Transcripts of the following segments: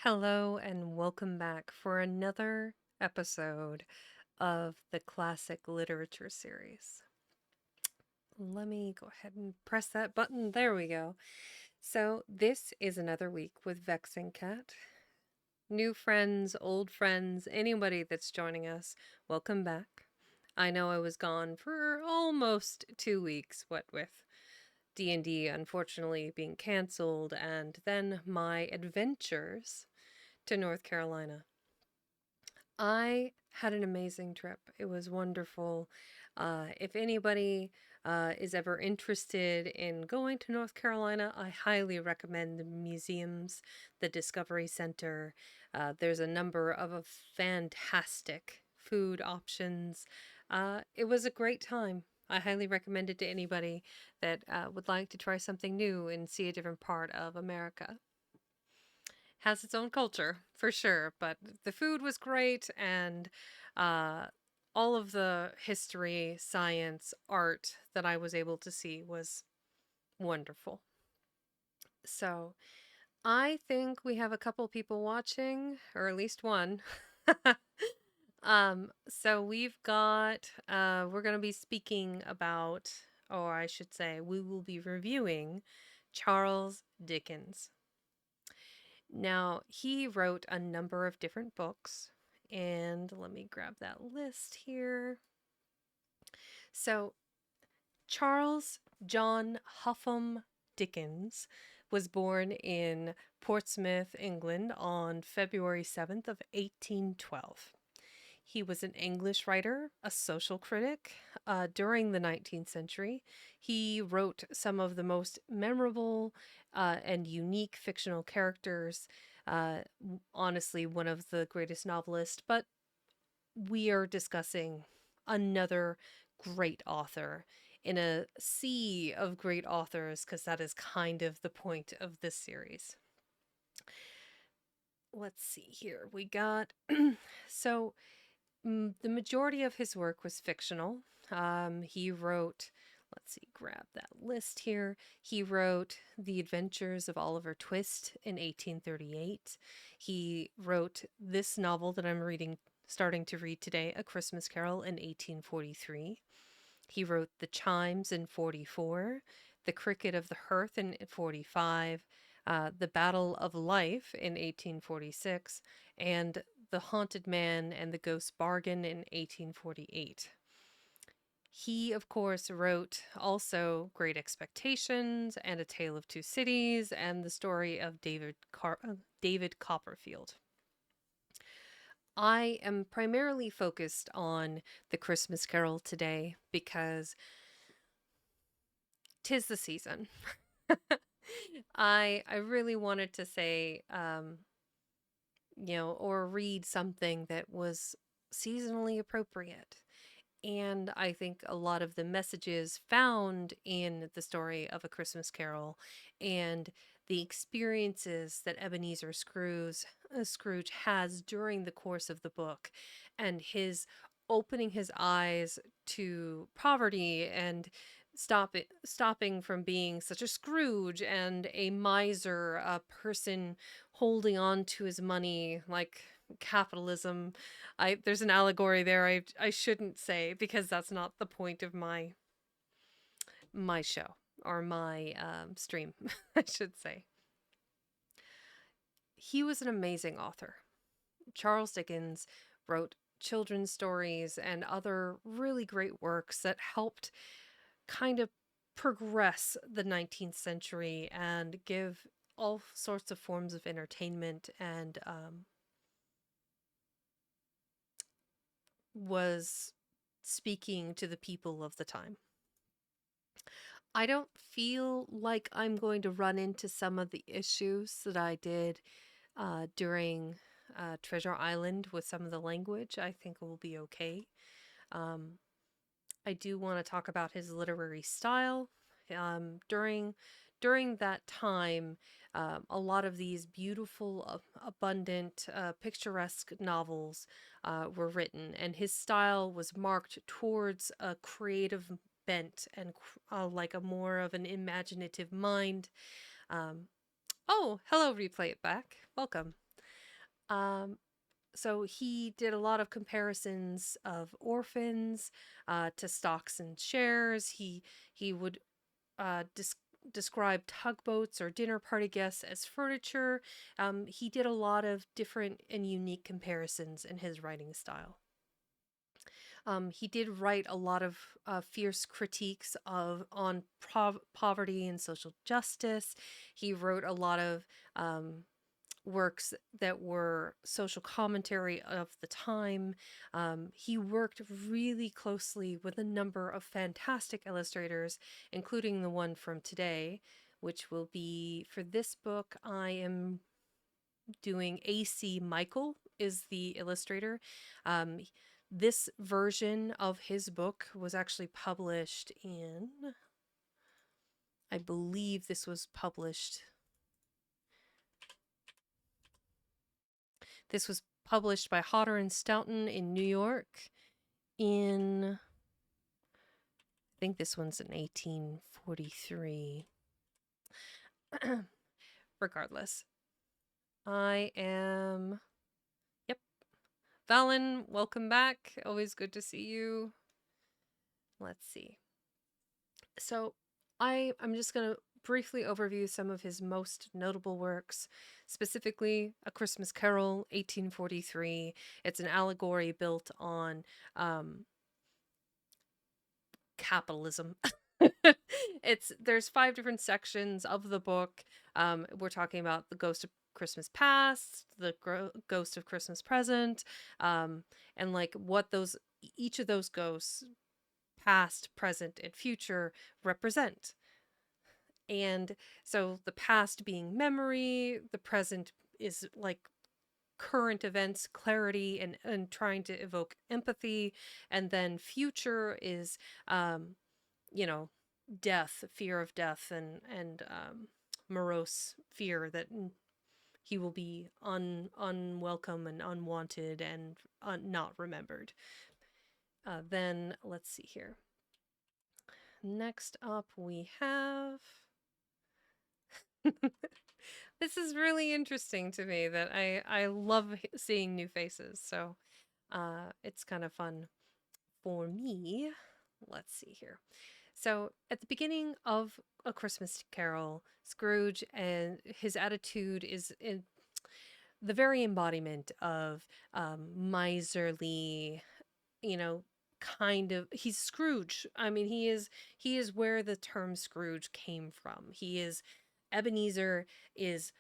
Hello and welcome back for another episode of the Classic Literature Series. Let me go ahead and press that button. There we go. So, this is another week with Vexing Cat. New friends, old friends, anybody that's joining us, welcome back. I know I was gone for almost 2 weeks, what with D&D unfortunately being canceled and then my adventures to North Carolina. I had an amazing trip. It was wonderful. If anybody is ever interested in going to North Carolina, I highly recommend the museums, the Discovery Center. There's a number of fantastic food options. It was a great time. I highly recommend it to anybody that would like to try something new and see a different part of America. Has its own culture for sure, but the food was great, and uh, all of the history, science, art that I was able to see was wonderful. So I think we have a couple people watching, or at least one. So we're going to be speaking about, or I should say, we will be reviewing Charles Dickens. Now, he wrote a number of different books, and let me grab that list here. So, Charles John Huffam Dickens was born in Portsmouth, England on February 7th of 1812. He was an English writer, a social critic during the 19th century. He wrote some of the most memorable and unique fictional characters. Honestly, one of the greatest novelists, but we are discussing another great author in a sea of great authors because that is kind of the point of this series. Let's see here. We got so the majority of his work was fictional. He wrote, let's see, grab that list here. He wrote The Adventures of Oliver Twist in 1838. He wrote this novel that I'm starting to read today, A Christmas Carol, in 1843. He wrote The Chimes in 44, The Cricket of the Hearth in 45, The Battle of Life in 1846, and The Haunted Man and the Ghost Bargain in 1848. He, of course, wrote also Great Expectations and A Tale of Two Cities and the story of David Copperfield. I am primarily focused on The Christmas Carol today because 'tis the season. I really wanted to say, or read something that was seasonally appropriate. And I think a lot of the messages found in the story of A Christmas Carol and the experiences that Ebenezer Scrooge has during the course of the book and his opening his eyes to poverty and stopping from being such a Scrooge and a miser, a person holding on to his money like capitalism. There's an allegory there I shouldn't say because that's not the point of my show or my stream, I should say. He was an amazing author. Charles Dickens wrote children's stories and other really great works that helped kind of progress the 19th century and give all sorts of forms of entertainment and was speaking to the people of the time. I don't feel like I'm going to run into some of the issues that I did during Treasure Island with some of the language. I think it will be okay. Um, I do want to talk about his literary style. During that time, a lot of these beautiful, abundant, picturesque novels were written, and his style was marked towards a creative bent and like a more of an imaginative mind. Um, oh, hello, Replay It Back. Welcome. Um, so he did a lot of comparisons of orphans to stocks and shares. He would describe tugboats or dinner party guests as furniture. He did a lot of different and unique comparisons in his writing style. He did write a lot of fierce critiques of on poverty and social justice. He wrote a lot of works that were social commentary of the time. He worked really closely with a number of fantastic illustrators, including the one from today, which will be for this book. I am doing AC Michael is the illustrator. Um, this version of his book was actually published in, I believe this was published. This was published by Hodder and Stoughton in New York in, I think this one's in 1843. Regardless, I am, yep. Valen, welcome back. Always good to see you. Let's see. So I'm just going to briefly overview some of his most notable works, specifically A Christmas Carol, 1843. It's an allegory built on capitalism. There's 5 different sections of the book. We're talking about the ghost of Christmas past, the ghost of Christmas present, and like what those each of those ghosts, past, present, and future, represent. And so the past being memory, the present is like current events, clarity, and trying to evoke empathy, and then future is you know, death, fear of death, and morose fear that he will be unwelcome and unwanted and not remembered. Then let's see here. Next up we have this is really interesting to me that I love seeing new faces, so it's kind of fun for me. Let's see here. So at the beginning of A Christmas Carol, Scrooge and his attitude is in the very embodiment of miserly, you know, kind of he's Scrooge. I mean, he is where the term Scrooge came from. He is Ebenezer is,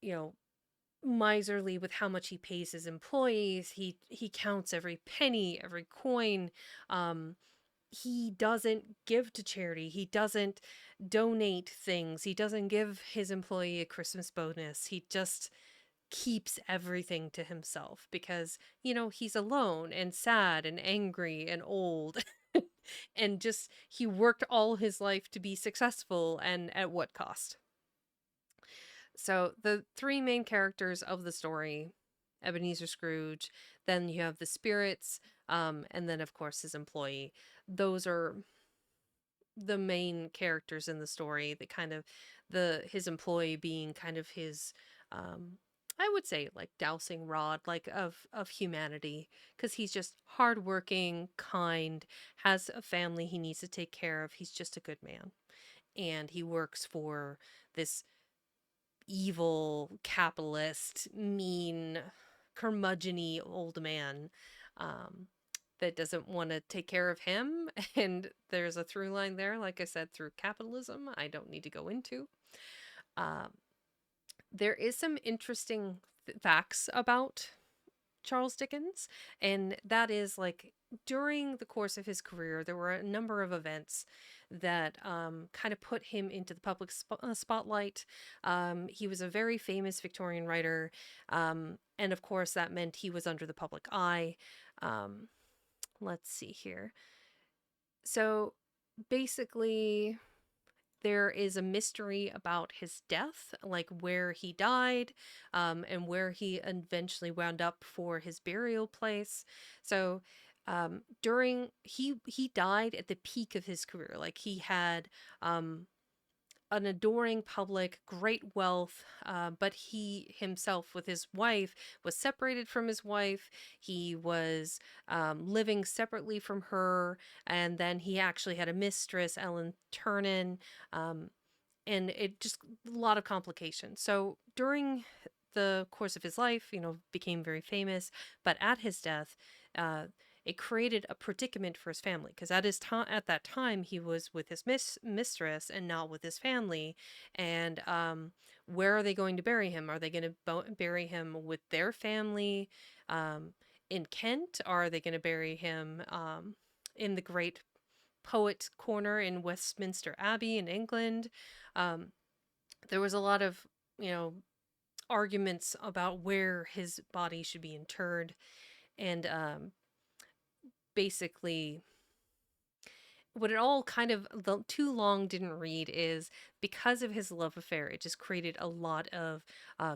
you know, miserly with how much he pays his employees. He counts every penny, every coin. He doesn't give to charity. He doesn't donate things. He doesn't give his employee a Christmas bonus. He just keeps everything to himself because, you know, he's alone and sad and angry and old. And just he worked all his life to be successful, and at what cost? So the 3 main characters of the story, Ebenezer Scrooge, then you have the spirits, and then of course his employee. Those are the main characters in the story. The kind of his employee being kind of his, I would say like dowsing rod, like of humanity, because he's just hardworking, kind, has a family he needs to take care of. He's just a good man, and he works for this evil, capitalist, mean, curmudgeony old man that doesn't want to take care of him. And there's a through line there, like I said, through capitalism. I don't need to go into. Um, there is some interesting facts about Charles Dickens, and that is like during the course of his career, there were a number of events that kind of put him into the public spotlight. He was a very famous Victorian writer, and of course, that meant he was under the public eye. Um, let's see here. So basically, there is a mystery about his death, like where he died, and where he eventually wound up for his burial place. So during he died at the peak of his career. Like he had an adoring public, great wealth, but he himself, with his wife, was separated from his wife. He was living separately from her, and then he actually had a mistress, Ellen Ternan, um, and it just a lot of complications. So during the course of his life, became very famous, but at his death, uh, it created a predicament for his family because at that time he was with his mistress and not with his family, and where are they going to bury him? Are they going to bury him with their family um, in Kent? Or are they going to bury him in the great poet corner in Westminster Abbey in England? Um, there was a lot of, you know, arguments about where his body should be interred. And basically, what it all kind of the too long didn't read is because of his love affair, it just created a lot of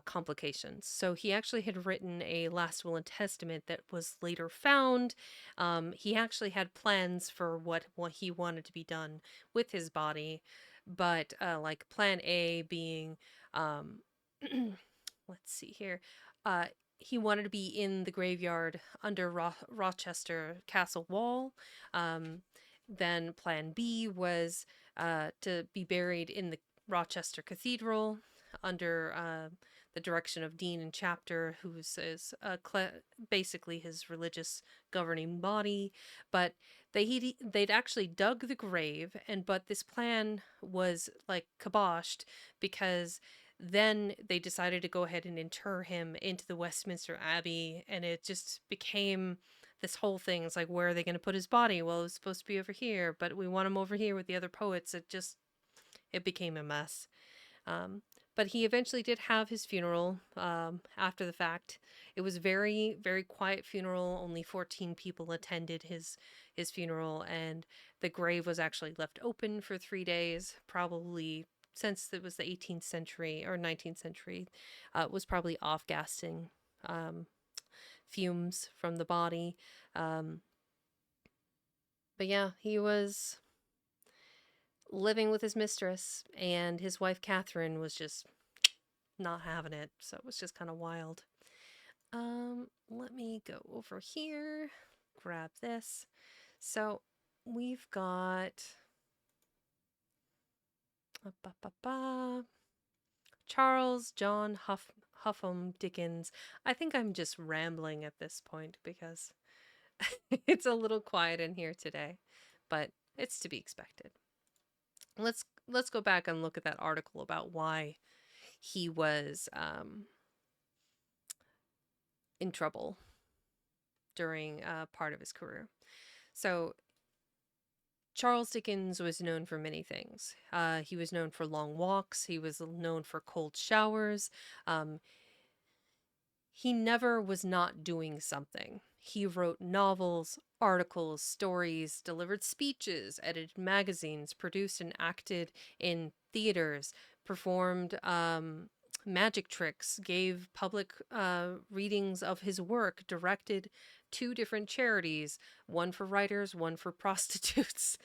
complications. So he actually had written a last will and testament that was later found. He actually had plans for what he wanted to be done with his body, but like plan A being, um, let's see here. Uh, he wanted to be in the graveyard under Rochester Castle wall. Um, then plan B was to be buried in the Rochester Cathedral under the direction of dean and chapter, who's basically his religious governing body. But they'd actually dug the grave, but this plan was like kiboshed because then they decided to go ahead and inter him into the Westminster Abbey, and it just became this whole thing. It's like, where are they going to put his body? Well, it was supposed to be over here, but we want him over here with the other poets. It became a mess. Um, but he eventually did have his funeral after the fact. It was very, very quiet funeral. Only 14 people attended his funeral, and the grave was actually left open for 3 days, probably since it was the 18th century or 19th century. Was probably off gassing um, fumes from the body. Um, but yeah, he was living with his mistress, and his wife Catherine was just not having it. So it was just kind of wild. Let me go over here, grab this. So we've got Charles John Huffam Dickens. I think I'm just rambling at this point because it's a little quiet in here today, but it's to be expected. Let's go back and look at that article about why he was in trouble during part of his career. So Charles Dickens was known for many things. He was known for long walks. He was known for cold showers. Um, he never was not doing something. He wrote novels, articles, stories, delivered speeches, edited magazines, produced and acted in theaters, performed magic tricks, gave public readings of his work, directed 2 different charities, one for writers, one for prostitutes.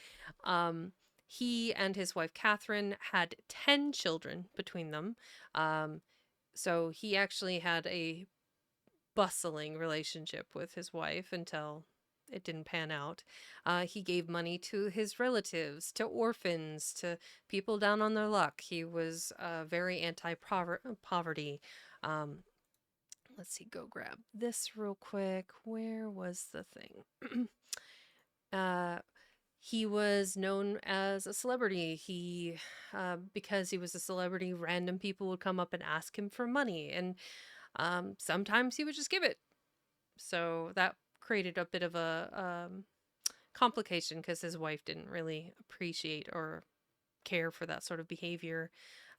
He and his wife Catherine had 10 children between them. So he actually had a bustling relationship with his wife until it didn't pan out. He gave money to his relatives, to orphans, to people down on their luck. He was very anti-poverty. Let's see, go grab this real quick. Where was the thing? He was known as a celebrity. Because he was a celebrity, random people would come up and ask him for money, and sometimes he would just give it. So that created a bit of a complication because his wife didn't really appreciate or care for that sort of behavior.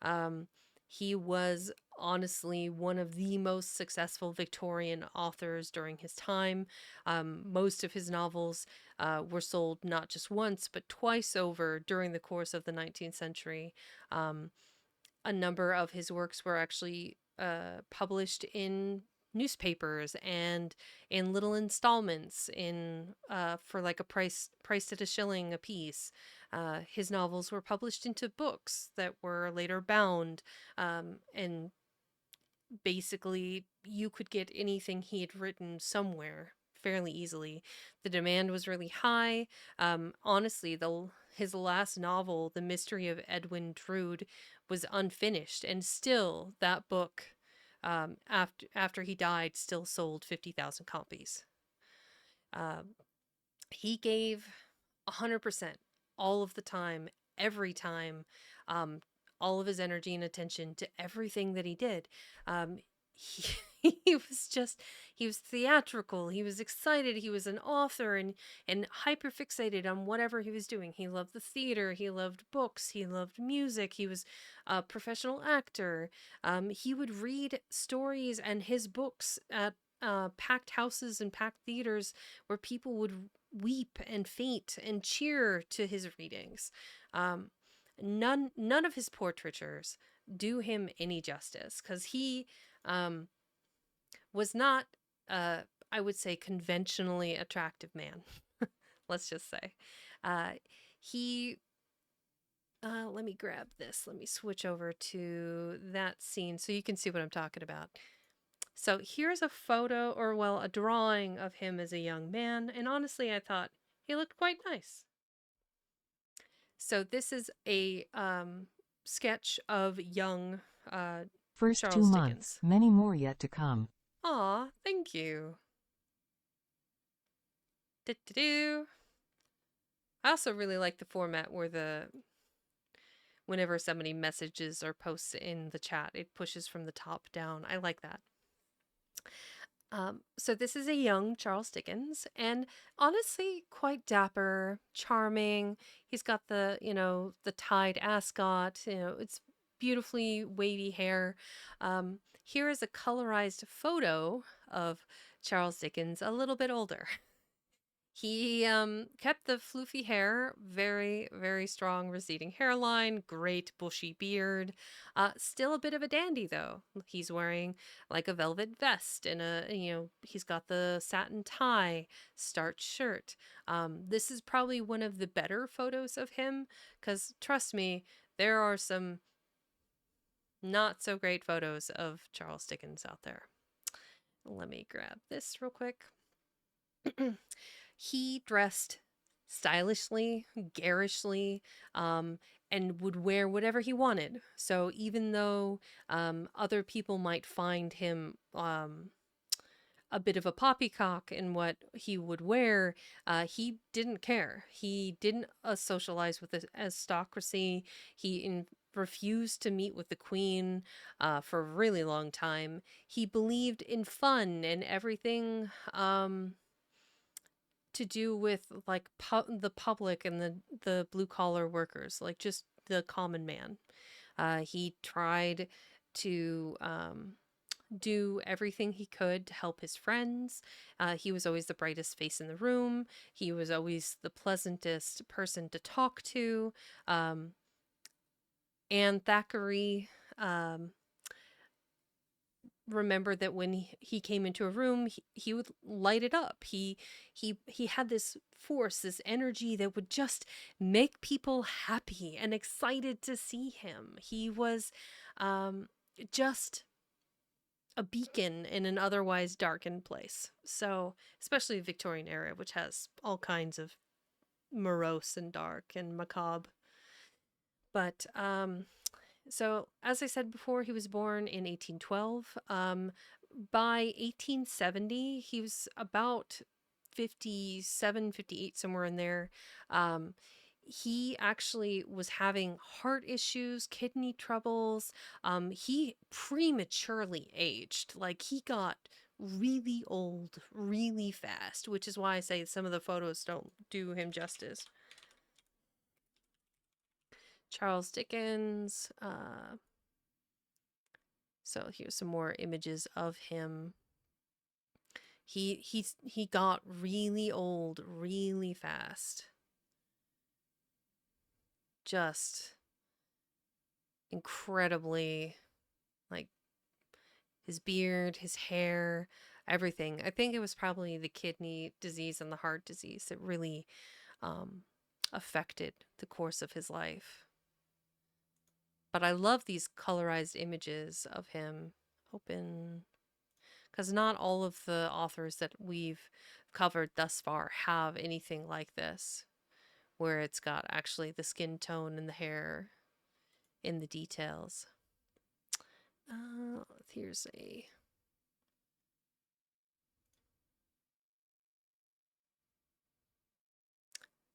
Um, he was honestly one of the most successful Victorian authors during his time. Most of his novels were sold not just once, but twice over during the course of the 19th century. Um, a number of his works were actually published in newspapers and in little installments in for like a price priced at a shilling a piece. His novels were published into books that were later bound, and basically you could get anything he had written somewhere fairly easily. The demand was really high. Honestly, his last novel, The Mystery of Edwin Drood, was unfinished, and still that book, after he died, still sold 50,000 copies. Um, he gave 100% all of the time, every time, um, all of his energy and attention to everything that he did. He, he was just, he was theatrical, he was excited, he was an author, and hyper fixated on whatever he was doing. He loved the theater, he loved books, he loved music, he was a professional actor. He would read stories and his books at packed houses and packed theaters where people would weep and faint and cheer to his readings. Um, none of his portraitures do him any justice, because he um, was not, uh, I would say, conventionally attractive man. Let's just say, uh, he. Let me grab this. Let me switch over to that scene so you can see what I'm talking about. So here's a photo, or well, a drawing of him as a young man, and honestly, I thought he looked quite nice. So this is a sketch of young First two Charles months, Dickens. many more yet to come. Aw, thank you. Do-do-do. I also really like the format where whenever somebody messages or posts in the chat, it pushes from the top down. I like that. So this is a young Charles Dickens, and honestly, quite dapper, charming. He's got the tied ascot. It's beautifully wavy hair. Here is a colorized photo of Charles Dickens, a little bit older. He kept the floofy hair, very, very strong receding hairline, great bushy beard. Still a bit of a dandy, though. He's wearing like a velvet vest and he's got the satin tie, starched shirt. This is probably one of the better photos of him, because trust me, there are some not so great photos of Charles Dickens out there. Let me grab this real quick. He dressed stylishly, garishly, and would wear whatever he wanted. So even though other people might find him a bit of a poppycock in what he would wear, he didn't care. He didn't socialize with the aristocracy. Refused to meet with the queen for a really long time. He believed in fun and everything. To do with like the public and the blue collar workers, like just the common man. He tried to do everything he could to help his friends. He was always the brightest face in the room. He was always the pleasantest person to talk to. And Thackeray remembered that when he came into a room, he would light it up. He had this force, this energy that would just make people happy and excited to see him. He was just a beacon in an otherwise darkened place. So, especially the Victorian era, which has all kinds of morose and dark and macabre. But so, as I said before, he was born in 1812. By 1870, he was about 57, 58, somewhere in there. Um, he actually was having heart issues, kidney troubles. He prematurely aged. Like, he got really old really fast, which is why I say some of the photos don't do him justice. Charles Dickens. So here's some more images of him. He got really old really fast. Just incredibly, like, his beard, his hair, everything. I think it was probably the kidney disease and the heart disease that really affected the course of his life. But I love these colorized images of him. Open. Because not all of the authors that we've covered thus far have anything like this, where it's got actually the skin tone and the hair in the details. Here's a.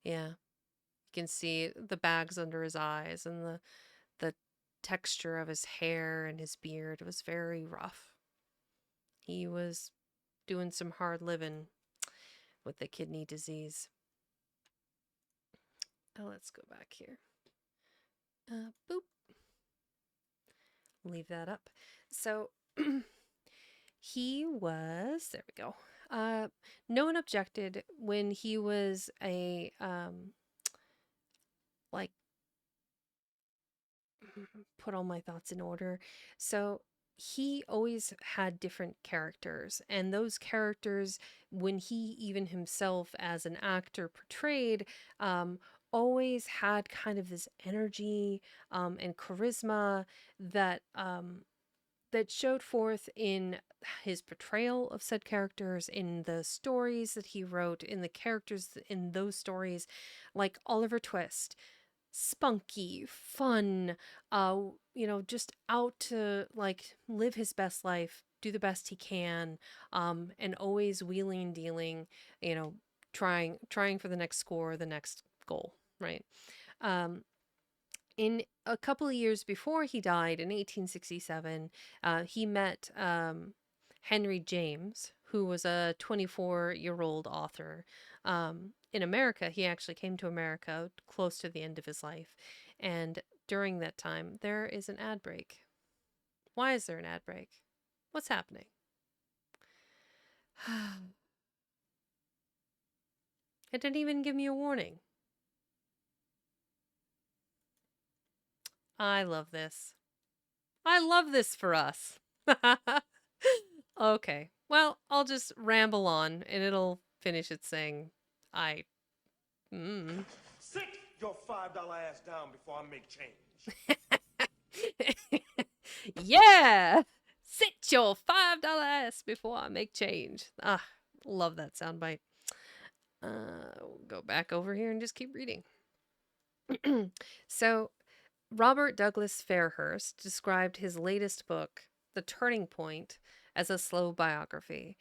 Yeah, you can see the bags under his eyes and the texture of his hair and his beard was very rough. He was doing some hard living with the kidney disease. Let's go back here. Boop. Leave that up. So he was, there we go. No one objected when he was a, like, put all my thoughts in order. So he always had different characters, and those characters, when he even himself as an actor portrayed, always had kind of this energy and charisma that that showed forth in his portrayal of said characters, in the stories that he wrote, in the characters in those stories, like Oliver Twist, spunky, fun, just out to like live his best life, do the best he can, and always wheeling and dealing, you know, trying for the next score, the next goal, right? Um, in a couple of years before he died in 1867, he met Henry James, who was a 24-year-old author. In America, he actually came to America close to the end of his life. And during that time, there is an ad break. Why is there an ad break? What's happening? It didn't even give me a warning. I love this. I love this for us. Okay. Well, I'll just ramble on and it'll finish it saying, I. Mm. Sit your $5 ass down before I make change. Yeah! Sit your $5 ass before I make change. Ah, love that soundbite. We'll go back over here and just keep reading. So, Robert Douglas Fairhurst described his latest book, The Turning Point, as a slow biography.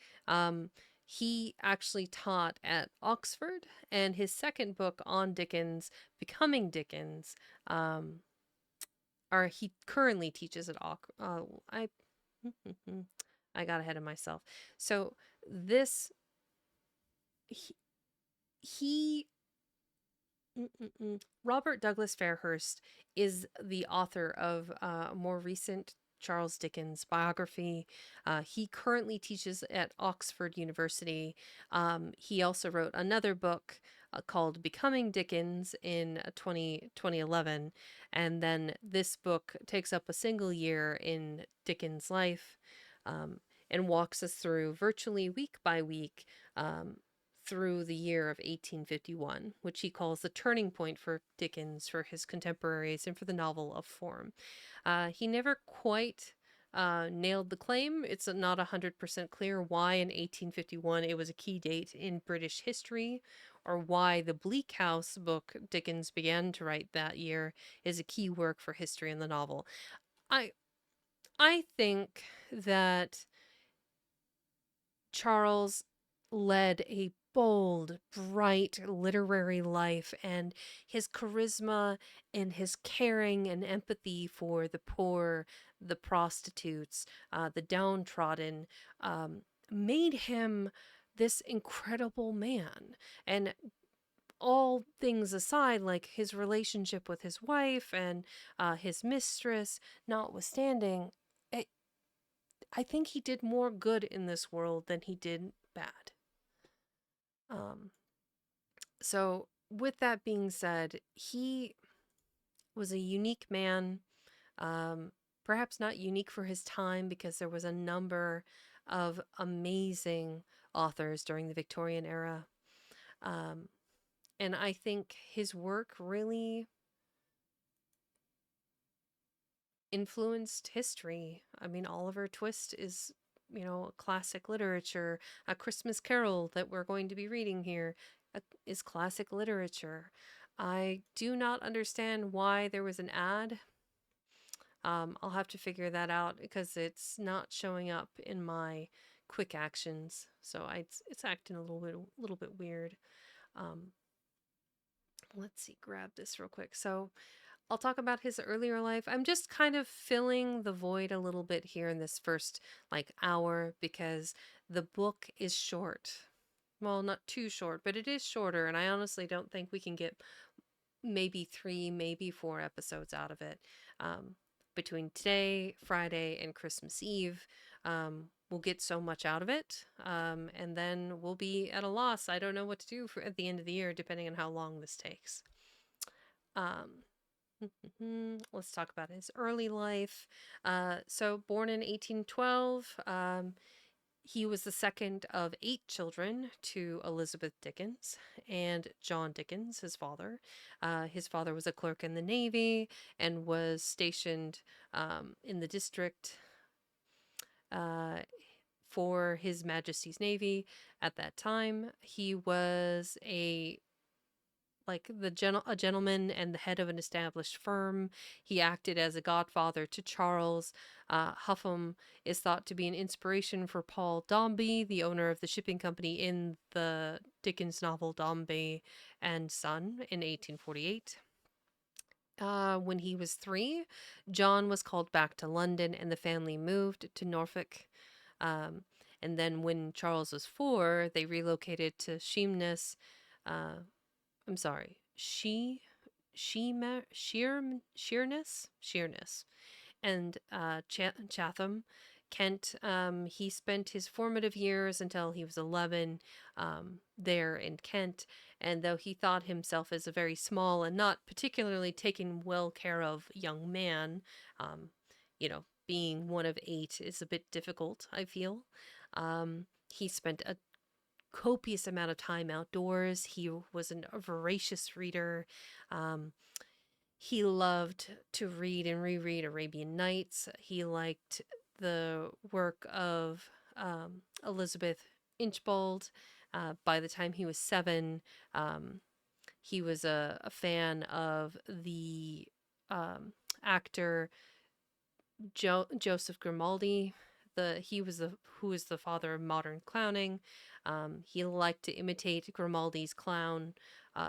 He actually taught at Oxford, and his second book on Dickens, Becoming Dickens, or he currently teaches at Oxford. I got ahead of myself. So this he, he Robert Douglas Fairhurst is the author of a more recent Charles Dickens biography. He currently teaches at Oxford University. He also wrote another book called Becoming Dickens in 2011. And then this book takes up a single year in Dickens' life and walks us through virtually week by week through the year of 1851, which he calls the turning point for Dickens, for his contemporaries, and for the novel of form. He never quite nailed the claim. It's not 100% clear why in 1851 it was a key date in British history, or why the Bleak House book Dickens began to write that year is a key work for history in the novel. I I think that Charles led a bold, bright literary life, and his charisma and his caring and empathy for the poor, the prostitutes, the downtrodden, made him this incredible man. And all things aside, like his relationship with his wife and his mistress, notwithstanding, I think he did more good in this world than he did bad. Um, so, with that being said, he was a unique man, perhaps not unique for his time because there was a number of amazing authors during the Victorian era. Um, And I think his work really influenced history. I mean, Oliver Twist is, classic literature. A Christmas Carol that we're going to be reading here is classic literature. I do not understand why there was an ad. I'll have to figure that out because it's not showing up in my quick actions. So it's acting a little bit weird. Um, let's see, grab this real quick. So I'll talk about his earlier life. I'm just kind of filling the void a little bit here in this first hour because the book is short. Well, not too short, but it is shorter, and I honestly don't think we can get maybe 3, maybe 4 episodes out of it. Between today, Friday, and Christmas Eve, we'll get so much out of it, and then we'll be at a loss. I don't know what to do at the end of the year, depending on how long this takes. Um, Let's talk about his early life. So, born in 1812, he was the second of 8 children to Elizabeth Dickens and John Dickens, his father. His father was a clerk in the Navy and was stationed in the district uh, for His Majesty's Navy at that time. He was a gentleman and the head of an established firm. He acted as a godfather to Charles. Huffam is thought to be an inspiration for Paul Dombey, the owner of the shipping company in the Dickens novel Dombey and Son in 1848. When he was 3, John was called back to London and the family moved to Norfolk. Um, and then when Charles was 4, they relocated to Sheerness. I'm sorry, Sheerness, and Chatham, Kent. He spent his formative years until he was 11 there in Kent, and though he thought himself as a very small and not particularly taken well care of young man, being one of 8 is a bit difficult, I feel. He spent a copious amount of time outdoors. He was a voracious reader. Um, he loved to read and reread Arabian Nights. He liked the work of Elizabeth Inchbald. By the time he was 7, um, he was a fan of the actor Joseph Grimaldi. He was who is the father of modern clowning. He liked to imitate Grimaldi's clown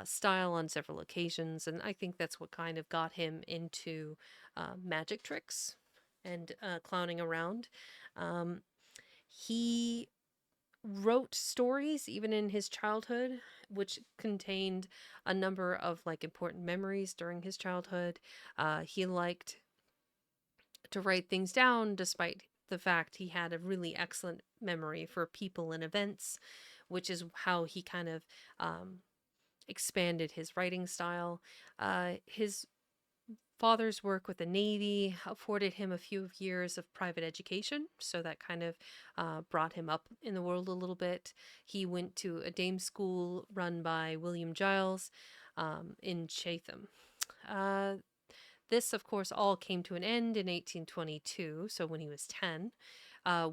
style on several occasions, and I think that's what kind of got him into magic tricks and clowning around. Um, he wrote stories even in his childhood, which contained a number of important memories during his childhood. He liked to write things down despite the fact he had a really excellent memory for people and events, which is how he kind of expanded his writing style. His father's work with the Navy afforded him a few years of private education, so that kind of brought him up in the world a little bit. He went to a dame school run by William Giles in Chatham. This, of course, all came to an end in 1822, so when he was 10,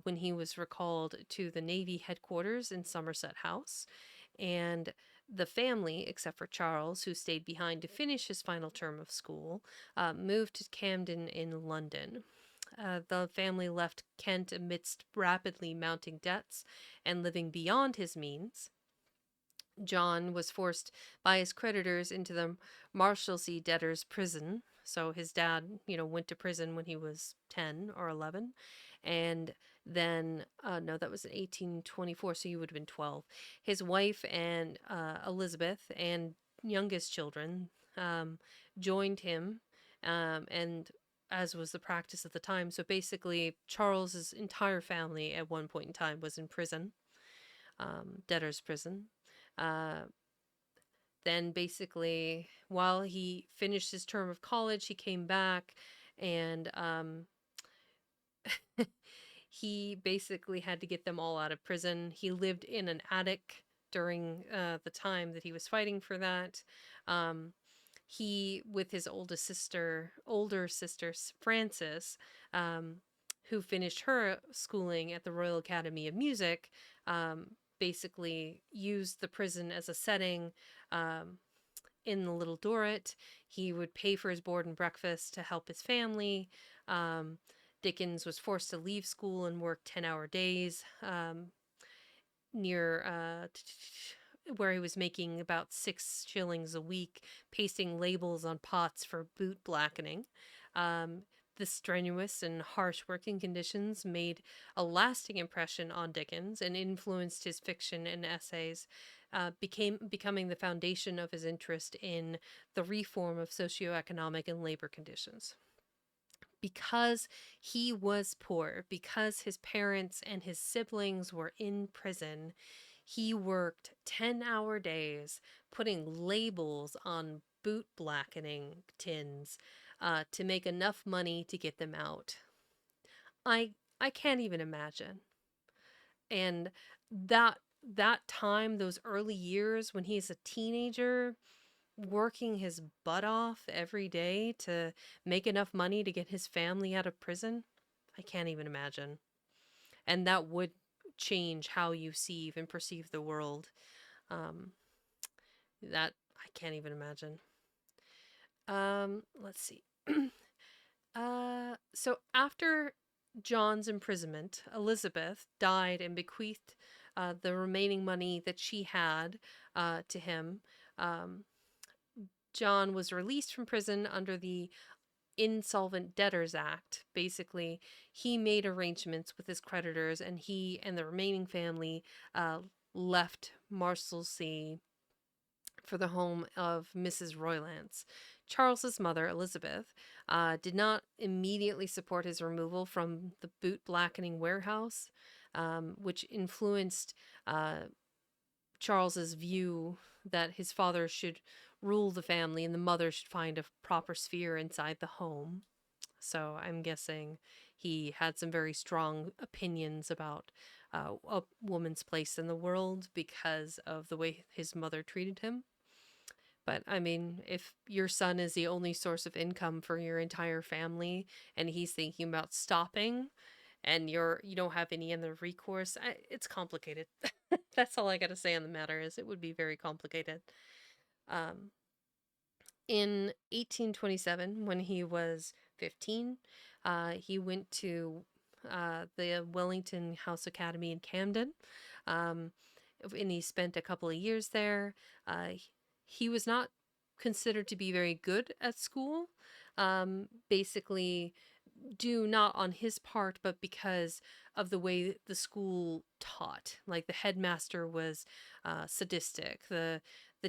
when he was recalled to the Navy headquarters in Somerset House. And the family, except for Charles, who stayed behind to finish his final term of school, moved to Camden in London. The family left Kent amidst rapidly mounting debts and living beyond his means. John was forced by his creditors into the Marshalsea debtors' prison. So his dad, went to prison when he was 10 or 11. And then, no, that was in 1824, so he would have been 12. His wife and Elizabeth and youngest children joined him, and as was the practice at the time. So basically, Charles's entire family at one point in time was in prison, debtor's prison. Uh, then basically, while he finished his term of college, he came back and he basically had to get them all out of prison. He lived in an attic during the time that he was fighting for that. Um, he, with his older sister Frances, um, who finished her schooling at the Royal Academy of Music, basically used the prison as a setting. In the Little Dorrit, he would pay for his board and breakfast to help his family. Um, Dickens was forced to leave school and work 10-hour days near where he was making about 6 shillings a week, pasting labels on pots for boot blackening. Um, the strenuous and harsh working conditions made a lasting impression on Dickens and influenced his fiction and essays, becoming the foundation of his interest in the reform of socioeconomic and labor conditions. Because he was poor, because his parents and his siblings were in prison, he worked 10-hour days putting labels on boot blackening tins to make enough money to get them out. I can't even imagine. And that time, those early years when he's a teenager, working his butt off every day to make enough money to get his family out of prison, I can't even imagine. And that would change how you see and perceive the world. Um, that I can't even imagine. Let's see. So after John's imprisonment, Elizabeth died and bequeathed the remaining money that she had to him. Um, John was released from prison under the Insolvent Debtors Act. Basically, he made arrangements with his creditors, and he and the remaining family left Marshalsea for the home of Mrs. Roylance. Charles's mother, Elizabeth, did not immediately support his removal from the boot blackening warehouse, which influenced Charles's view that his father should rule the family and the mother should find a proper sphere inside the home. So I'm guessing he had some very strong opinions about a woman's place in the world because of the way his mother treated him. But I mean, if your son is the only source of income for your entire family and he's thinking about stopping and you don't have any other recourse, it's complicated. That's all I got to say on the matter is it would be very complicated. Um, in 1827, when he was 15, he went to the Wellington House Academy in Camden, um, and he spent a couple of years there. He was not considered to be very good at school, basically, due not on his part, but because of the way the school taught. Like the headmaster was sadistic. The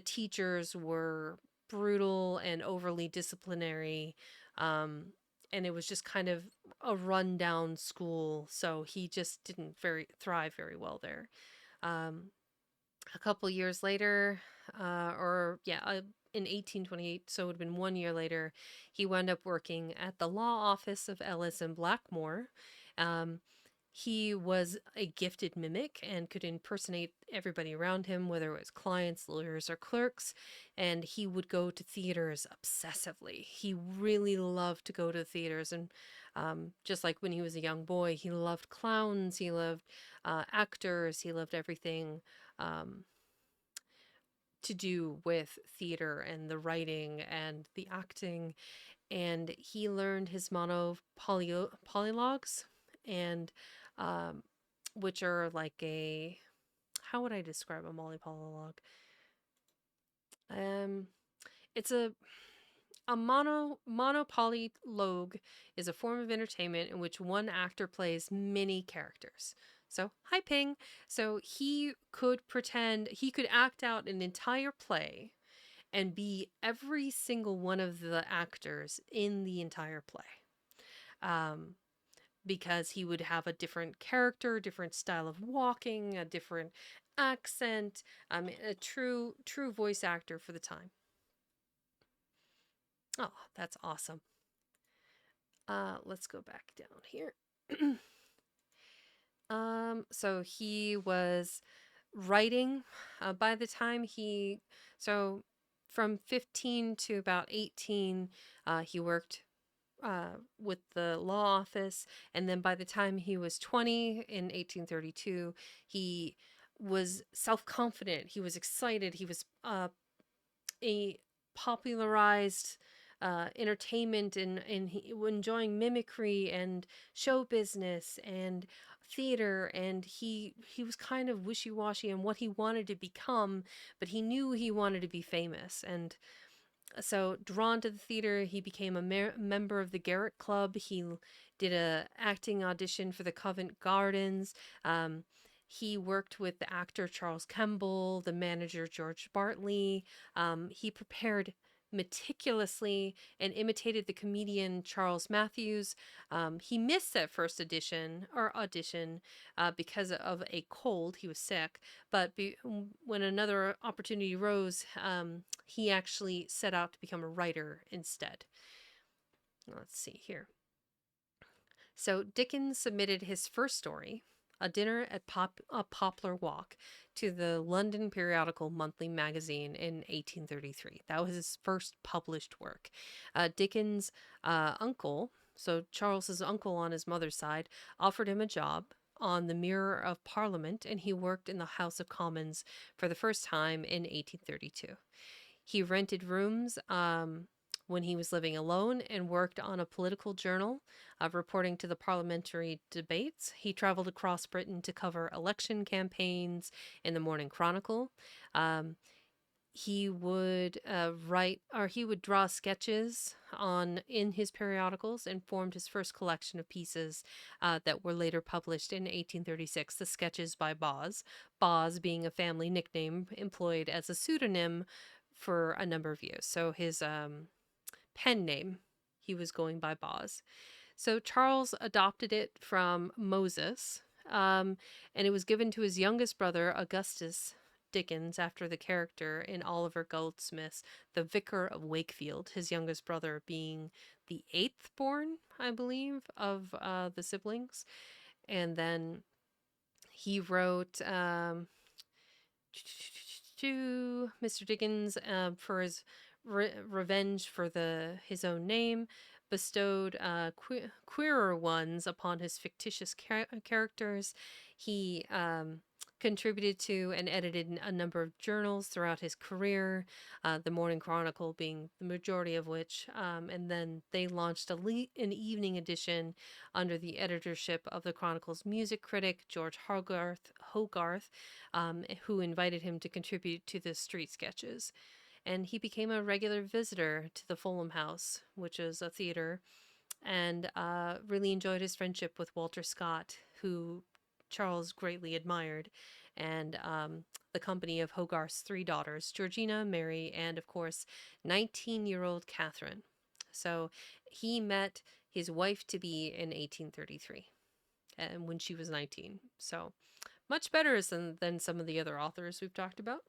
teachers were brutal and overly disciplinary. And it was just kind of a rundown school, so he just didn't thrive very well there. Um, a couple years later, in 1828, so it would have been 1 year later, he wound up working at the law office of Ellis and Blackmore. Um, he was a gifted mimic and could impersonate everybody around him, whether it was clients, lawyers, or clerks. And he would go to theaters obsessively. He really loved to go to theaters. And just like when he was a young boy, he loved clowns, he loved actors, he loved everything um, to do with theater and the writing and the acting. And he learned his polylogues, and which are like how would I describe a polylogue? It's a monopolylogue is a form of entertainment in which one actor plays many characters. So, hi Ping. So he could act out an entire play and be every single one of the actors in the entire play. Because he would have a different character, different style of walking, a different accent, a true voice actor for the time. Oh, that's awesome. Let's go back down here. So he was Writing, by the time he, so from 15 to about 18, he worked with the law office. And then by the time he was 20 in 1832, he was self confident. He was excited. He was a popularized entertainment and enjoying mimicry and show business and theater, and he was kind of wishy-washy in what he wanted to become, but he knew he wanted to be famous. And so drawn to the theater, he became a member of the Garrick Club. He did a acting audition for the Covent Gardens. Um, he worked with the actor Charles Kemble, the manager George Bartley. He prepared meticulously and imitated the comedian Charles Matthews. He missed that first audition because of a cold. He was sick, but when another opportunity rose, he actually set out to become a writer instead. Let's see here. So Dickens submitted his first story, A Dinner at Poplar Walk, to the London periodical Monthly Magazine in 1833. That was his first published work. Dickens' uncle, so Charles's uncle on his mother's side, offered him a job on the Mirror of Parliament, and he worked in the House of Commons for the first time in 1832. He rented rooms when he was living alone and worked on a political journal, reporting to the parliamentary debates. He traveled across Britain to cover election campaigns in the Morning Chronicle. Um, he would he would draw sketches on in his periodicals and formed his first collection of pieces that were later published in 1836, the Sketches by Boz. Boz being a family nickname employed as a pseudonym for a number of years. So his pen name, he was going by Boz. So Charles adopted it from Moses, and it was given to his youngest brother, Augustus Dickens, after the character in Oliver Goldsmith's The Vicar of Wakefield, his youngest brother being the eighth born, I believe, of the siblings. And then he wrote to Mr. Dickens for his revenge for his own name, bestowed queerer ones upon his fictitious characters. He contributed to and edited a number of journals throughout his career, the Morning Chronicle being the majority of which, and then they launched an evening edition under the editorship of the Chronicle's music critic, George Hogarth, who invited him to contribute to the street sketches. And he became a regular visitor to the Fulham House, which is a theater, and really enjoyed his friendship with Walter Scott, who Charles greatly admired, and the company of Hogarth's three daughters, Georgina, Mary, and of course, 19-year-old Catherine. So he met his wife to be in 1833, and when she was 19. So much better than some of the other authors we've talked about.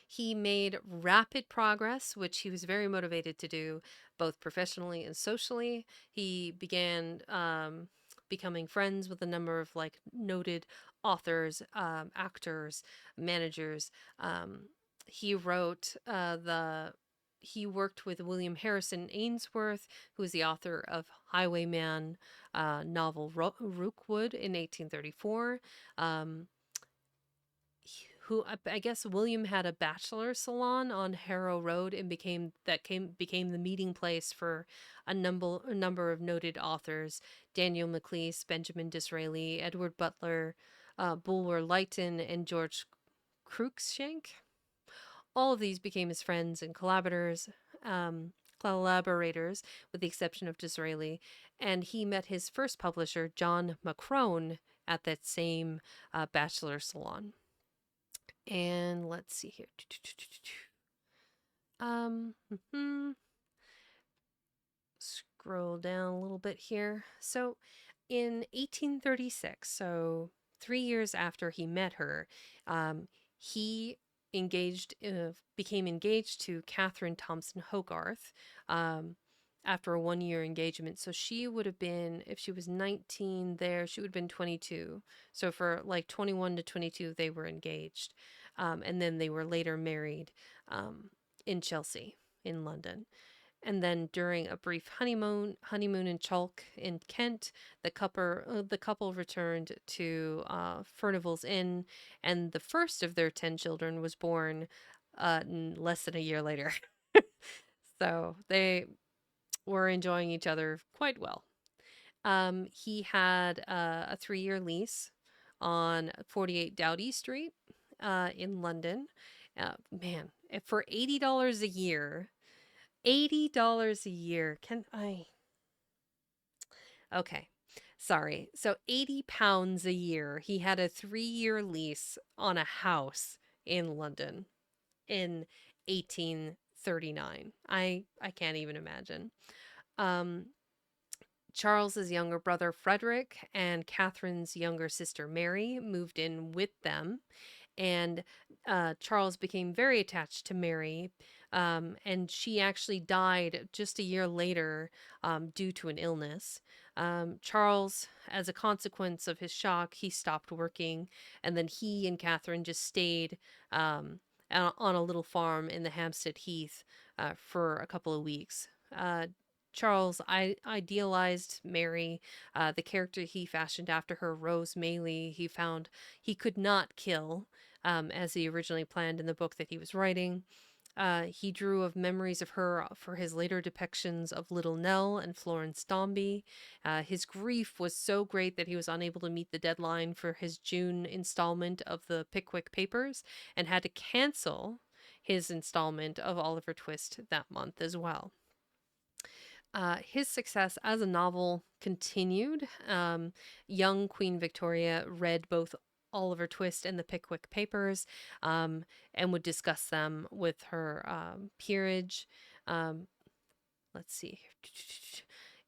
He made rapid progress, which he was very motivated to do, both professionally and socially. He began becoming friends with a number of like noted authors, actors, managers. He wrote he worked with William Harrison Ainsworth, who is the author of Highwayman novel Rookwood in 1834. Who I guess William had a bachelor salon on Harrow Road and became the meeting place for a number of noted authors: Daniel Maclise, Benjamin Disraeli, Edward Butler, Bulwer Lytton, and George Cruikshank. All of these became his friends and collaborators, with the exception of Disraeli, and he met his first publisher, John Macrone, at that same bachelor salon. And let's see here. Scroll down a little bit here. So in 1836, so 3 years after he met her, he became engaged to Catherine Thompson Hogarth. after a 1 year engagement. So she would have been, if she was 19 there, she would have been 22. So for like 21 to 22, they were engaged. And then they were later married in Chelsea, in London. And then during a brief honeymoon in Chalk in Kent, the couple returned to Furnival's Inn, and the first of their 10 children was born less than a year later. So they were enjoying each other quite well. He had a 3 year lease on 48 Doughty Street in London. Man, for $80 a year, $80 a year. Can I? Okay. Sorry. So £80 a year. He had a 3 year lease on a house in London in 1839. I can't even imagine. Um, Charles's younger brother Frederick and Catherine's younger sister Mary moved in with them, and Charles became very attached to Mary, and she actually died just a year later due to an illness. Charles, as a consequence of his shock, he stopped working, and then he and Catherine just stayed on a little farm in the Hampstead Heath for a couple of weeks. Charles idealized Mary, the character he fashioned after her, Rose Maylie. He found he could not kill, as he originally planned in the book that he was writing. He drew of memories of her for his later depictions of Little Nell and Florence Dombey. His grief was so great that he was unable to meet the deadline for his June installment of the Pickwick Papers and had to cancel his installment of Oliver Twist that month as well. His success as a novel continued. Young Queen Victoria read both Oliver Twist and the Pickwick Papers, and would discuss them with her peerage. Um, let's see.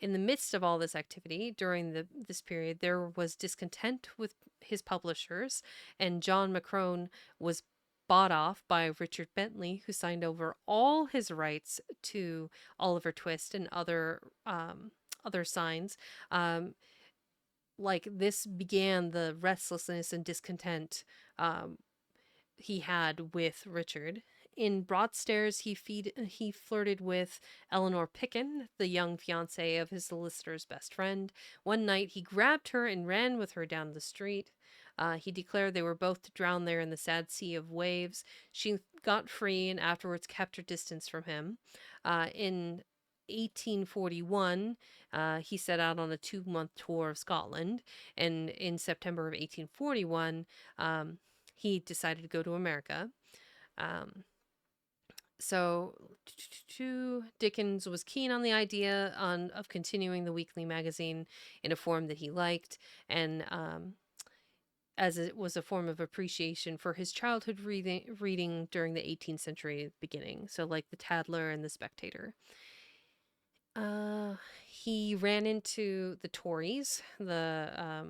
In the midst of all this activity during this period, there was discontent with his publishers, and John Macrone was bought off by Richard Bentley, who signed over all his rights to Oliver Twist and other signs. Like this began the restlessness and discontent um, he had with Richard. In Broadstairs, he flirted with Eleanor Picken, the young fiancée of his solicitor's best friend. One night, he grabbed her and ran with her down the street. He declared they were both to drown there in the sad sea of waves. She got free and afterwards kept her distance from him. In 1841, he set out on a 2 month tour of Scotland, and in September of 1841, he decided to go to America. Um, so Dickens was keen on the idea of continuing the weekly magazine in a form that he liked, and as it was a form of appreciation for his childhood reading during the 18th century beginning, so like the Tatler and the Spectator. He ran into the Tories, I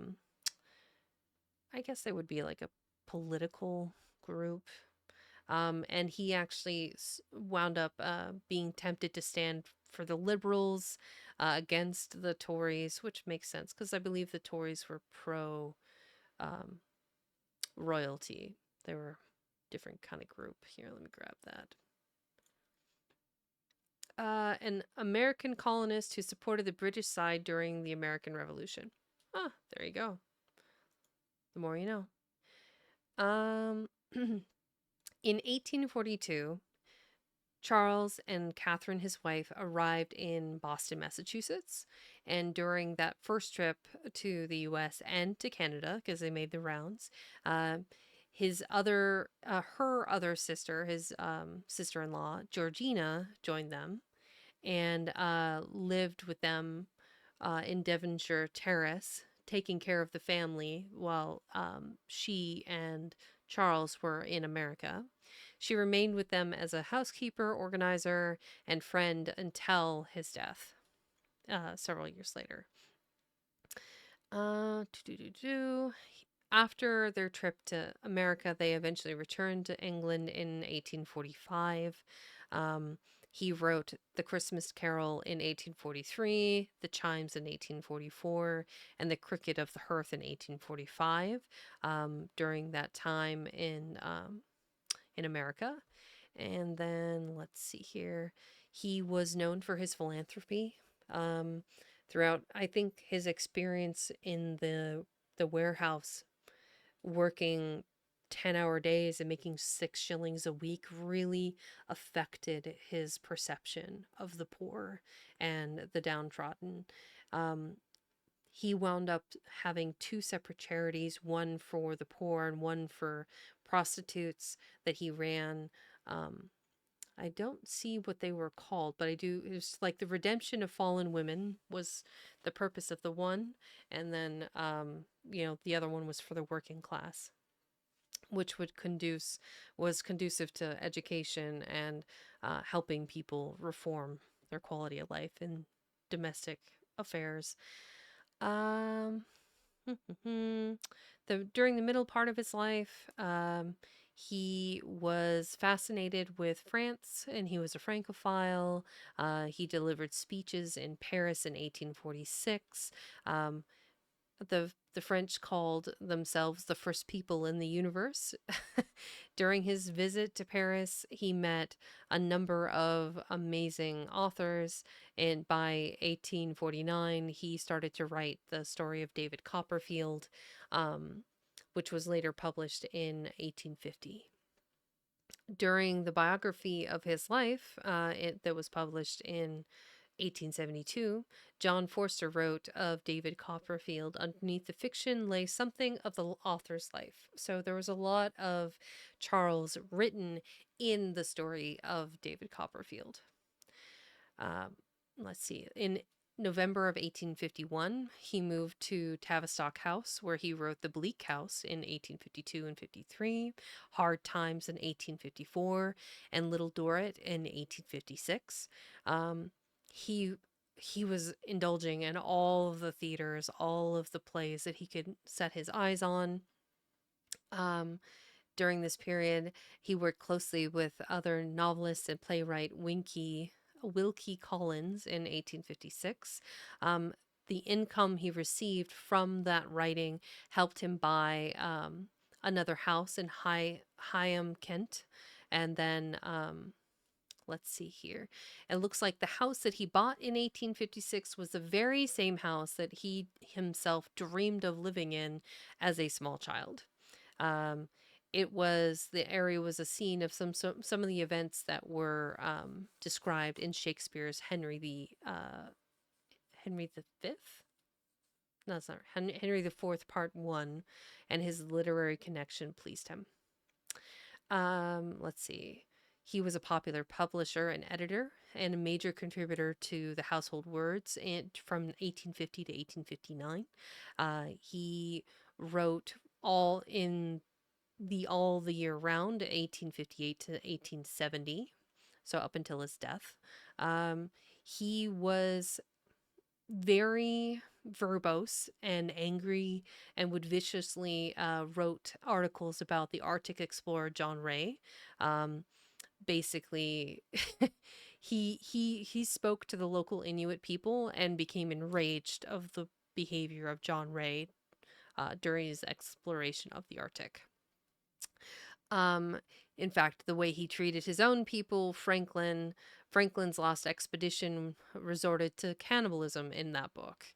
guess they would be like a political group. And he actually wound up being tempted to stand for the Liberals against the Tories, which makes sense because I believe the Tories were pro royalty. They were a different kind of group. Here, let me grab that. An American colonist who supported the British side during the American Revolution. Ah, there you go. The more you know. In 1842, Charles and Catherine, his wife, arrived in Boston, Massachusetts. And during that first trip to the US and to Canada, because they made the rounds, her other sister, his sister-in-law, Georgina, joined them and lived with them in Devonshire Terrace, taking care of the family while she and Charles were in America. She remained with them as a housekeeper, organizer, and friend until his death several years later. After their trip to America, they eventually returned to England in 1845. He wrote The Christmas Carol in 1843, The Chimes in 1844, and The Cricket of the Hearth in 1845, during that time in America. And then let's see here. He was known for his philanthropy, um, throughout, I think, his experience in the warehouse, working 10-hour days and making 6 shillings a week, really affected his perception of the poor and the downtrodden. Um, he wound up having two separate charities, one for the poor and one for prostitutes, that he ran. Um, I don't see what they were called, but I do. It was like the redemption of fallen women was the purpose of the one, and then the other one was for the working class, which was conducive to education and helping people reform their quality of life in domestic affairs. Um, during the middle part of his life, he was fascinated with France, and he was a Francophile. He delivered speeches in Paris in 1846. Um, the French called themselves the first people in the universe. During his visit to Paris, he met a number of amazing authors, and by 1849, he started to write the story of David Copperfield, um, which was later published in 1850. During the biography of his life, that was published in 1872, John Forster wrote of David Copperfield, underneath the fiction lay something of the author's life. So there was a lot of Charles written in the story of David Copperfield. Um, let's see. In November of 1851, he moved to Tavistock House, where he wrote The Bleak House in 1852 and 53, Hard Times in 1854, and Little Dorrit in 1856. He he was indulging in all of the theaters, all of the plays that he could set his eyes on. Um, During this period, he worked closely with other novelists and playwright Wilkie Collins in 1856. Um, the income he received from that writing helped him buy another house in Higham, Kent, and then let's see here. It looks like the house that he bought in 1856 was the very same house that he himself dreamed of living in as a small child. Um, the area was a scene of some of the events that were described in Shakespeare's Henry the Fifth. No, it's not Henry the Fourth, Part One, and his literary connection pleased him. Let's see. He was a popular publisher and editor and a major contributor to the Household Words from 1850 to 1859. He wrote all the year round, 1858 to 1870, so up until his death. He was very verbose and angry, and would viciously wrote articles about the Arctic explorer John Ray. Um, Basically, he spoke to the local Inuit people and became enraged of the behavior of John Ray during his exploration of the Arctic. Um, in fact, the way he treated his own people, Franklin's lost expedition resorted to cannibalism in that book.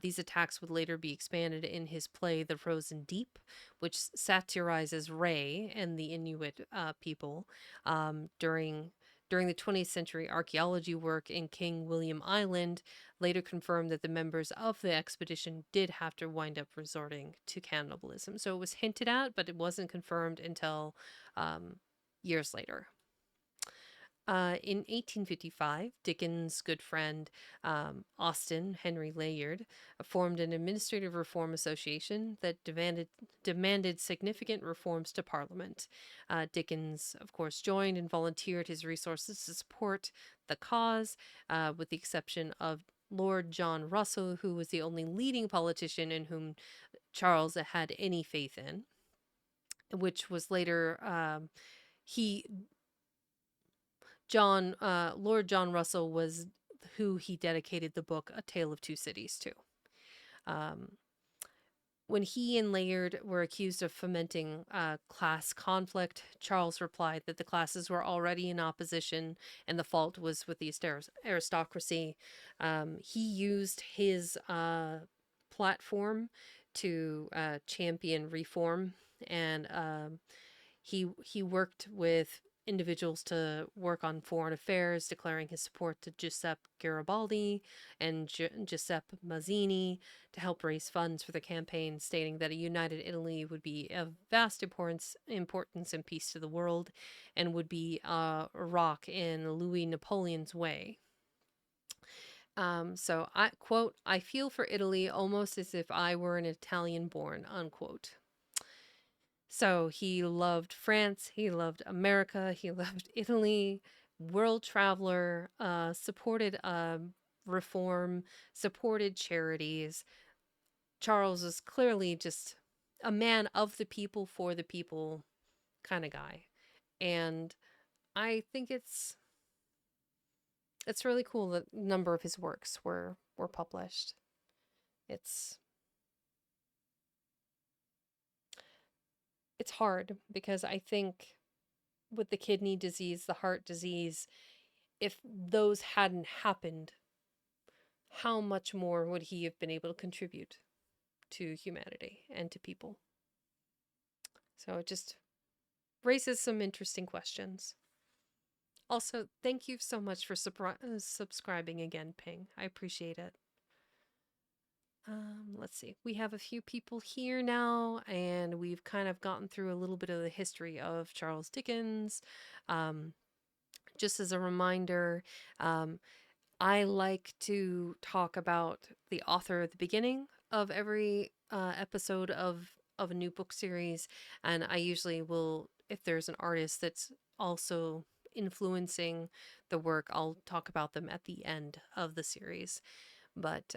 These attacks would later be expanded in his play The Frozen Deep, which satirizes Ray and the Inuit people. During the 20th century, archaeology work in King William Island later confirmed that the members of the expedition did have to wind up resorting to cannibalism. So it was hinted at, but it wasn't confirmed until years later. In 1855, Dickens' good friend Austin Henry Layard formed an administrative reform association that demanded significant reforms to Parliament. Dickens, of course, joined and volunteered his resources to support the cause, with the exception of Lord John Russell, who was the only leading politician in whom Charles had any faith in, which was later he Lord John Russell was who he dedicated the book A Tale of Two Cities to. Um, when he and Layard were accused of fomenting class conflict, Charles replied that the classes were already in opposition and the fault was with the aristocracy. He used his platform to champion reform, and he worked with individuals to work on foreign affairs, declaring his support to Giuseppe Garibaldi and Giuseppe Mazzini to help raise funds for the campaign, stating that a united Italy would be of vast importance and peace to the world, and would be a rock in Louis Napoleon's way. So I quote, "I feel for Italy almost as if I were an Italian born," unquote. So he loved France, he loved America, he loved Italy, world traveler, supported reform, supported charities. Charles is clearly just a man of the people for the people kind of guy. And I think it's really cool that a number of his works were published. It's hard because I think with the kidney disease, the heart disease, if those hadn't happened, how much more would he have been able to contribute to humanity and to people? So it just raises some interesting questions. Also, thank you so much for subscribing again, Ping. I appreciate it. Let's see. We have a few people here now, and we've kind of gotten through a little bit of the history of Charles Dickens. Just as a reminder, I like to talk about the author at the beginning of every episode of a new book series, and I usually will, if there's an artist that's also influencing the work, I'll talk about them at the end of the series. But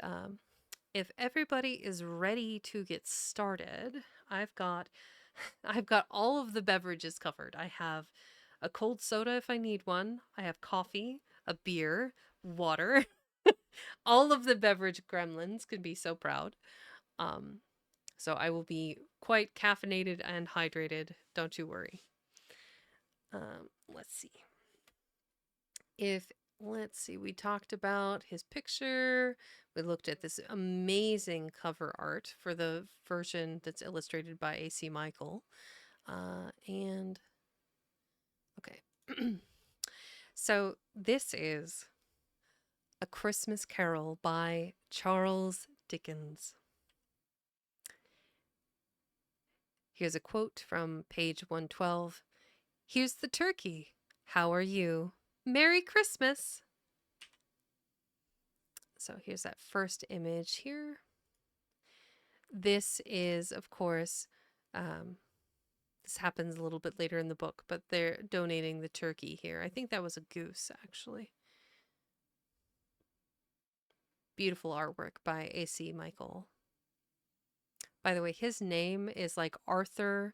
if everybody is ready to get started, I've got all of the beverages covered. I have a cold soda if I need one. I have coffee, a beer, water. All of the beverage gremlins can be so proud. So I will be quite caffeinated and hydrated. Don't you worry. Let's see. We talked about his picture. We looked at this amazing cover art for the version that's illustrated by A.C. Michael. And okay. So this is A Christmas Carol by Charles Dickens. Here's a quote from page 112. "Here's the turkey. How are you? Merry Christmas." So here's that first image here. This is, of course, this happens a little bit later in the book, but they're donating the turkey here. I think that was a goose, actually. Beautiful artwork by A.C. Michael. By the way, his name is like Arthur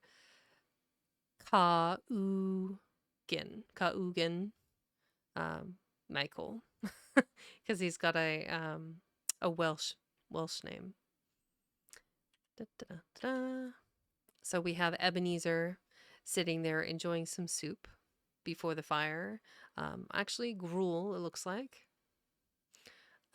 Caugan Michael, because he's got a Welsh name. Da, da, da. So we have Ebenezer sitting there enjoying some soup before the fire. Actually, gruel, it looks like.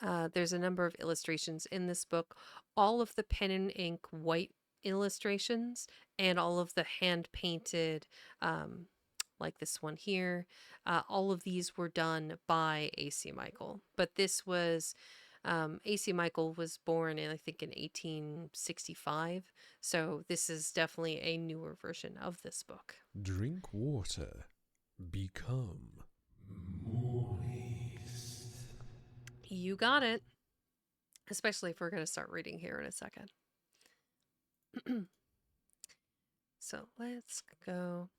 There's a number of illustrations in this book. All of the pen and ink white illustrations and all of the hand-painted, like this one here, all of these were done by A.C. Michael. But this was... A.C. Michael was born in, I think, in 1865, so this is definitely a newer version of this book. Drink water. Become moist. You got it. Especially if we're going to start reading here in a second. So let's go.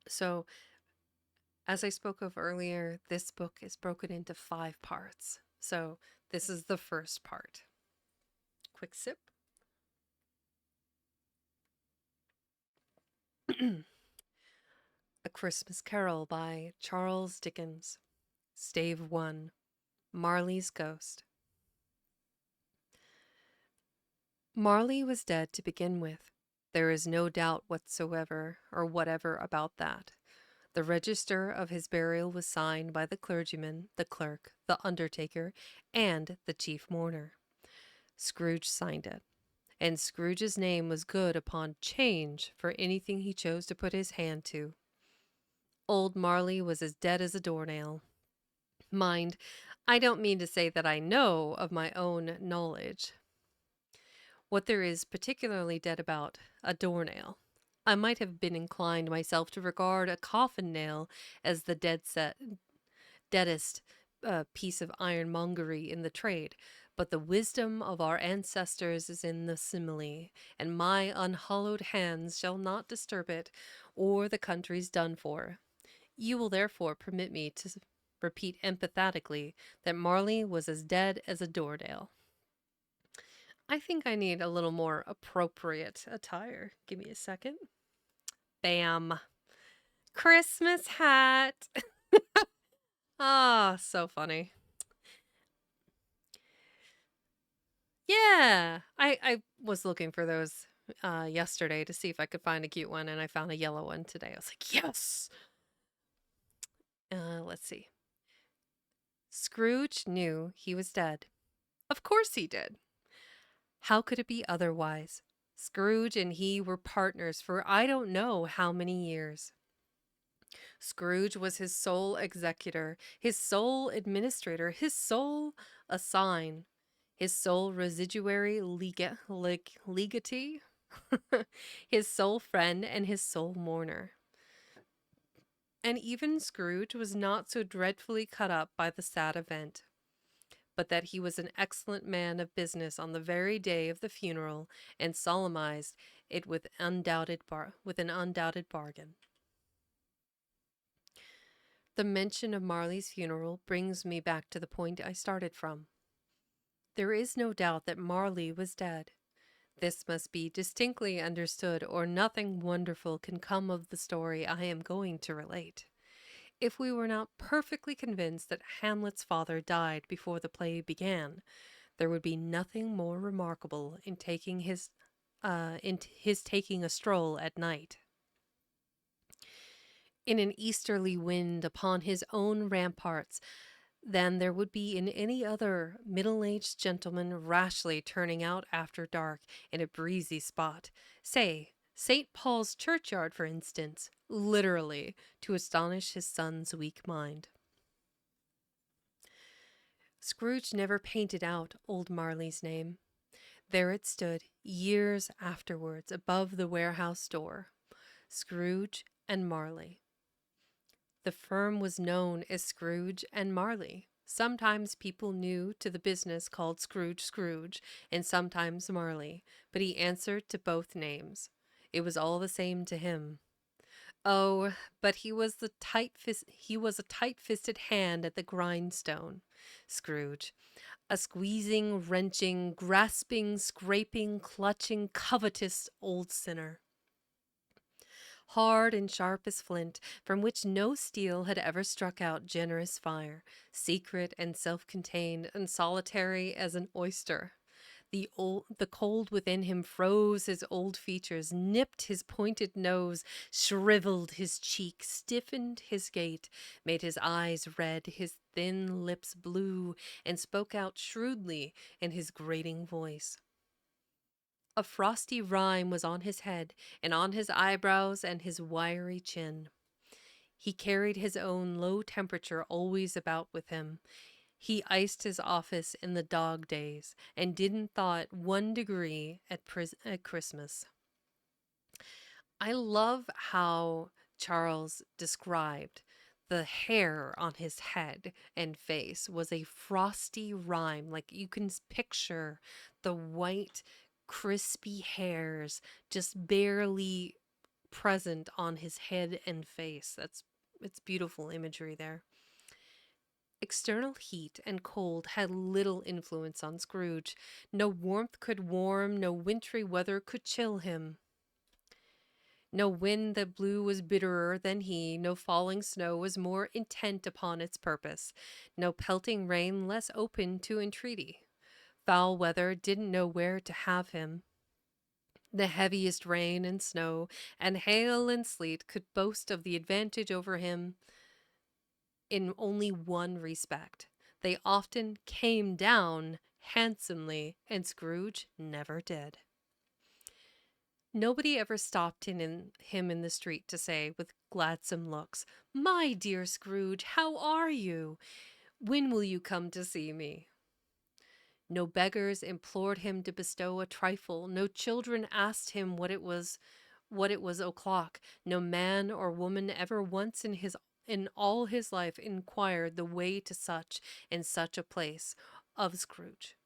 So, as I spoke of earlier, this book is broken into 5 parts. So this is the first part. Quick sip. A Christmas Carol by Charles Dickens. Stave 1. Marley's Ghost. Marley was dead to begin with. There is no doubt whatsoever or whatever about that. The register of his burial was signed by the clergyman, the clerk, the undertaker, and the chief mourner. Scrooge signed it, and Scrooge's name was good upon 'change for anything he chose to put his hand to. Old Marley was as dead as a doornail. Mind, I don't mean to say that I know of my own knowledge what there is particularly dead about a doornail. I might have been inclined myself to regard a coffin nail as the deadest piece of ironmongery in the trade, but the wisdom of our ancestors is in the simile, and my unhallowed hands shall not disturb it, or the country's done for. You will therefore permit me to repeat emphatically that Marley was as dead as a doornail. I think I need a little more appropriate attire. Give me a second. Bam. Christmas hat. Ah, so funny. Yeah, I was looking for those yesterday to see if I could find a cute one, and I found a yellow one today. I was like, yes! Let's see. Scrooge knew he was dead. Of course he did. How could it be otherwise? Scrooge and he were partners for I don't know how many years. Scrooge was his sole executor, his sole administrator, his sole assign, his sole residuary legatee, his sole friend, and his sole mourner. And even Scrooge was not so dreadfully cut up by the sad event, but that he was an excellent man of business on the very day of the funeral, and solemnized it with an undoubted bargain. The mention of Marley's funeral brings me back to the point I started from. There is no doubt that Marley was dead. This must be distinctly understood, or nothing wonderful can come of the story I am going to relate. If we were not perfectly convinced that Hamlet's father died before the play began, there would be nothing more remarkable in his taking a stroll at night in an easterly wind upon his own ramparts than there would be in any other middle-aged gentleman rashly turning out after dark in a breezy spot, say St. Paul's churchyard, for instance, literally to astonish his son's weak mind. Scrooge never painted out old Marley's name. There it stood, years afterwards, above the warehouse door. Scrooge and Marley. The firm was known as Scrooge and Marley. Sometimes people knew to the business called Scrooge, and sometimes Marley, but he answered to both names. It was all the same to him. Oh, but he was a tight-fisted hand at the grindstone, Scrooge. A squeezing, wrenching, grasping, scraping, clutching, covetous old sinner. Hard and sharp as flint, from which no steel had ever struck out generous fire, secret and self-contained and solitary as an oyster. The cold within him froze his old features, nipped his pointed nose, shriveled his cheek, stiffened his gait, made his eyes red, his thin lips blue, and spoke out shrewdly in his grating voice. A frosty rime was on his head, and on his eyebrows and his wiry chin. He carried his own low temperature always about with him. He iced his office in the dog days, and didn't thaw it 1 degree at Christmas. I love how Charles described the hair on his head and face was a frosty rime. Like you can picture the white, crispy hairs just barely present on his head and face. It's beautiful imagery there. External heat and cold had little influence on Scrooge. No warmth could warm, no wintry weather could chill him. No wind that blew was bitterer than he, no falling snow was more intent upon its purpose, no pelting rain less open to entreaty. Foul weather didn't know where to have him. The heaviest rain and snow and hail and sleet could boast of the advantage over him in only one respect. They often came down handsomely, and Scrooge never did. Nobody ever stopped him in the street to say, with gladsome looks, "My dear Scrooge, how are you? When will you come to see me?" No beggars implored him to bestow a trifle. No children asked him what it was o'clock. No man or woman ever once in all his life inquired the way to such and such a place of Scrooge.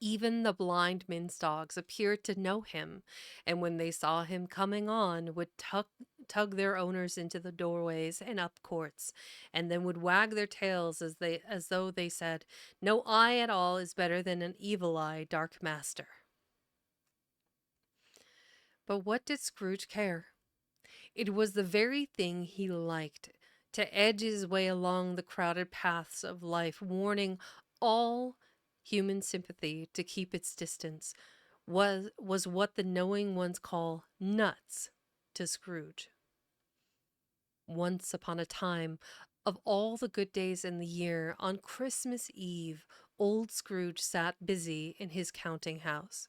Even the blind men's dogs appeared to know him, and when they saw him coming on, would tug their owners into the doorways and up courts, and then would wag their tails as though they said, "No eye at all is better than an evil eye, dark master." But what did Scrooge care? It was the very thing he liked, to edge his way along the crowded paths of life, warning all human sympathy to keep its distance, was what the knowing ones call nuts to Scrooge. Once upon a time, of all the good days in the year, on Christmas Eve, old Scrooge sat busy in his counting house.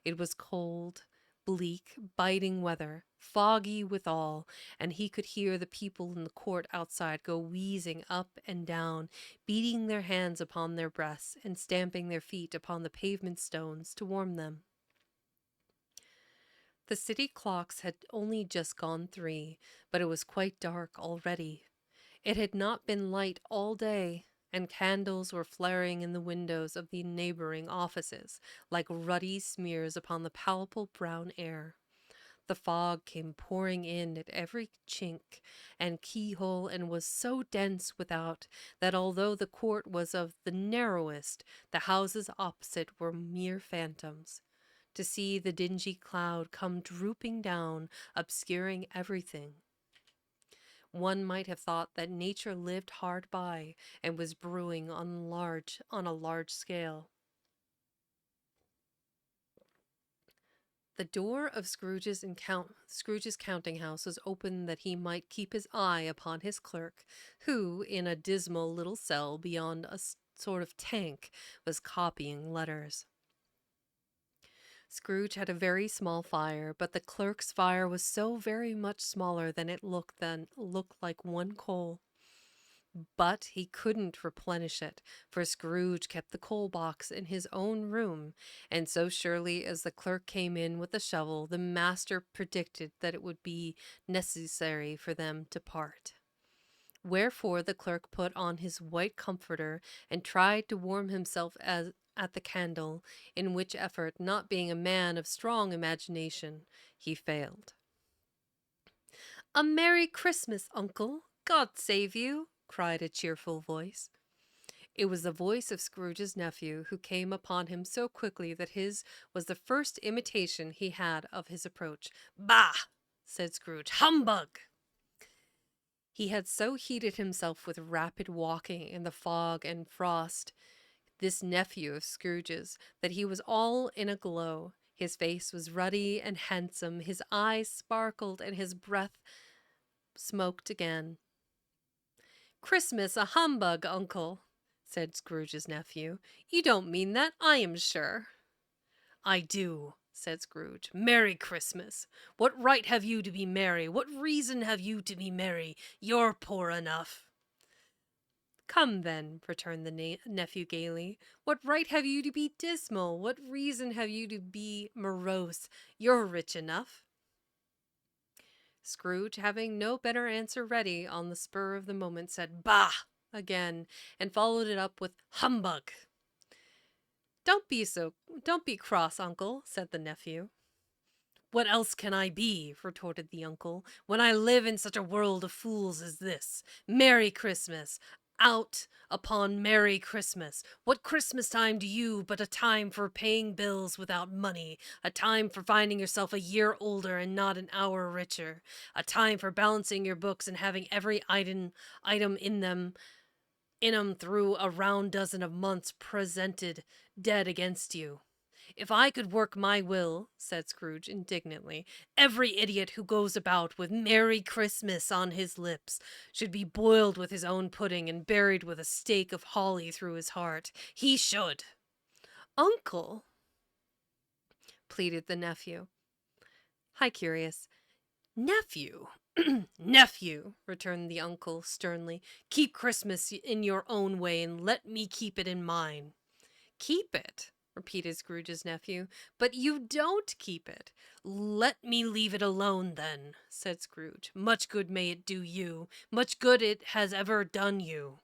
It was cold, bleak, biting weather, foggy withal, and he could hear the people in the court outside go wheezing up and down, beating their hands upon their breasts and stamping their feet upon the pavement stones to warm them. The city clocks had only just gone 3, but it was quite dark already. It had not been light all day, and candles were flaring in the windows of the neighboring offices, like ruddy smears upon the palpable brown air. The fog came pouring in at every chink and keyhole, and was so dense without that although the court was of the narrowest, the houses opposite were mere phantoms. To see the dingy cloud come drooping down, obscuring everything, one might have thought that nature lived hard by and was brewing on a large scale. The door of Scrooge's counting house was open that he might keep his eye upon his clerk, who, in a dismal little cell beyond a sort of tank, was copying letters. Scrooge had a very small fire, but the clerk's fire was so very much smaller than it looked like one coal. But he couldn't replenish it, for Scrooge kept the coal box in his own room, and so surely as the clerk came in with a shovel, the master predicted that it would be necessary for them to part. Wherefore the clerk put on his white comforter and tried to warm himself at the candle, in which effort, not being a man of strong imagination, he failed. "A Merry Christmas, uncle! God save you!" cried a cheerful voice. It was the voice of Scrooge's nephew, who came upon him so quickly that his was the first imitation he had of his approach. "Bah!" said Scrooge. "Humbug!" He had so heated himself with rapid walking in the fog and frost, this nephew of Scrooge's, that he was all in a glow. His face was ruddy and handsome, his eyes sparkled, and his breath smoked again. "Christmas a humbug, uncle," said Scrooge's nephew. "You don't mean that, I am sure." "I do," said Scrooge. "Merry Christmas! What right have you to be merry? What reason have you to be merry? You're poor enough." "Come, then," returned the nephew gaily. "What right have you to be dismal? What reason have you to be morose? You're rich enough." Scrooge, having no better answer ready on the spur of the moment, said "Bah!" again, and followed it up with "Humbug!" Don't be cross, uncle," said the nephew. "What else can I be," retorted the uncle, "when I live in such a world of fools as this? Merry Christmas! out upon Merry Christmas. What Christmas time to you but a time for paying bills without money, a time for finding yourself a year older and not an hour richer, a time for balancing your books and having every item in them through a round dozen of months presented dead against you. If I could work my will, said Scrooge indignantly, every idiot who goes about with Merry Christmas on his lips should be boiled with his own pudding and buried with a stake of holly through his heart. He should. Uncle, pleaded the nephew. Hi, Curious. Nephew? Nephew, returned the uncle sternly, keep Christmas in your own way and let me keep it in mine. Keep it, repeated Scrooge's nephew, but you don't keep it. Let me leave it alone, then, said Scrooge. Much good may it do you, much good it has ever done you.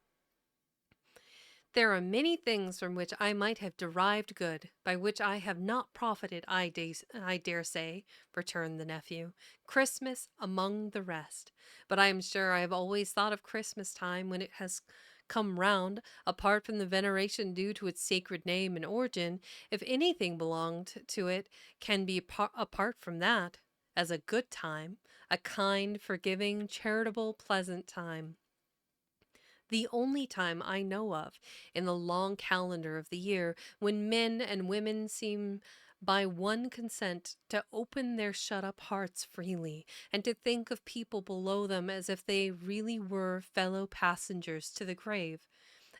There are many things from which I might have derived good, by which I have not profited, I dare say, returned the nephew, Christmas among the rest. But I am sure I have always thought of Christmas time when it has come round, apart from the veneration due to its sacred name and origin, if anything belonged to it can be apart from that, as a good time, a kind, forgiving, charitable, pleasant time. The only time I know of in the long calendar of the year when men and women seem by one consent to open their shut up hearts freely and to think of people below them as if they really were fellow passengers to the grave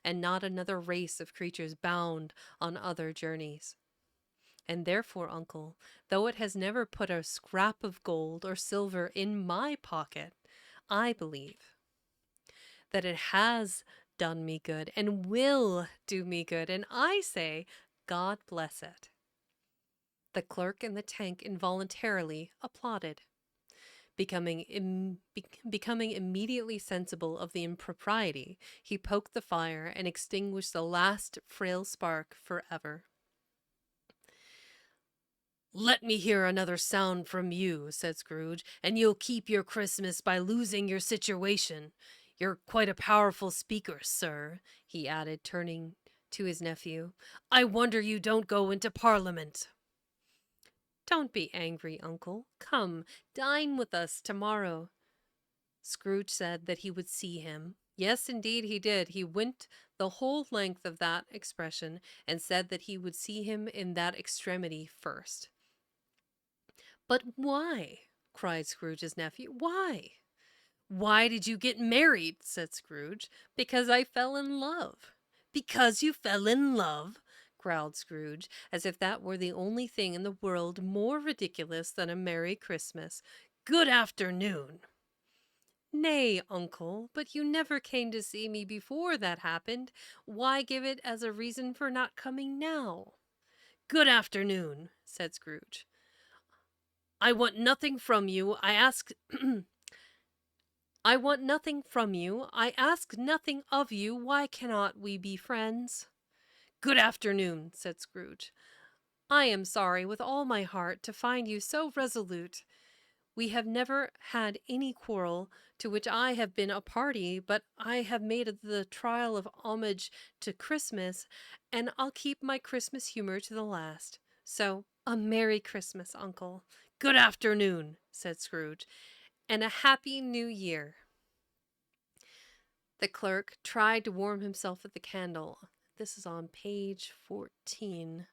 and not another race of creatures bound on other journeys. And therefore, uncle, though it has never put a scrap of gold or silver in my pocket, I believe that it has done me good and will do me good, and I say, God bless it. The clerk in the tank involuntarily applauded. Becoming immediately sensible of the impropriety, he poked the fire and extinguished the last frail spark forever. Let me hear another sound from you, said Scrooge, and you'll keep your Christmas by losing your situation. You're quite a powerful speaker, sir, he added, turning to his nephew. I wonder you don't go into Parliament. Don't be angry, uncle. Come, dine with us tomorrow. Scrooge said that he would see him. Yes, indeed, he did. He went the whole length of that expression and said that he would see him in that extremity first. But why? Cried Scrooge's nephew. Why? Why did you get married? Said Scrooge. Because I fell in love. Because you fell in love? Growled Scrooge, as if that were the only thing in the world more ridiculous than a Merry Christmas. Good afternoon. Nay, uncle, but you never came to see me before that happened. Why give it as a reason for not coming now? Good afternoon, said Scrooge. I want nothing from you. I ask I want nothing from you. I ask nothing of you. Why cannot we be friends? Good afternoon, said Scrooge. I am sorry with all my heart to find you so resolute. We have never had any quarrel to which I have been a party, but I have made the trial of homage to Christmas, and I'll keep my Christmas humor to the last. So, a Merry Christmas, uncle. Good afternoon, said Scrooge, and a Happy New Year. The clerk tried to warm himself at the candle. This is on page 14.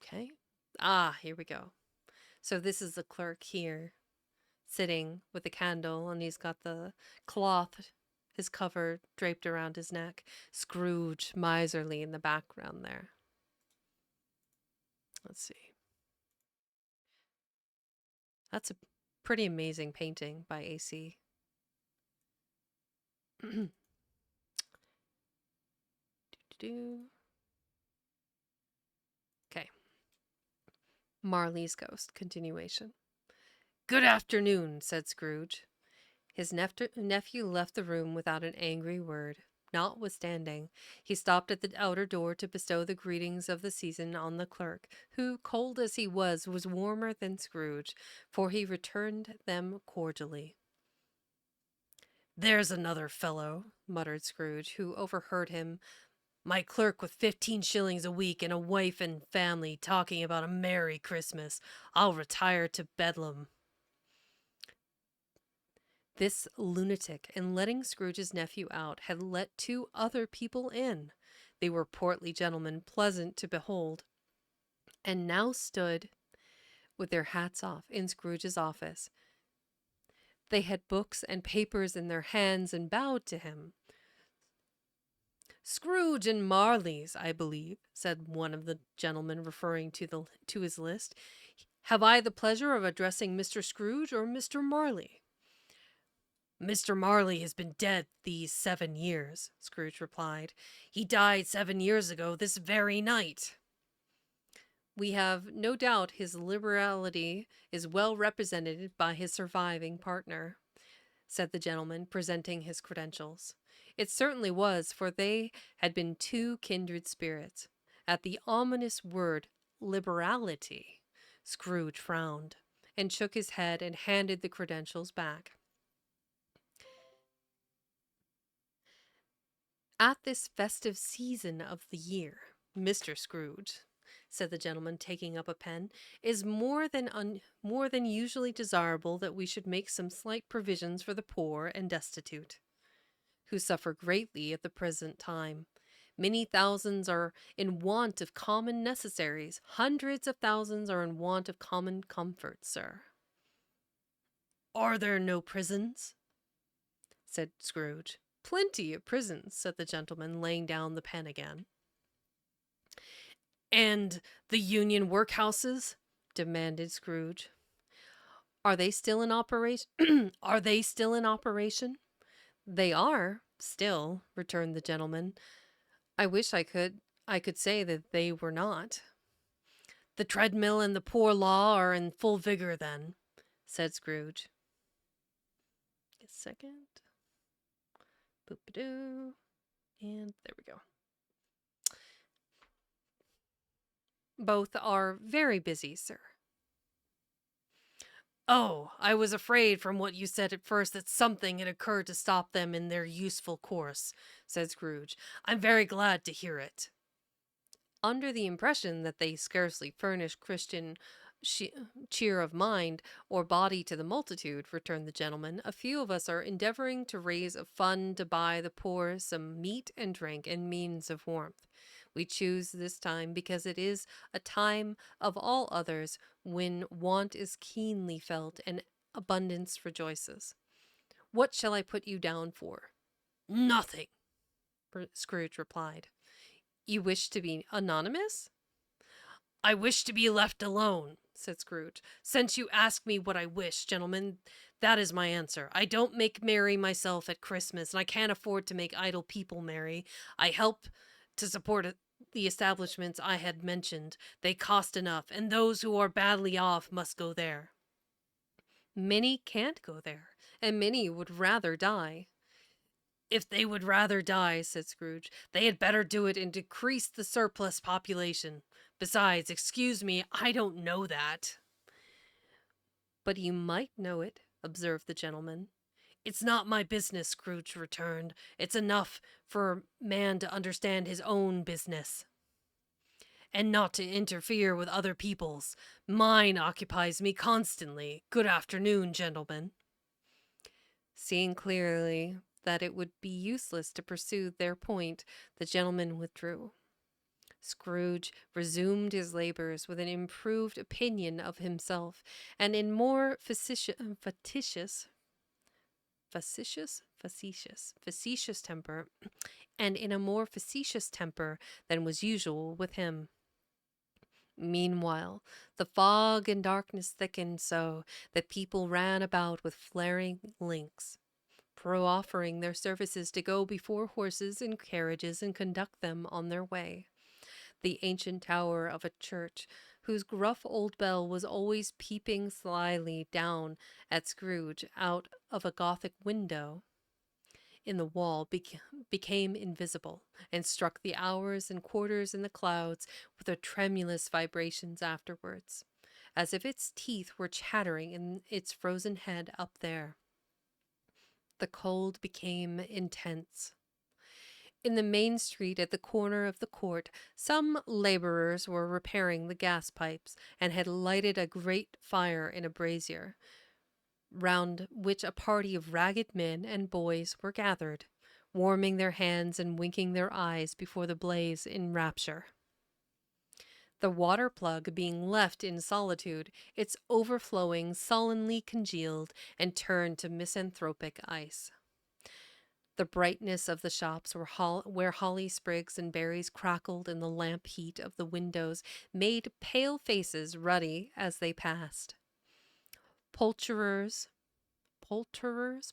Okay. Here we go. So this is the clerk here, sitting with the candle, and he's got the cloth, his cover draped around his neck. Scrooge, miserly, in the background there. Let's see. That's a pretty amazing painting by AC. Okay. Marley's Ghost, continuation. Good afternoon, said Scrooge. His nephew left the room without an angry word. Notwithstanding, he stopped at the outer door to bestow the greetings of the season on the clerk, who, cold as he was warmer than Scrooge, for he returned them cordially. "There's another fellow," muttered Scrooge, who overheard him. "My clerk with 15 shillings a week and a wife and family talking about a Merry Christmas. I'll retire to Bedlam." This lunatic, in letting Scrooge's nephew out, had let 2 other people in. They were portly gentlemen, pleasant to behold, and now stood with their hats off in Scrooge's office. They had books and papers in their hands and bowed to him. "Scrooge and Marley's, I believe," said one of the gentlemen, referring to his list. "Have I the pleasure of addressing Mr. Scrooge or Mr. Marley?" "Mr. Marley has been dead these 7 years," Scrooge replied. "He died 7 years ago this very night." "We have no doubt his liberality is well represented by his surviving partner," said the gentleman, presenting his credentials. It certainly was, for they had been 2 kindred spirits. At the ominous word liberality, Scrooge frowned and shook his head and handed the credentials back. "At this festive season of the year, Mr. Scrooge," said the gentleman, taking up a pen, "is more than usually desirable that we should make some slight provisions for the poor and destitute, who suffer greatly at the present time. Many thousands are in want of common necessaries. Hundreds of thousands are in want of common comforts, sir." "Are there no prisons?" said Scrooge. "Plenty of prisons," said the gentleman, laying down the pen again. "And the Union workhouses?" demanded Scrooge. "Are they still in operation?" "Are they still in operation?" "They are, still," returned the gentleman. "I wish I could say that they were not." "The treadmill and the poor law are in full vigor, then?" said Scrooge. A second. Boop-a-doo. And there we go. "Both are very busy, sir." "Oh, I was afraid from what you said at first that something had occurred to stop them in their useful course," said Scrooge. "I'm very glad to hear it." "Under the impression that they scarcely furnish Christian cheer of mind or body to the multitude," returned the gentleman, "a few of us are endeavoring to raise a fund to buy the poor some meat and drink and means of warmth. We choose this time because it is a time of all others when want is keenly felt and abundance rejoices. What shall I put you down for?" "Nothing," Scrooge replied. "You wish to be anonymous?" "I wish to be left alone," said Scrooge. "Since you ask me what I wish, gentlemen, that is my answer. I don't make merry myself at Christmas, and I can't afford to make idle people merry. I help to support the establishments I had mentioned. They cost enough, and those who are badly off must go there." "Many can't go there, and many would rather die." "If they would rather die," said Scrooge, "they had better do it and decrease the surplus population. Besides, excuse me, I don't know that." "But you might know it," observed the gentleman. "It's not my business," Scrooge returned. "It's enough for a man to understand his own business, and not to interfere with other people's. Mine occupies me constantly. Good afternoon, gentlemen." Seeing clearly that it would be useless to pursue their point, the gentleman withdrew. Scrooge resumed his labors with an improved opinion of himself, and in more facetious temper, and in a more facetious temper than was usual with him. Meanwhile, the fog and darkness thickened so that people ran about with flaring links, offering their services to go before horses and carriages and conduct them on their way. The ancient tower of a church, whose gruff old bell was always peeping slyly down at Scrooge out of a Gothic window in the wall, became invisible, and struck the hours and quarters in the clouds with a tremulous vibrations afterwards, as if its teeth were chattering in its frozen head up there. The cold became intense. In the main street at the corner of the court, some laborers were repairing the gas pipes and had lighted a great fire in a brazier, round which a party of ragged men and boys were gathered, warming their hands and winking their eyes before the blaze in rapture. The water plug being left in solitude, its overflowing sullenly congealed and turned to misanthropic ice. The brightness of the shops where holly sprigs and berries crackled in the lamp heat of the windows made pale faces ruddy as they passed. Poulterers, poulterers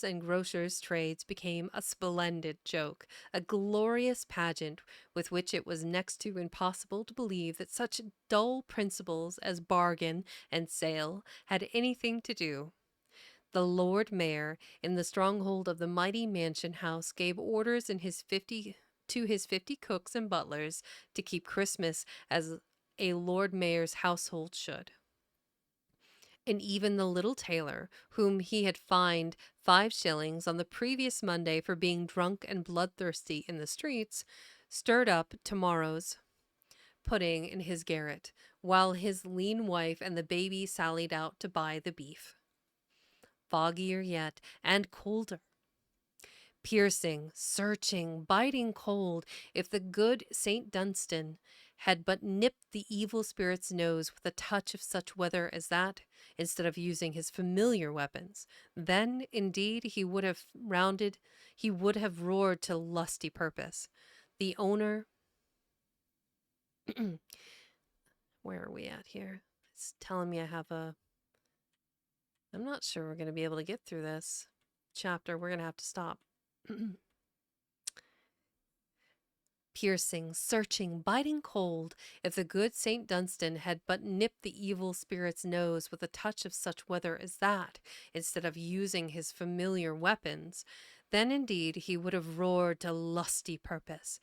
and grocers' trades became a splendid joke, a glorious pageant with which it was next to impossible to believe that such dull principles as bargain and sale had anything to do. The Lord Mayor, in the stronghold of the mighty mansion house, gave orders to his 50 cooks and butlers to keep Christmas as a Lord Mayor's household should. And even the little tailor, whom he had fined 5 shillings on the previous Monday for being drunk and bloodthirsty in the streets, stirred up tomorrow's pudding in his garret, while his lean wife and the baby sallied out to buy the beef. Foggier yet, and colder. Piercing, searching, biting cold, if the good St. Dunstan had but nipped the evil spirit's nose with a touch of such weather as that, instead of using his familiar weapons, then indeed he would have roared to lusty purpose. The owner where are we at here? It's telling me I'm not sure we're going to be able to get through this chapter. We're going to have to stop. Piercing, searching, biting cold, if the good St. Dunstan had but nipped the evil spirit's nose with a touch of such weather as that, instead of using his familiar weapons, then indeed he would have roared to lusty purpose,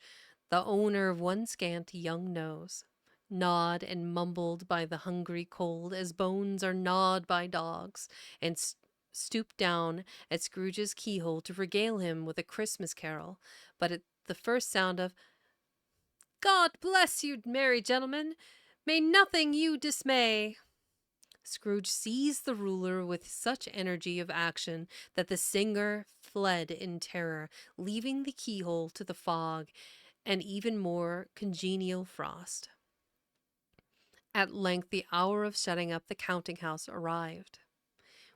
the owner of one scant young nose, gnawed and mumbled by the hungry cold as bones are gnawed by dogs, and stooped down at Scrooge's keyhole to regale him with a Christmas carol, but at the first sound of "God bless you, merry gentlemen, may nothing you dismay," Scrooge seized the ruler with such energy of action that the singer fled in terror, leaving the keyhole to the fog and even more congenial frost. At length the hour of shutting up the counting-house arrived.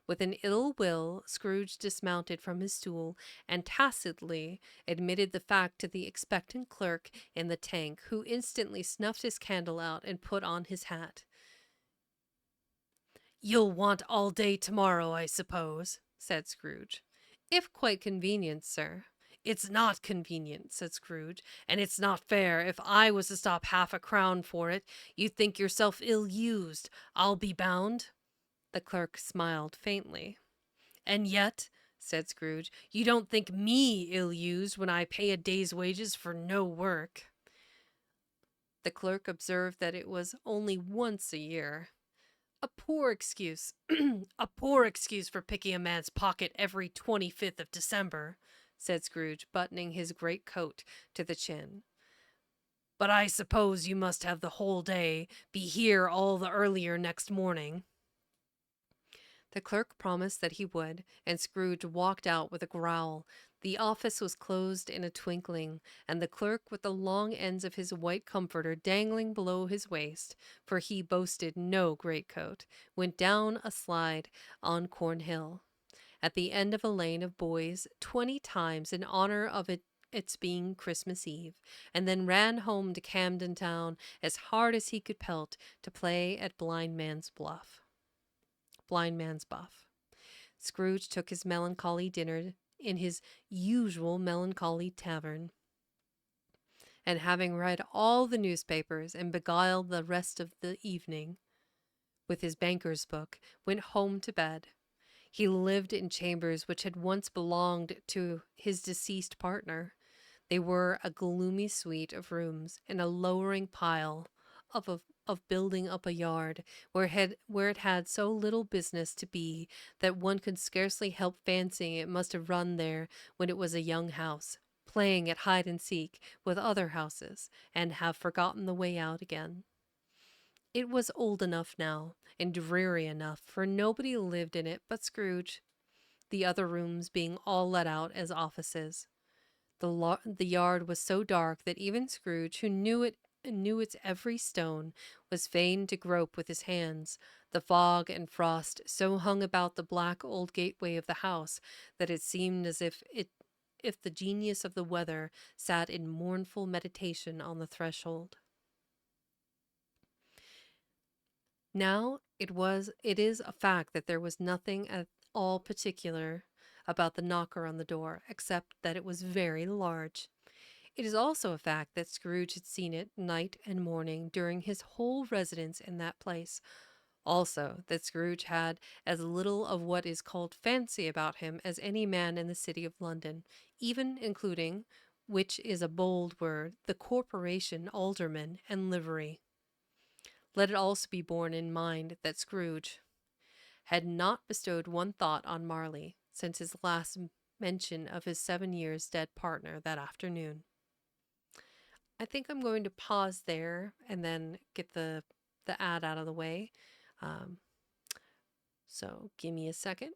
With an ill will, Scrooge dismounted from his stool and tacitly admitted the fact to the expectant clerk in the tank, who instantly snuffed his candle out and put on his hat. "You'll want all day tomorrow, I suppose," said Scrooge. "If quite convenient, sir." "It's not convenient," said Scrooge, "and it's not fair. If I was to stop 1/2 crown for it, you'd think yourself ill-used, I'll be bound." The clerk smiled faintly. "And yet," said Scrooge, "you don't think me ill-used when I pay a day's wages for no work." The clerk observed that it was only once a year. "A poor excuse, a poor excuse for picking a man's pocket every 25th of December," said Scrooge, buttoning his great coat to the chin. "But I suppose you must have the whole day, be here all the earlier next morning." The clerk promised that he would, and Scrooge walked out with a growl. The office was closed in a twinkling, and the clerk, with the long ends of his white comforter dangling below his waist, for he boasted no greatcoat, went down a slide on Cornhill, at the end of a lane of boys, 20 times in honor of its being Christmas Eve, and then ran home to Camden Town as hard as he could pelt to play at blind man's buff. Scrooge took his melancholy dinner in his usual melancholy tavern, and having read all the newspapers and beguiled the rest of the evening with his banker's book, went home to bed. He lived in chambers which had once belonged to his deceased partner. They were a gloomy suite of rooms in a lowering pile of of building up a yard where it had so little business to be that one could scarcely help fancying it must have run there when it was a young house, playing at hide and seek with other houses, and have forgotten the way out again. It was old enough now, and dreary enough, for nobody lived in it but Scrooge, the other rooms being all let out as offices. The yard was so dark that even Scrooge, who knew its every stone, was fain to grope with his hands. The fog and frost so hung about the black old gateway of the house that it seemed as if the genius of the weather sat in mournful meditation on the threshold. Now it is a fact that there was nothing at all particular about the knocker on the door, except that it was very large. It is also a fact that Scrooge had seen it night and morning during his whole residence in that place. Also, that Scrooge had as little of what is called fancy about him as any man in the city of London, even including, which is a bold word, the corporation, alderman, and livery. Let it also be borne in mind that Scrooge had not bestowed one thought on Marley since his last mention of his 7 years dead partner that afternoon. I think I'm going to pause there and then get the ad out of the way. Um, so give me a second.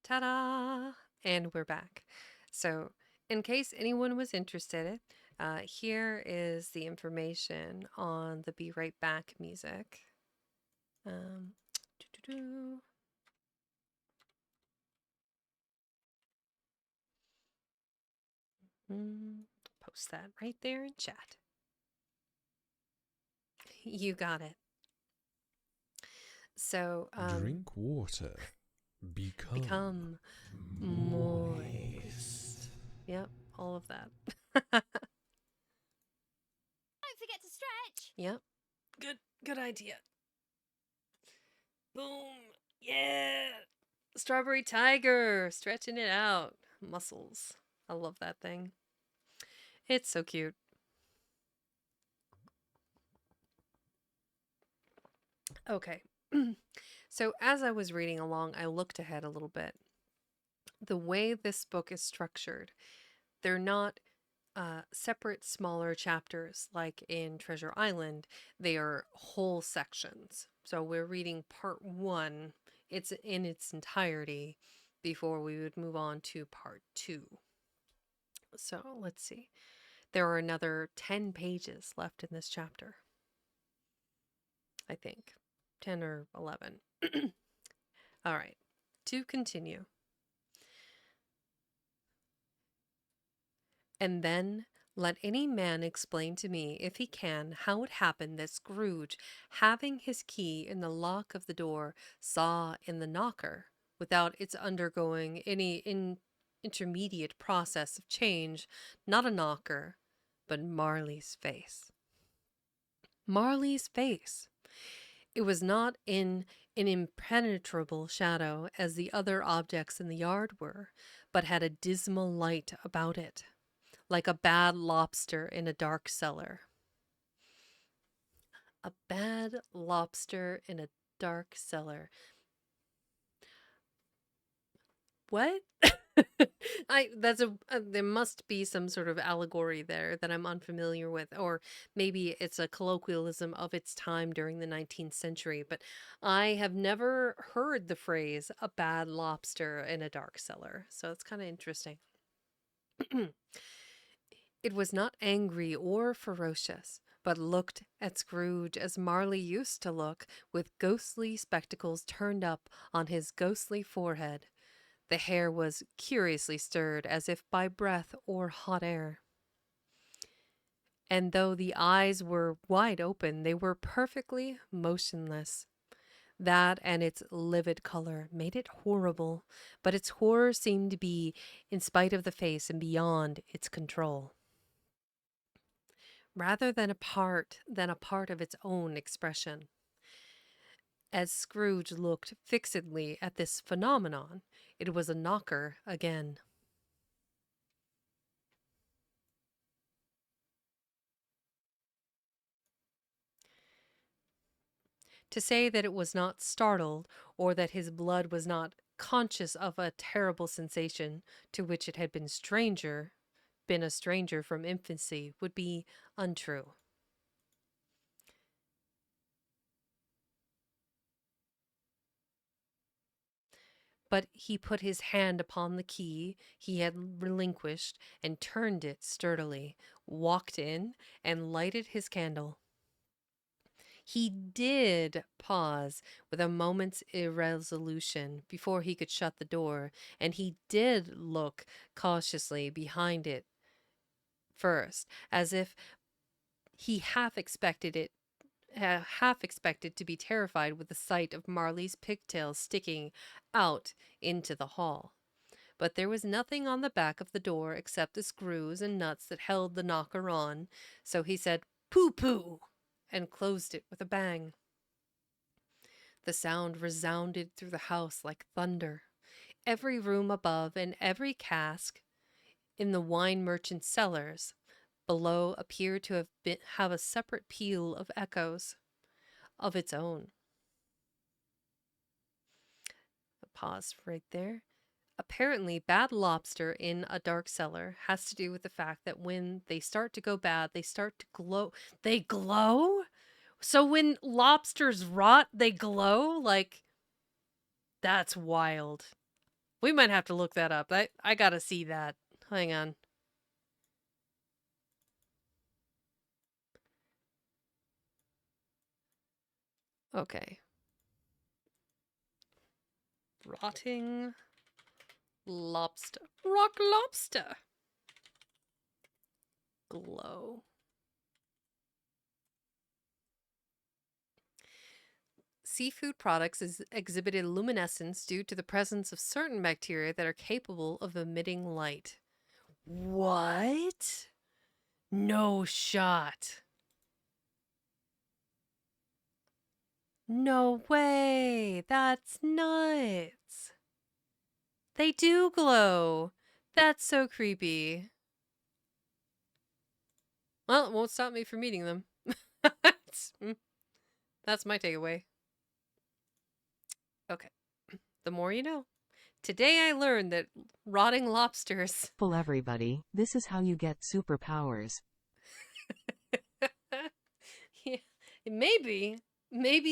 Ta-da! And we're back. So, in case anyone was interested, here is the information on the Be Right Back music. Doo-doo-doo. Post that right there in chat. You got it. So, Drink water. become moist. Yep, all of that. Don't forget to stretch. Yep. Good idea. Boom. Yeah. Strawberry tiger, stretching it out. Muscles. I love that thing. It's so cute. Okay. So as I was reading along, I looked ahead a little bit. The way this book is structured, they're not separate smaller chapters like in Treasure Island. They are whole sections. So we're reading part 1. It's in its entirety before we would move on to part 2. So let's see. There are another 10 pages left in this chapter. I think 10 or 11. All right, to continue. And then let any man explain to me, if he can, how it happened that Scrooge, having his key in the lock of the door, saw in the knocker, without its undergoing any intermediate process of change, not a knocker, but Marley's face. Marley's face! It was not in an impenetrable shadow as the other objects in the yard were, but had a dismal light about it, like a bad lobster in a dark cellar. A bad lobster in a dark cellar. What? There must be some sort of allegory there that I'm unfamiliar with, or maybe it's a colloquialism of its time during the 19th century, but I have never heard the phrase a bad lobster in a dark cellar, so it's kind of interesting. It was not angry or ferocious, but looked at Scrooge as Marley used to look, with ghostly spectacles turned up on his ghostly forehead. The hair was curiously stirred, as if by breath or hot air. And though the eyes were wide open, they were perfectly motionless. That and its livid color made it horrible, but its horror seemed to be in spite of the face and beyond its control, rather than a part of its own expression. As Scrooge looked fixedly at this phenomenon, it was a knocker again. To say that it was not startled, or that his blood was not conscious of a terrible sensation to which it had been a stranger from infancy, would be untrue. But he put his hand upon the key he had relinquished and turned it sturdily, walked in, and lighted his candle. He did pause with a moment's irresolution before he could shut the door, and he did look cautiously behind it first, as if he half expected to be terrified with the sight of Marley's pigtails sticking out into the hall. But there was nothing on the back of the door except the screws and nuts that held the knocker on, so he said, "Pooh-pooh," and closed it with a bang. The sound resounded through the house like thunder. Every room above and every cask in the wine merchant's cellars below appeared to have a separate peal of echoes of its own. A pause right there. Apparently, bad lobster in a dark cellar has to do with the fact that when they start to go bad, they start to glow. They glow? So when lobsters rot, they glow? Like, that's wild. We might have to look that up. I gotta see that. Hang on. Okay. Rotting lobster. Rock lobster. Glow. Seafood products exhibited luminescence due to the presence of certain bacteria that are capable of emitting light. What? No shot. No way. That's nuts. They do glow. That's so creepy. Well, it won't stop me from eating them. That's my takeaway. Okay. The more you know. Today I learned that rotting lobsters. Full everybody, this is how you get superpowers. Yeah, maybe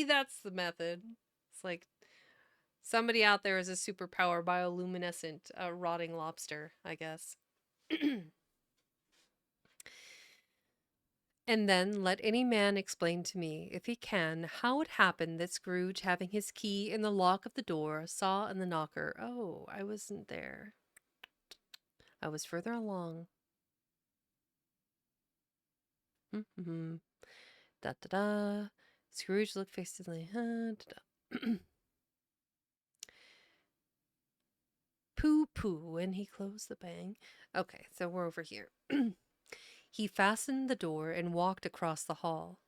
that's the method. It's like somebody out there is a superpower bioluminescent rotting lobster, I guess. And then let any man explain to me, if he can, how it happened that Scrooge, having his key in the lock of the door, saw in the knocker, oh, I wasn't there. I was further along. Mm-hmm. Da da da. Scrooge looked fixedly. Da, da. Pooh pooh, and he closed the bang. Okay, so we're over here. He fastened the door and walked across the hall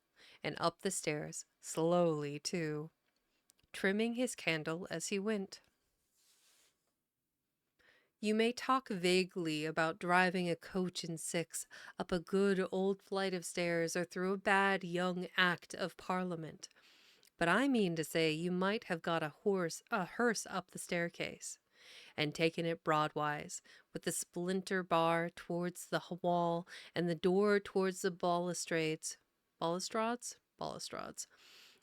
and up the stairs, slowly too, trimming his candle as he went. You may talk vaguely about driving a coach and six up a good old flight of stairs or through a bad young Act of Parliament, but I mean to say you might have got a hearse up the staircase, and taken it broadwise, with the splinter bar towards the wall and the door towards the balustrades,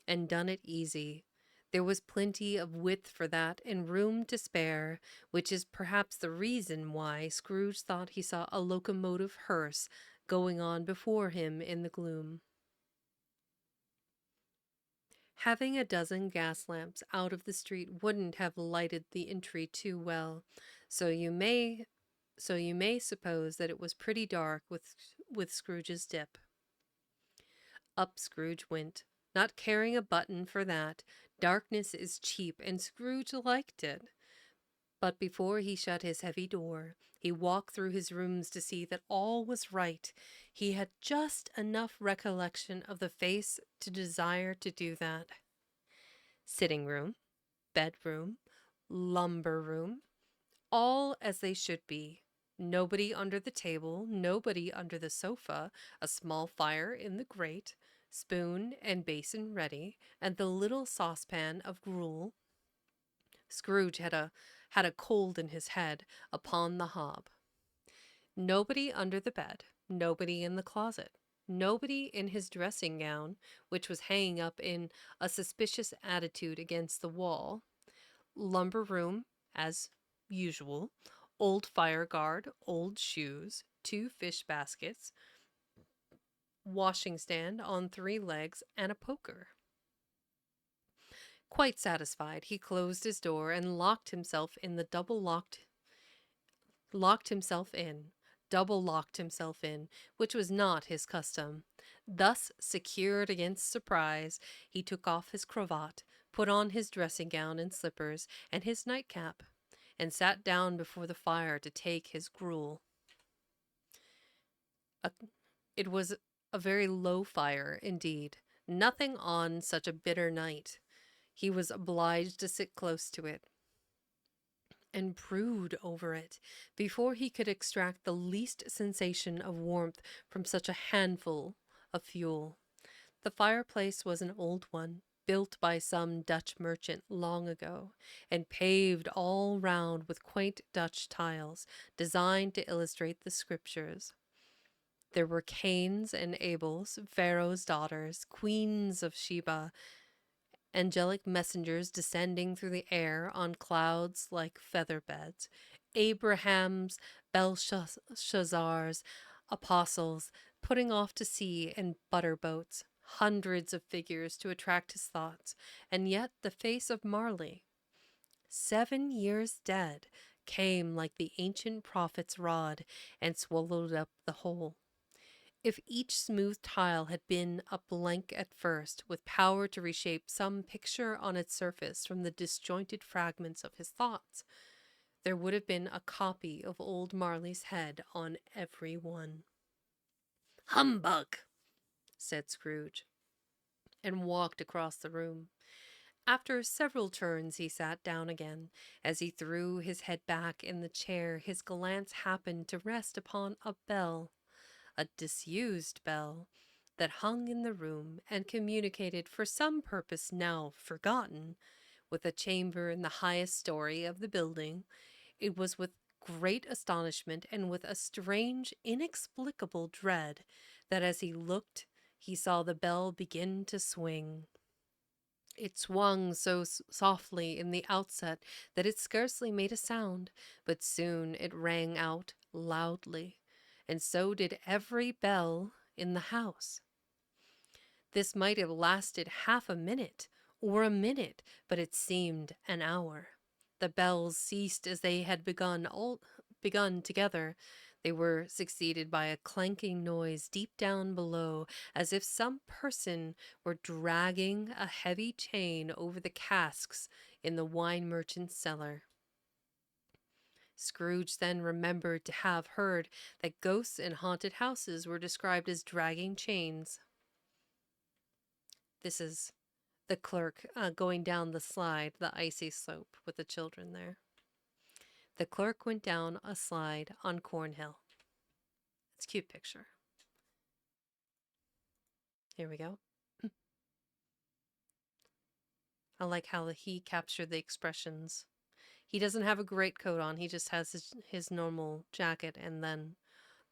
and done it easy. There was plenty of width for that and room to spare, which is perhaps the reason why Scrooge thought he saw a locomotive hearse going on before him in the gloom. Having a dozen gas lamps out of the street wouldn't have lighted the entry too well, so you may suppose that it was pretty dark with Scrooge's dip. Up Scrooge went, not caring a button for that. Darkness is cheap, and Scrooge liked it. But before he shut his heavy door, he walked through his rooms to see that all was right. He had just enough recollection of the face to desire to do that. Sitting room, bedroom, lumber room, all as they should be. Nobody under the table, nobody under the sofa, a small fire in the grate, spoon and basin ready, and the little saucepan of gruel. Scrooge had a cold in his head upon the hob. Nobody under the bed, nobody in the closet, nobody in his dressing gown, which was hanging up in a suspicious attitude against the wall. Lumber room, as usual, old fire guard, old shoes, 2 fish baskets, washing stand on 3 legs, and a poker. Quite satisfied, he closed his door and locked himself in, double locked himself in, which was not his custom. Thus secured against surprise, he took off his cravat, put on his dressing gown and slippers, and his nightcap, and sat down before the fire to take his gruel. It was a very low fire indeed, nothing on such a bitter night. He was obliged to sit close to it and brood over it before he could extract the least sensation of warmth from such a handful of fuel. The fireplace was an old one, built by some Dutch merchant long ago, and paved all round with quaint Dutch tiles, designed to illustrate the scriptures. There were Cains and Abels, Pharaoh's daughters, queens of Sheba, angelic messengers descending through the air on clouds like feather beds, Abraham's, Belshazzar's, apostles putting off to sea in butter boats, hundreds of figures to attract his thoughts, and yet the face of Marley, 7 years dead, came like the ancient prophet's rod and swallowed up the whole. If each smooth tile had been a blank at first, with power to reshape some picture on its surface from the disjointed fragments of his thoughts, there would have been a copy of old Marley's head on every one. "Humbug!" said Scrooge, and walked across the room. After several turns he sat down again. As he threw his head back in the chair, his glance happened to rest upon a bell, a disused bell, that hung in the room and communicated, for some purpose now forgotten, with a chamber in the highest story of the building. It was with great astonishment and with a strange, inexplicable dread that as he looked, he saw the bell begin to swing. It swung so softly in the outset that it scarcely made a sound, but soon it rang out loudly, and so did every bell in the house. This might have lasted half a minute or a minute, but it seemed an hour. The bells ceased as they had begun together. They were succeeded by a clanking noise deep down below, as if some person were dragging a heavy chain over the casks in the wine merchant's cellar. Scrooge then remembered to have heard that ghosts in haunted houses were described as dragging chains. This is the clerk going down the slide, the icy slope with the children there. The clerk went down a slide on Cornhill. It's a cute picture. Here we go. I like how he captured the expressions. He doesn't have a great coat on. He just has his normal jacket and then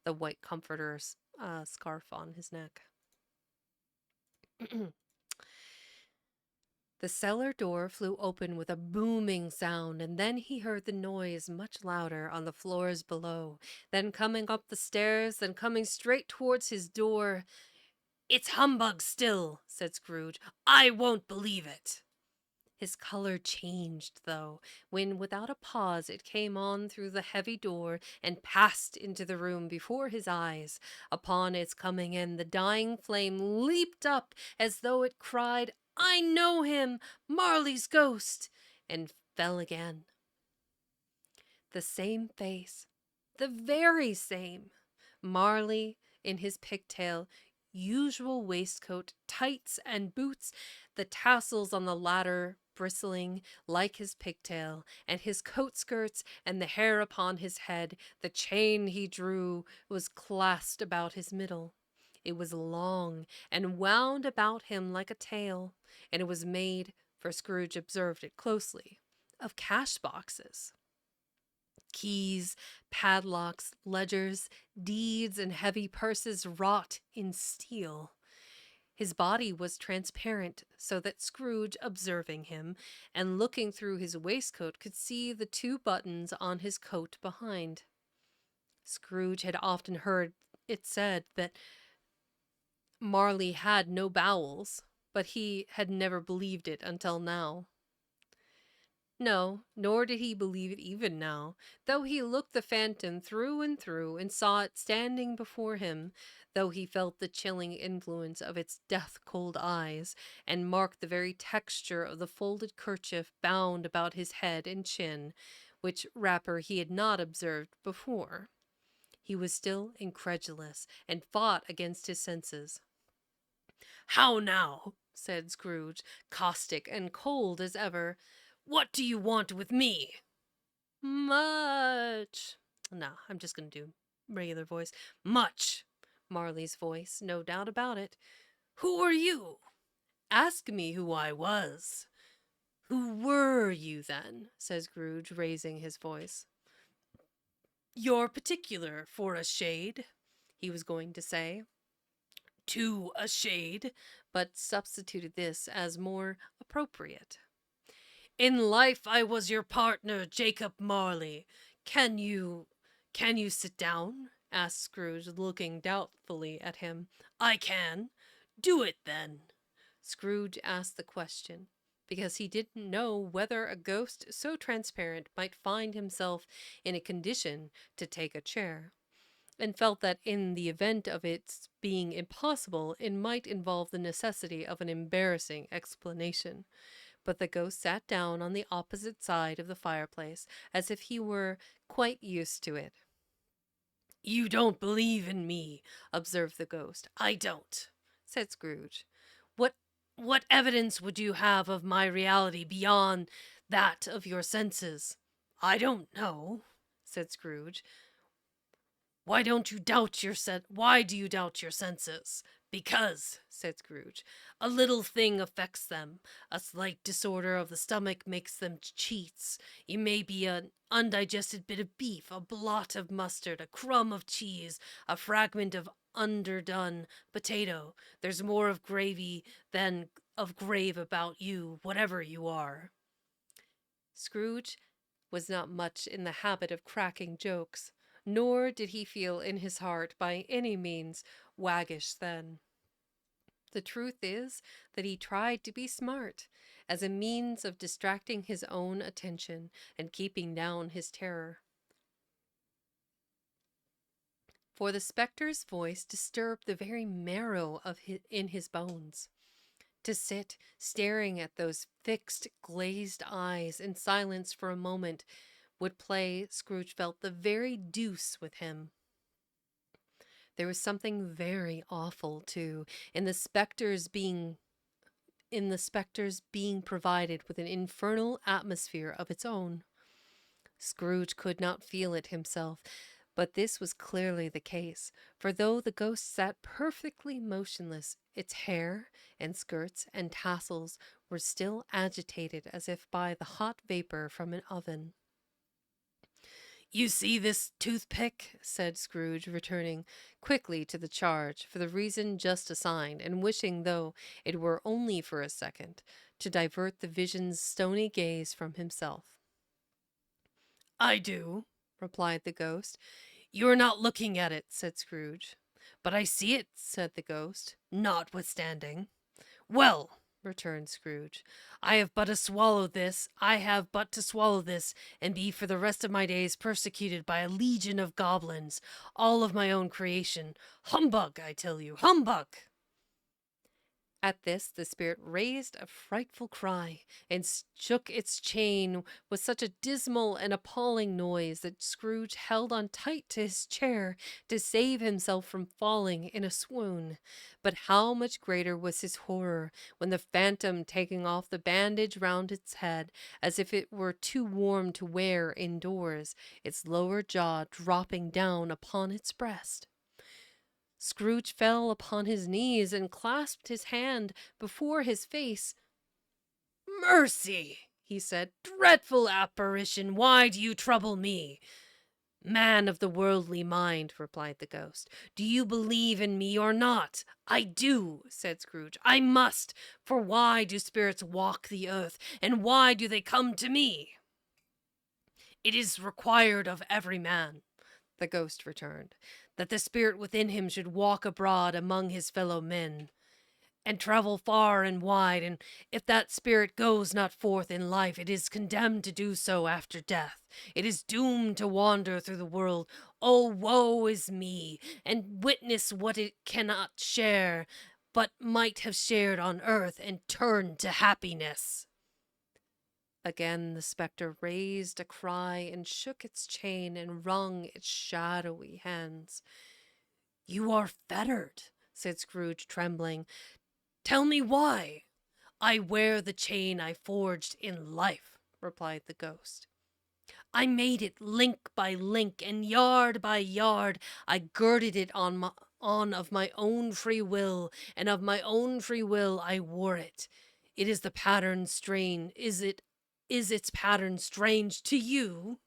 the white comforter scarf on his neck. The cellar door flew open with a booming sound, and then he heard the noise much louder on the floors below, then coming up the stairs, then coming straight towards his door. "It's humbug still," said Scrooge. "I won't believe it." His color changed, though, when without a pause it came on through the heavy door and passed into the room before his eyes. Upon its coming in, the dying flame leaped up as though it cried, "I know him, Marley's ghost," and fell again. The same face, the very same. Marley in his pigtail, usual waistcoat, tights, and boots, the tassels on the latter bristling like his pigtail, and his coat skirts, and the hair upon his head. The chain he drew was clasped about his middle. It was long and wound about him like a tail, and it was made, for Scrooge observed it closely, of cash boxes. Keys, padlocks, ledgers, deeds, and heavy purses wrought in steel. His body was transparent, so that Scrooge, observing him, and looking through his waistcoat, could see the 2 buttons on his coat behind. Scrooge had often heard it said that Marley had no bowels, but he had never believed it until now. No, nor did he believe it even now, though he looked the phantom through and saw it standing before him, though he felt the chilling influence of its death-cold eyes, and marked the very texture of the folded kerchief bound about his head and chin, which wrapper he had not observed before. He was still incredulous, and fought against his senses. "How now?" said Scrooge, caustic and cold as ever. "What do you want with me?" "Much." No, I'm just going to do regular voice. "Much." Marley's voice, no doubt about it. "Who are you?" "Ask me who I was." "Who were you, then?" says Scrooge, raising his voice. "You're particular for a shade," he was going to say. too a shade, but substituted this as more appropriate. In life I was your partner, Jacob Marley. Can you sit down? Asked Scrooge, looking doubtfully at him. I can. Do it then. Scrooge asked the question because he didn't know whether a ghost so transparent might find himself in a condition to take a chair, and felt that in the event of its being impossible, it might involve the necessity of an embarrassing explanation. But the ghost sat down on the opposite side of the fireplace, as if he were quite used to it. You don't believe in me, observed the ghost. I don't, said Scrooge. What evidence would you have of my reality beyond that of your senses? I don't know, said Scrooge. Why do you doubt your senses? Because, said Scrooge, a little thing affects them. A slight disorder of the stomach makes them cheats. You may be an undigested bit of beef, a blot of mustard, a crumb of cheese, a fragment of underdone potato. There's more of gravy than of grave about you, whatever you are. Scrooge was not much in the habit of cracking jokes, nor did he feel in his heart by any means waggish then. The truth is that he tried to be smart, as a means of distracting his own attention and keeping down his terror. For the spectre's voice disturbed the very marrow in his bones. To sit staring at those fixed, glazed eyes in silence for a moment would play, Scrooge felt, the very deuce with him. There was something very awful, too, in the spectre's being provided with an infernal atmosphere of its own. Scrooge could not feel it himself, but this was clearly the case, for though the ghost sat perfectly motionless, its hair and skirts and tassels were still agitated as if by the hot vapor from an oven. You see this toothpick, said Scrooge, returning quickly to the charge for the reason just assigned, and wishing, though it were only for a second, to divert the vision's stony gaze from himself. I do, replied the ghost. You are not looking at it, said Scrooge. But I see it, said the ghost, notwithstanding. Well, returned Scrooge, I have but to swallow this, and be for the rest of my days persecuted by a legion of goblins, all of my own creation. Humbug, I tell you, humbug! At this, the spirit raised a frightful cry and shook its chain with such a dismal and appalling noise that Scrooge held on tight to his chair to save himself from falling in a swoon. But how much greater was his horror when the phantom, taking off the bandage round its head, as if it were too warm to wear indoors, its lower jaw dropping down upon its breast. Scrooge fell upon his knees and clasped his hand before his face. Mercy, he said, dreadful apparition, why do you trouble me? Man of the worldly mind, replied the ghost, do you believe in me or not? I do, said Scrooge. I must, for why do spirits walk the earth, and why do they come to me? It is required of every man, the ghost returned, that the spirit within him should walk abroad among his fellow men, and travel far and wide, and if that spirit goes not forth in life, it is condemned to do so after death. It is doomed to wander through the world. Oh, woe is me, and witness what it cannot share, but might have shared on earth, and turned to happiness. Again the spectre raised a cry and shook its chain and wrung its shadowy hands. You are fettered, said Scrooge, trembling. Tell me why. I wear the chain I forged in life, replied the ghost. I made it link by link, and yard by yard I girded it on of my own free will, and of my own free will I wore it. It is the pattern strain. Is its pattern strange to you?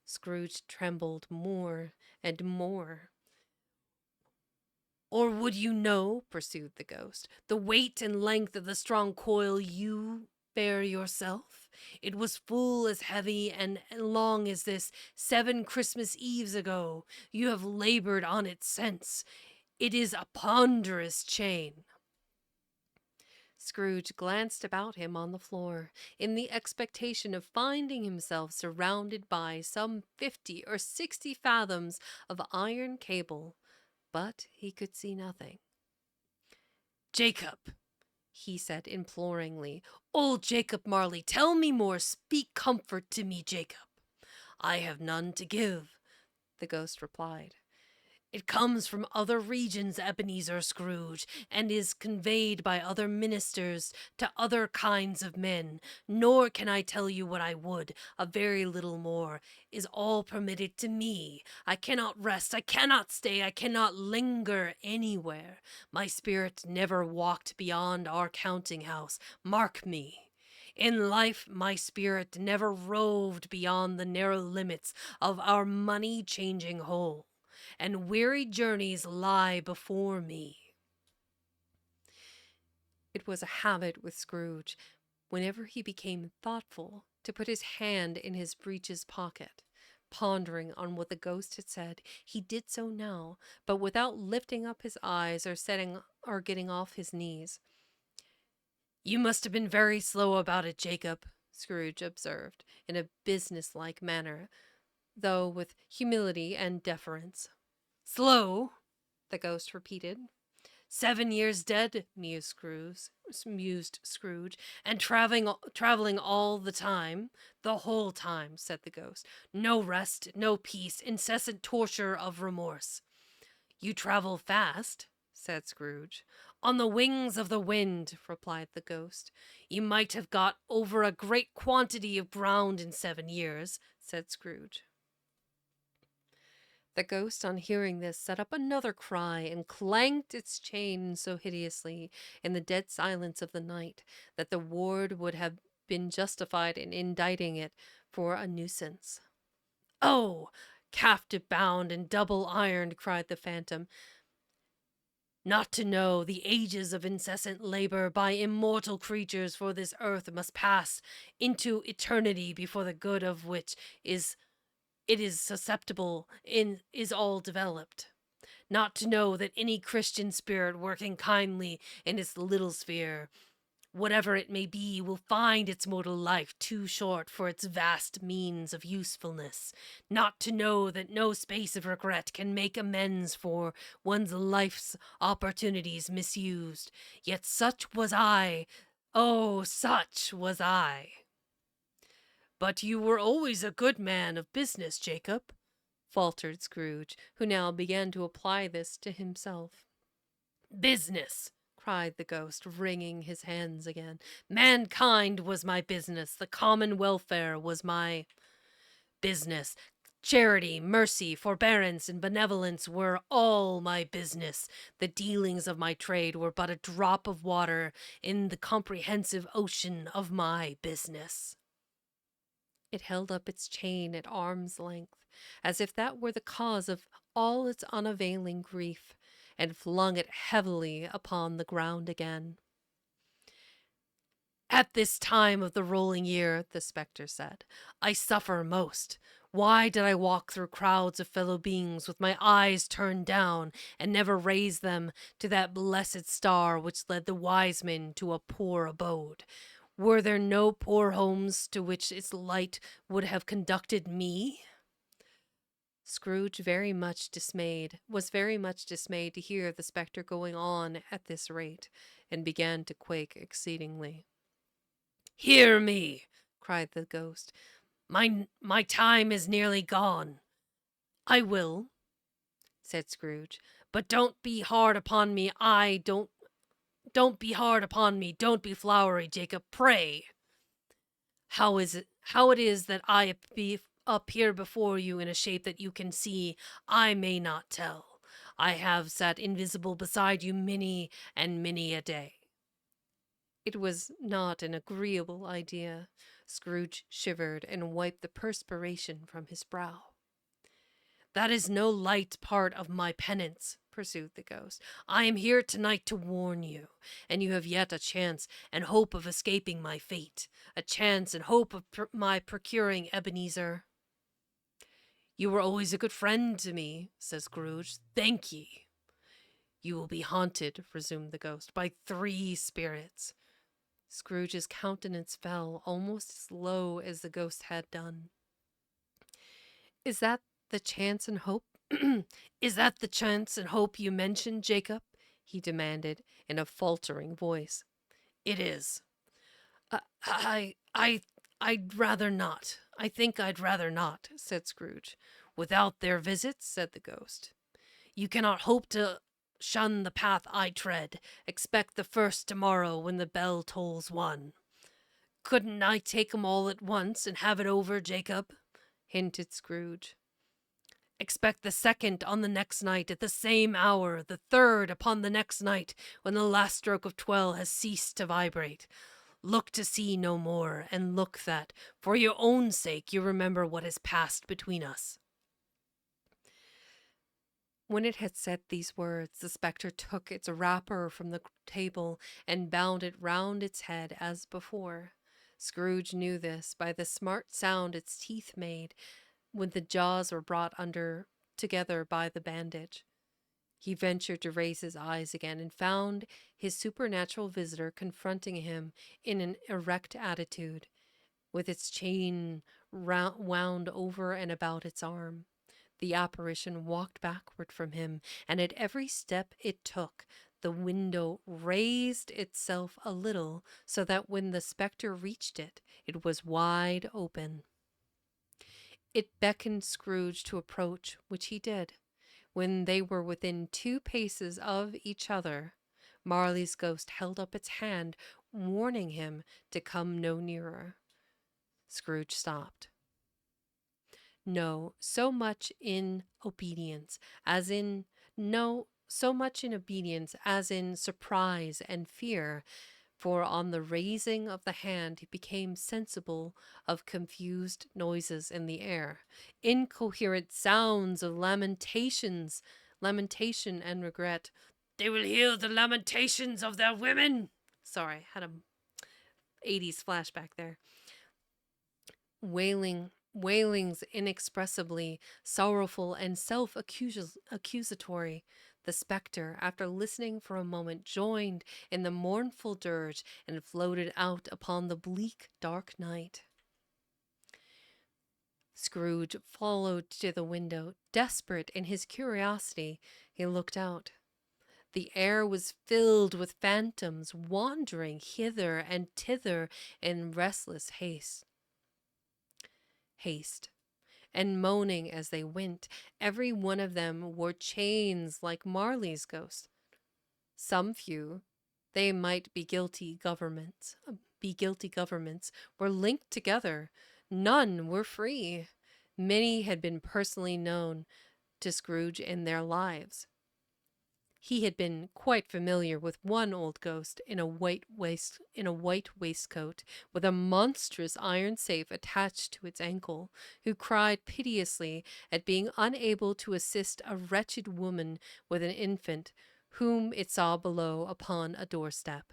Scrooge trembled more and more. Or would you know, pursued the ghost, the weight and length of the strong coil you bear yourself? It was full as heavy and long as this 7 Christmas Eves ago. You have labored on it since. It is a ponderous chain. Scrooge glanced about him on the floor, in the expectation of finding himself surrounded by some 50 or 60 fathoms of iron cable, but he could see nothing. Jacob, he said imploringly, old Jacob Marley, tell me more, speak comfort to me, Jacob. I have none to give, the ghost replied. It comes from other regions, Ebenezer Scrooge, and is conveyed by other ministers to other kinds of men. Nor can I tell you what I would. A very little more is all permitted to me. I cannot rest, I cannot stay, I cannot linger anywhere. My spirit never walked beyond our counting house. Mark me. In life, my spirit never roved beyond the narrow limits of our money-changing hole, and weary journeys lie before me. It was a habit with Scrooge, whenever he became thoughtful, to put his hand in his breeches pocket. Pondering on what the ghost had said, he did so now, but without lifting up his eyes or getting off his knees. You must have been very slow about it, Jacob, Scrooge observed, in a business-like manner, though with humility and deference. Slow, the ghost repeated. 7 years dead, mused Scrooge, and traveling all the time. The whole time, said the ghost. No rest, no peace, incessant torture of remorse. You travel fast, said Scrooge. On the wings of the wind, replied the ghost. You might have got over a great quantity of ground in 7 years, said Scrooge. The ghost, on hearing this, set up another cry and clanked its chain so hideously in the dead silence of the night that the ward would have been justified in indicting it for a nuisance. Oh, captive bound and double ironed, cried the phantom, not to know the ages of incessant labor by immortal creatures for this earth must pass into eternity before the good of which it is susceptible is all developed. Not to know that any Christian spirit working kindly in its little sphere, whatever it may be, will find its mortal life too short for its vast means of usefulness. Not to know that no space of regret can make amends for one's life's opportunities misused. Yet such was I. Oh, such was I. But you were always a good man of business, Jacob, faltered Scrooge, who now began to apply this to himself. Business, cried the ghost, wringing his hands again. Mankind was my business. The common welfare was my business. Charity, mercy, forbearance, and benevolence were all my business. The dealings of my trade were but a drop of water in the comprehensive ocean of my business. It held up its chain at arm's length, as if that were the cause of all its unavailing grief, and flung it heavily upon the ground again. At this time of the rolling year, the spectre said, I suffer most. Why did I walk through crowds of fellow beings with my eyes turned down, and never raise them to that blessed star which led the wise men to a poor abode? Were there no poor homes to which its light would have conducted me? Scrooge was very much dismayed to hear the spectre going on at this rate, and began to quake exceedingly. Hear me, cried the ghost. My time is nearly gone. I will, said Scrooge, but don't be hard upon me. Don't be hard upon me. Don't be flowery, Jacob. Pray. How it is that I appear before you in a shape that you can see, I may not tell. I have sat invisible beside you many and many a day. It was not an agreeable idea. Scrooge shivered and wiped the perspiration from his brow. That is no light part of my penance, pursued the ghost. I am here tonight to warn you, and you have yet a chance and hope of escaping my fate, a chance and hope of my procuring Ebenezer. You were always a good friend to me, says Scrooge. Thank ye. You will be haunted, resumed the ghost, by 3 spirits. Scrooge's countenance fell almost as low as the ghost had done. Is that the chance and hope? Is that the chance and hope you mentioned, Jacob? He demanded in a faltering voice. It is. I'd rather not. I think I'd rather not, said Scrooge. Without their visits, said the ghost. You cannot hope to shun the path I tread. Expect the first tomorrow when the bell tolls 1. Couldn't I take 'em all at once and have it over, Jacob? Hinted Scrooge. Expect the second on the next night at the same hour, the third upon the next night when the last stroke of 12 has ceased to vibrate. Look to see no more, and look that, for your own sake, you remember what has passed between us. When it had said these words, the spectre took its wrapper from the table and bound it round its head as before. Scrooge knew this by the smart sound its teeth made when the jaws were brought under together by the bandage. He ventured to raise his eyes again and found his supernatural visitor confronting him in an erect attitude, with its chain wound over and about its arm. The apparition walked backward from him, and at every step it took, the window raised itself a little so that when the spectre reached it, it was wide open. It beckoned Scrooge to approach, which he did. When they were within 2 paces of each other, Marley's ghost held up its hand, warning him to come no nearer. Scrooge stopped. No, so much in obedience as in surprise and fear, for on the raising of the hand he became sensible of confused noises in the air, incoherent sounds of lamentation and regret. They will hear the lamentations of their women. Sorry, had a 80s flashback there. Wailings inexpressibly sorrowful and self-accusatory. The spectre, after listening for a moment, joined in the mournful dirge and floated out upon the bleak, dark night. Scrooge followed to the window. Desperate in his curiosity, he looked out. The air was filled with phantoms wandering hither and thither in restless haste, and moaning as they went. Every one of them wore chains like Marley's ghost. Some few, they might be guilty governments, were linked together. None were free. Many had been personally known to Scrooge in their lives. He had been quite familiar with one old ghost in a white waistcoat, with a monstrous iron safe attached to its ankle, who cried piteously at being unable to assist a wretched woman with an infant, whom it saw below upon a doorstep.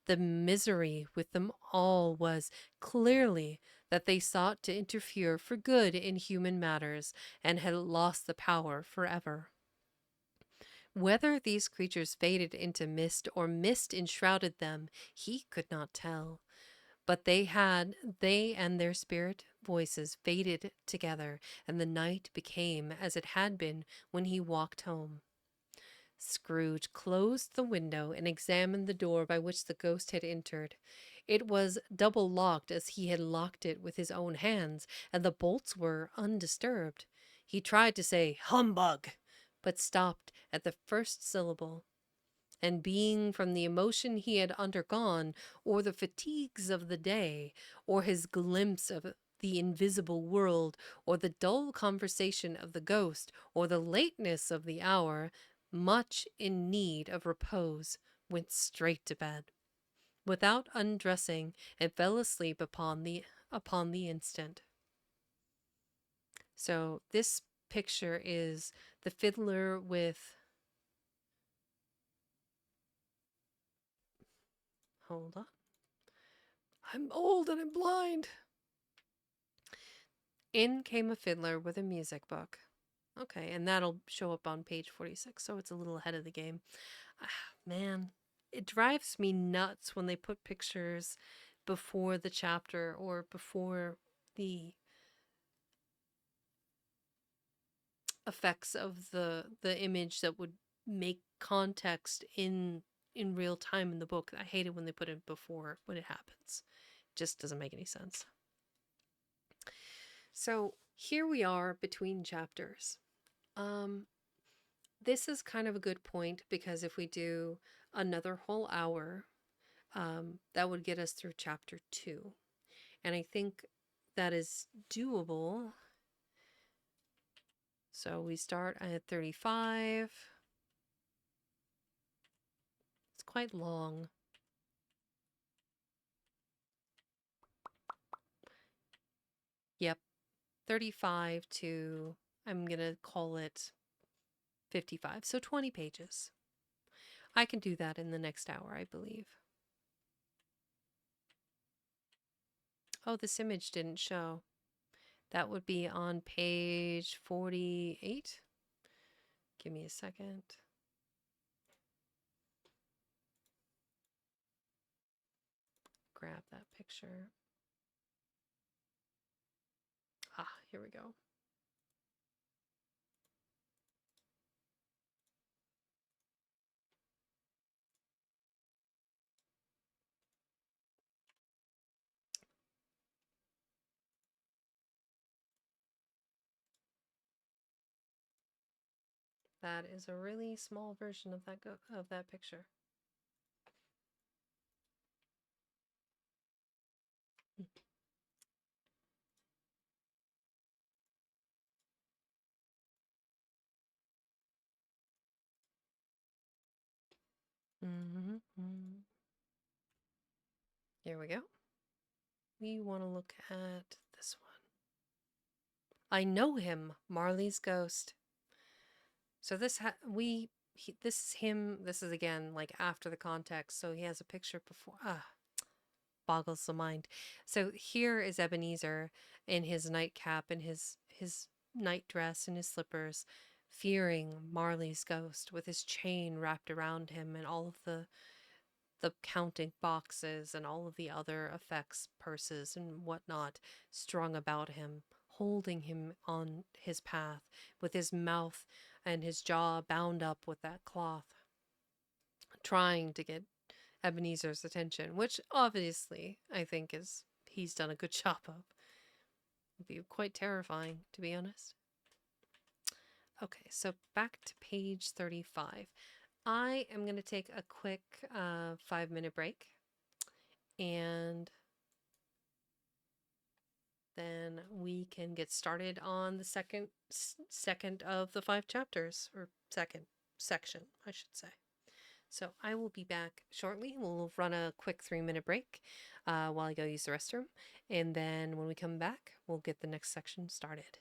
The misery with them all was, clearly, that they sought to interfere for good in human matters, and had lost the power forever. Whether these creatures faded into mist or mist enshrouded them, he could not tell. But they and their spirit voices faded together, and the night became as it had been when he walked home. Scrooge closed the window and examined the door by which the ghost had entered. It was double locked as he had locked it with his own hands, and the bolts were undisturbed. He tried to say, "Humbug!" but stopped at the first syllable, and being from the emotion he had undergone, or the fatigues of the day, or his glimpse of the invisible world, or the dull conversation of the ghost, or the lateness of the hour, much in need of repose, went straight to bed, without undressing, and fell asleep upon the instant. So this picture is the fiddler with, hold on, I'm old and I'm blind. In came a fiddler with a music book. Okay, and that'll show up on page 46, so it's a little ahead of the game. Ah, man, it drives me nuts when they put pictures before the chapter or before the effects of the image that would make context in real time in the book. I hate it when they put it before when it happens. It just doesn't make any sense. So here we are between chapters. This is kind of a good point because if we do another whole hour, that would get us through chapter 2. And I think that is doable. So we start at 35. It's quite long. Yep, 35 to, I'm going to call it 55. So 20 pages. I can do that in the next hour, I believe. Oh, this image didn't show. That would be on page 48. Give me a second. Grab that picture. Ah, here we go. That is a really small version of that picture. Here we go. We want to look at this one. I know him, Marley's ghost. So this this is him. This is again like after the context. So he has a picture before. Boggles the mind. So here is Ebenezer in his nightcap and his night dress and his slippers, fearing Marley's ghost with his chain wrapped around him and all of the counting boxes and all of the other effects, purses and whatnot strung about him, holding him on his path with his mouth and his jaw bound up with that cloth, trying to get Ebenezer's attention, which obviously I think he's done a good job of. It'd be quite terrifying, to be honest. Okay, so back to page 35. I am going to take a quick 5-minute break, and then we can get started on the second of the 5 chapters, or second section, I should say. So I will be back shortly. We'll run a quick 3-minute break while I go use the restroom, and then when we come back, we'll get the next section started.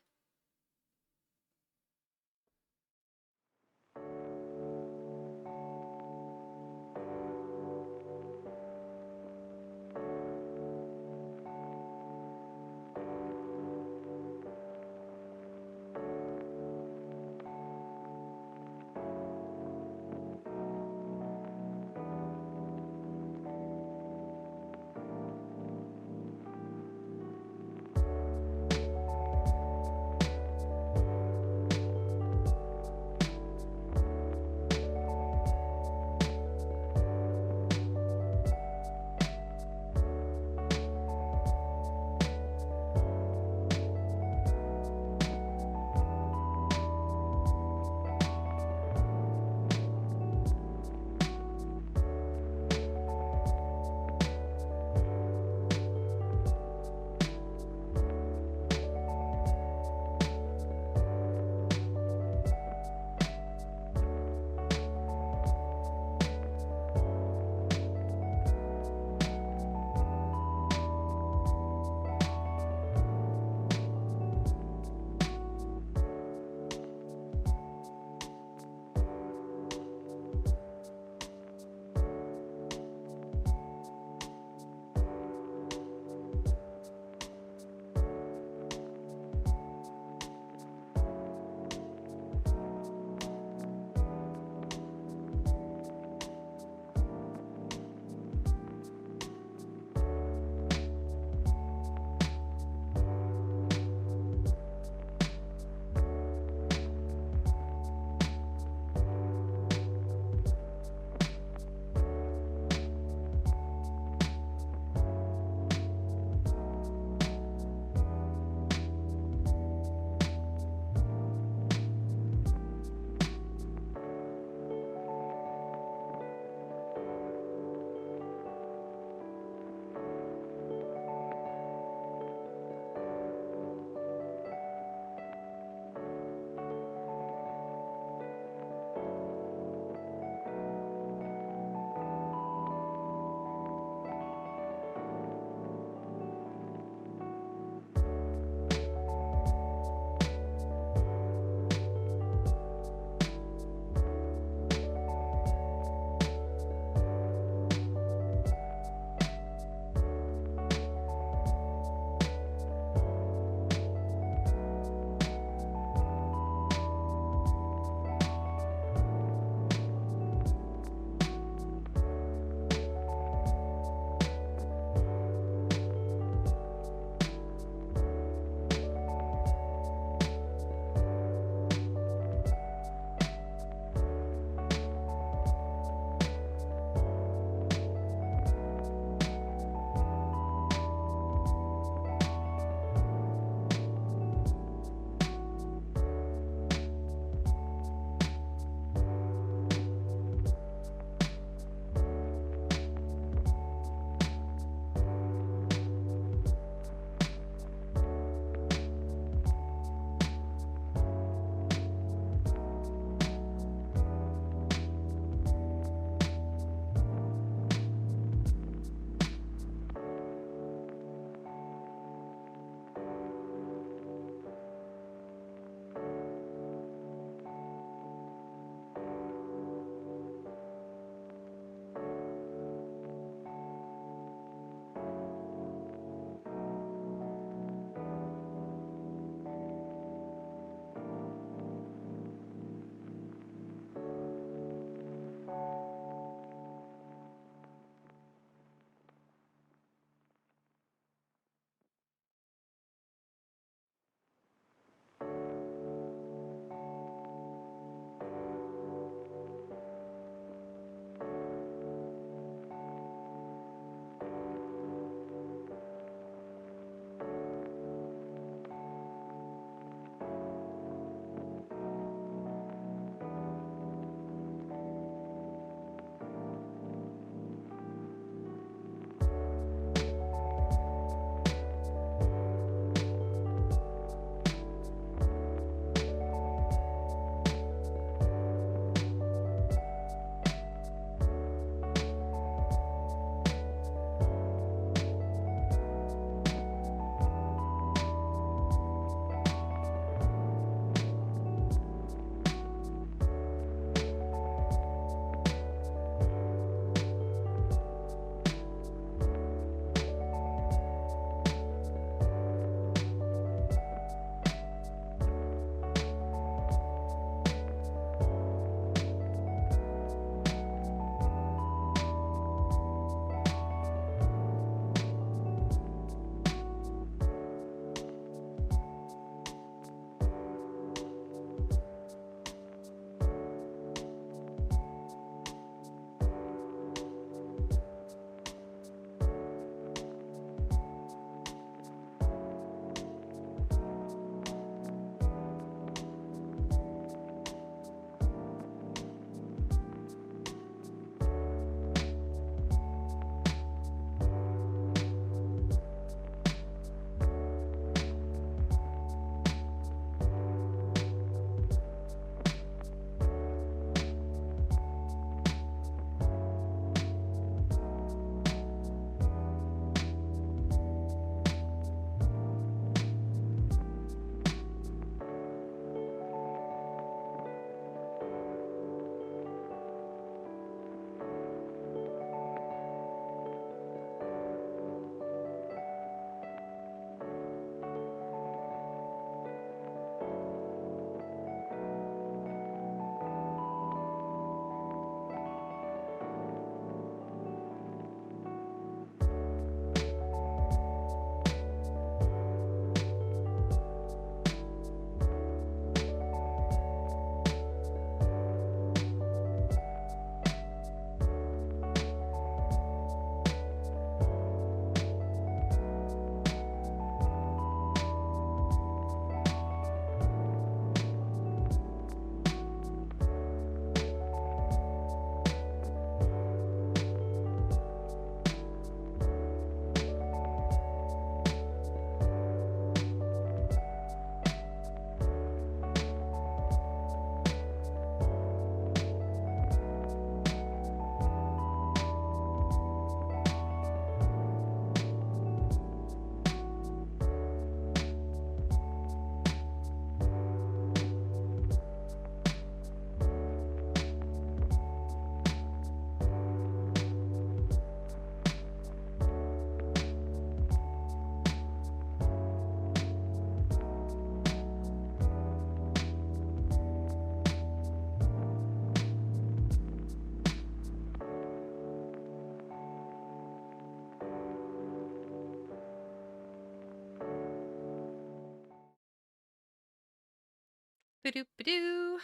Ba-doop ba-doo.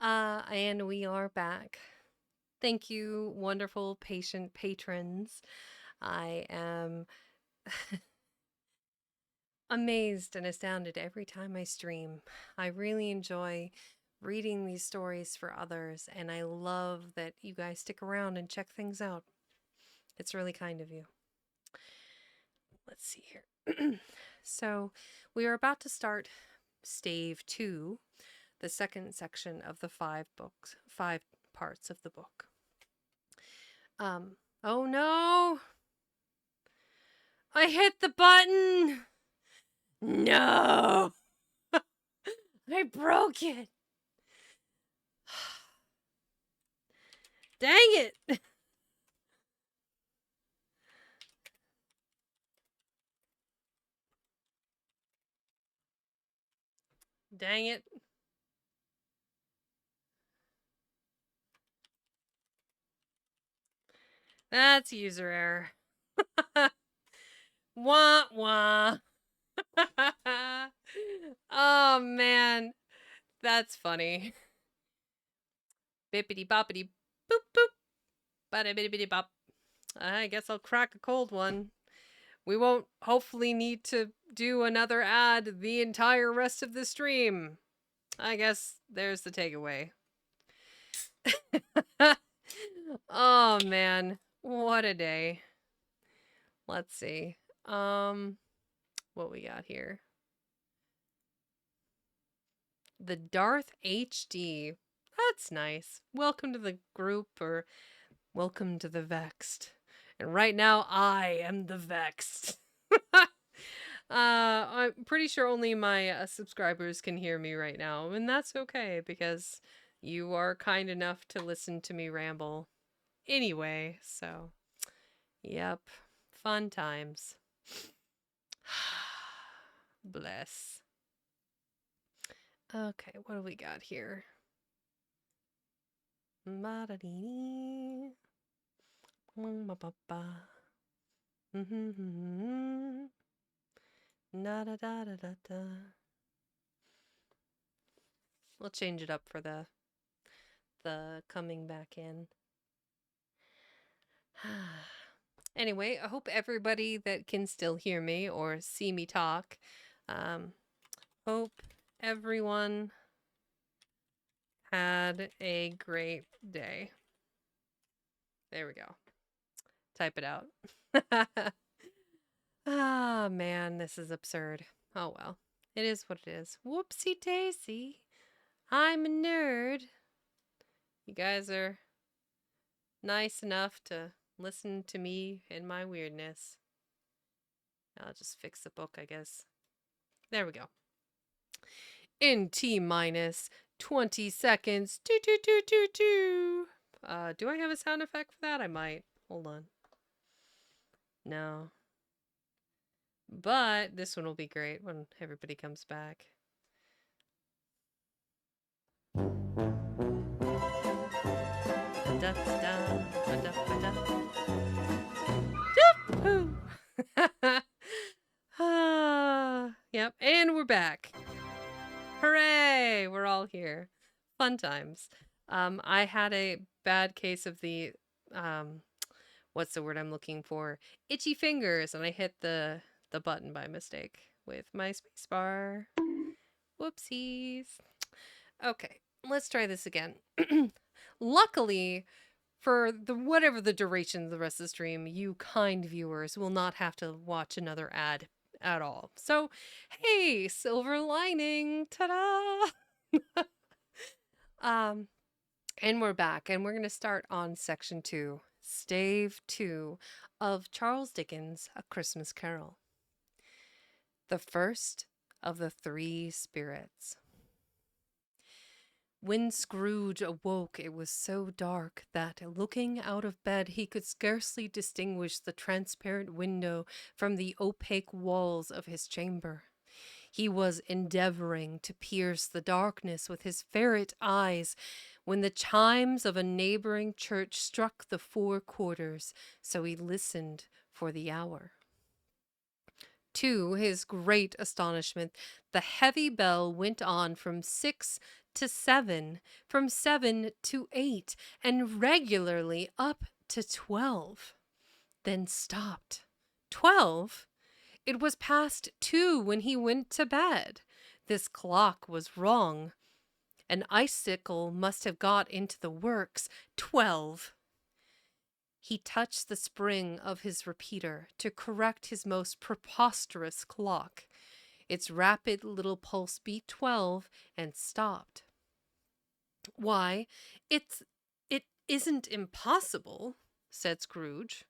And we are back. Thank you, wonderful, patient patrons. I am amazed and astounded every time I stream. I really enjoy reading these stories for others, and I love that you guys stick around and check things out. It's really kind of you. Let's see here. So, we are about to start Stave 2, the second section of the 5 parts of the book. Oh no! I hit the button! No! I broke it! Dang it! Dang it. That's user error. Wah wah. Oh man, that's funny. Bippity boppity boop boop. Bada bippity bop. I guess I'll crack a cold one. We won't hopefully need to do another ad the entire rest of the stream. I guess there's the takeaway. Oh man, what a day. Let's see. What we got here? The Darth HD. That's nice. Welcome to the group, or welcome to the Vexed. And right now, I am the Vexed. I'm pretty sure only my subscribers can hear me right now, and that's okay because you are kind enough to listen to me ramble anyway. So, yep, fun times. Bless. Okay, what do we got here? Ma-da-dee-dee. Ma-ba-ba. Na-da-da-da-da-da. We'll change it up for the coming back in. Anyway, I hope everybody that can still hear me or see me talk, hope everyone had a great day. There we go. Type it out. Ah, man, this is absurd. Oh well. It is what it is. Whoopsie daisy. I'm a nerd. You guys are nice enough to listen to me and my weirdness. I'll just fix the book, I guess. There we go. In T-minus 20 seconds. Do. Do I have a sound effect for that? I might. Hold on. No. But this one will be great when everybody comes back. Yep, and we're back. Hooray! We're all here. Fun times. I had a bad case of the what's the word I'm looking for? Itchy fingers, and I hit the button by mistake with my spacebar. Whoopsies. Okay, let's try this again. Luckily, for whatever the duration of the rest of the stream, you kind viewers will not have to watch another ad at all. So, hey, silver lining, ta-da! And we're back, and we're going to start on section 2, Stave 2 of Charles Dickens' A Christmas Carol. The first of the 3 spirits. When Scrooge awoke, it was so dark that, looking out of bed, he could scarcely distinguish the transparent window from the opaque walls of his chamber. He was endeavoring to pierce the darkness with his ferret eyes when the chimes of a neighboring church struck the 4 quarters, so he listened for the hour. To his great astonishment, the heavy bell went on from 6 to 7, from 7 to 8, and regularly up to 12, then stopped. 12? It was past 2 when he went to bed. This clock was wrong. An icicle must have got into the works. 12! He touched the spring of his repeater to correct his most preposterous clock. Its rapid little pulse beat 12 and stopped. Why, it isn't impossible, said Scrooge,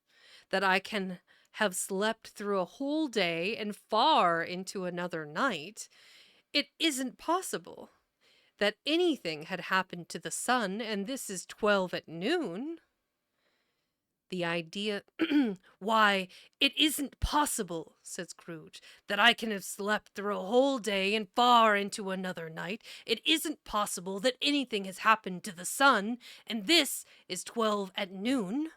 that I can have slept through a whole day and far into another night. It isn't possible that anything had happened to the sun, and this is 12 at noon. The idea, why, it isn't possible, said Scrooge, that I can have slept through a whole day and far into another night. It isn't possible that anything has happened to the sun, and this is 12 at noon.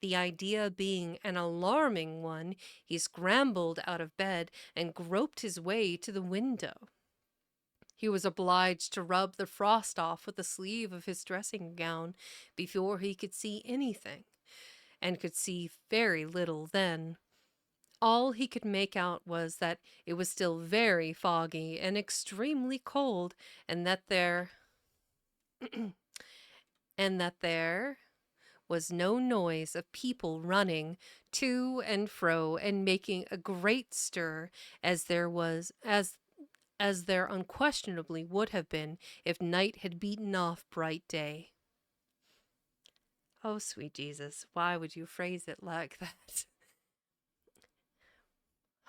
The idea being an alarming one, he scrambled out of bed and groped his way to the window. He was obliged to rub the frost off with the sleeve of his dressing gown before he could see anything, and could see very little then. All he could make out was that it was still very foggy and extremely cold, and that there was no noise of people running to and fro and making a great stir as there unquestionably would have been if night had beaten off bright day. Oh, sweet Jesus, why would you phrase it like that?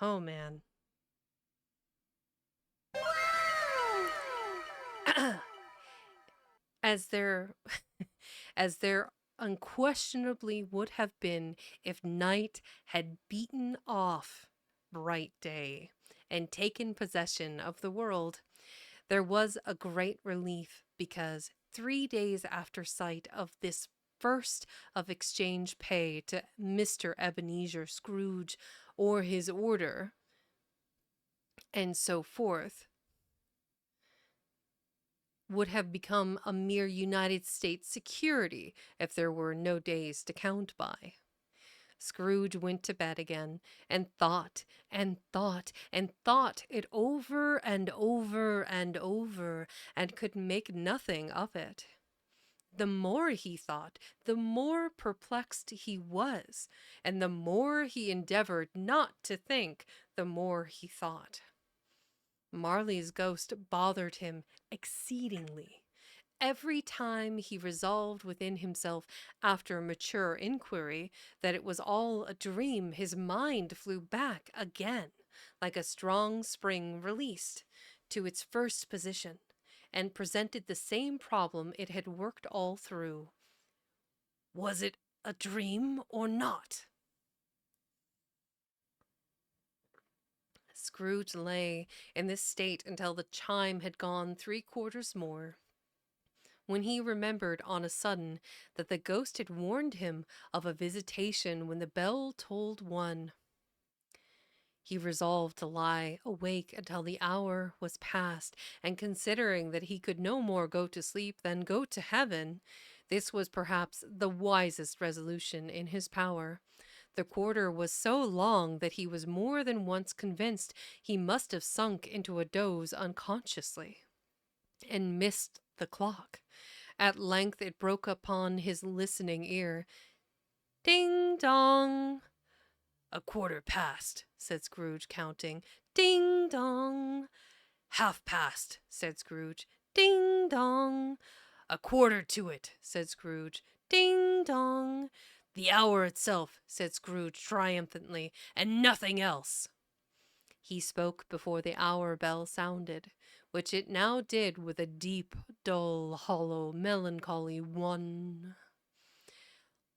Oh, man. as there as there unquestionably would have been if night had beaten off bright day and taken possession of the world. There was a great relief because 3 days after sight of this first of exchange pay to Mr. Ebenezer Scrooge or his order, and so forth, would have become a mere United States security if there were no days to count by. Scrooge went to bed again, and thought, and thought, and thought it over and over and over, and could make nothing of it. The more he thought, the more perplexed he was, and the more he endeavored not to think, the more he thought. Marley's ghost bothered him exceedingly. Every time he resolved within himself, after mature inquiry, that it was all a dream, his mind flew back again, like a strong spring released, to its first position, and presented the same problem it had worked all through. Was it a dream or not? Scrooge lay in this state until the chime had gone 3/4 more, when he remembered on a sudden that the ghost had warned him of a visitation when the bell tolled 1. He resolved to lie awake until the hour was past, and considering that he could no more go to sleep than go to heaven, this was perhaps the wisest resolution in his power. The quarter was so long that he was more than once convinced he must have sunk into a doze unconsciously, and missed the clock. At length it broke upon his listening ear. Ding dong! 1/4 past, said Scrooge, counting. Ding dong! 1/2 past, said Scrooge. Ding dong! 1/4 to it, said Scrooge. Ding dong! The hour itself, said Scrooge triumphantly, and nothing else. He spoke before the hour bell sounded, which it now did with a deep, dull, hollow, melancholy 1.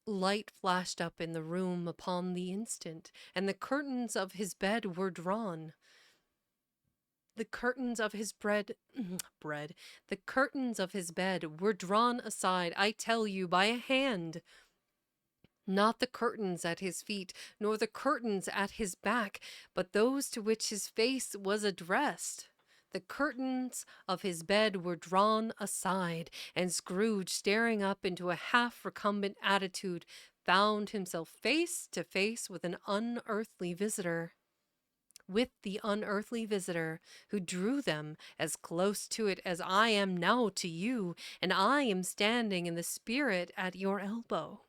Light flashed up in the room upon the instant, and the curtains of his bed were drawn. The curtains of his the curtains of his bed were drawn aside, I tell you, by a hand. Not the curtains at his feet, nor the curtains at his back, but those to which his face was addressed. The curtains of his bed were drawn aside, and Scrooge, staring up into a half recumbent attitude, found himself face to face with an unearthly visitor. With the unearthly visitor who drew them as close to it as I am now to you, and I am standing in the spirit at your elbow.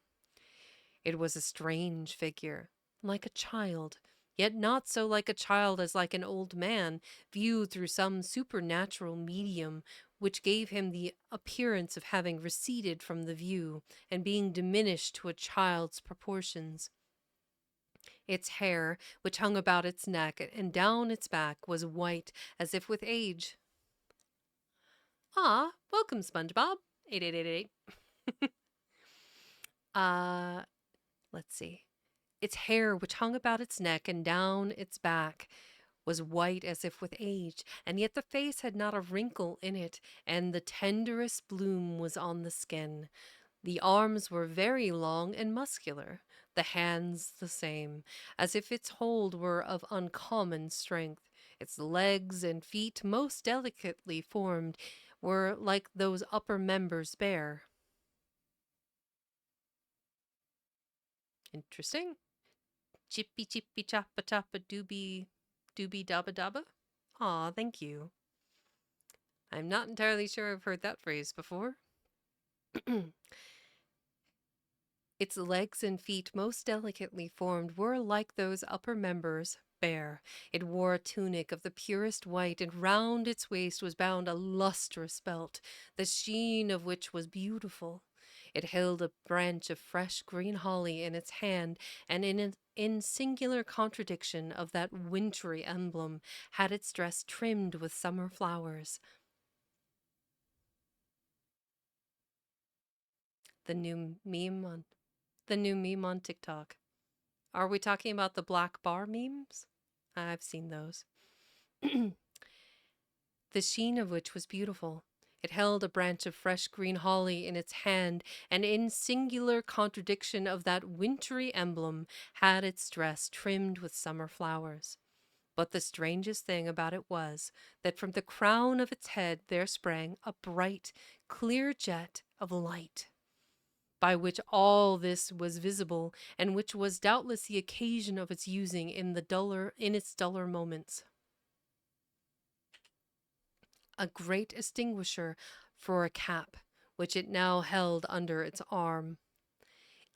It was a strange figure, like a child, yet not so like a child as like an old man, viewed through some supernatural medium which gave him the appearance of having receded from the view and being diminished to a child's proportions. Its hair, which hung about its neck and down its back, was white as if with age. Ah, welcome, SpongeBob. 8888. uh, let's see. Its hair, which hung about its neck and down its back, was white as if with age, and yet the face had not a wrinkle in it, and the tenderest bloom was on the skin. The arms were very long and muscular, the hands the same, as if its hold were of uncommon strength. Its legs and feet, most delicately formed, were like those upper members bare. Interesting. Chippy chippy choppa choppa doobie doobie dabba dabba. Aw, thank you. I'm not entirely sure I've heard that phrase before. Its legs and feet, most delicately formed, were like those upper members, bare. It wore a tunic of the purest white, and round its waist was bound a lustrous belt, the sheen of which was beautiful. It held a branch of fresh green holly in its hand, and in singular contradiction of that wintry emblem, had its dress trimmed with summer flowers. The new meme on TikTok. Are we talking about the black bar memes? I've seen those. The sheen of which was beautiful. It held a branch of fresh green holly in its hand, and in singular contradiction of that wintry emblem, had its dress trimmed with summer flowers. But the strangest thing about it was that from the crown of its head there sprang a bright, clear jet of light, by which all this was visible, and which was doubtless the occasion of its using in its duller moments. A great extinguisher for a cap, which it now held under its arm.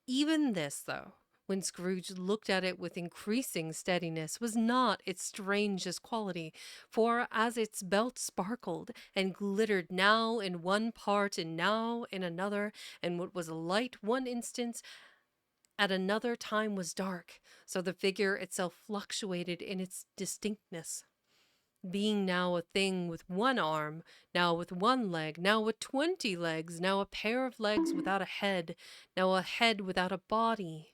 Even this, though, when Scrooge looked at it with increasing steadiness, was not its strangest quality, for as its belt sparkled and glittered now in one part and now in another, and what was light one instant at another time was dark, so the figure itself fluctuated in its distinctness, being now a thing with one arm, now with one leg, now with 20 legs, now a pair of legs without a head, now a head without a body,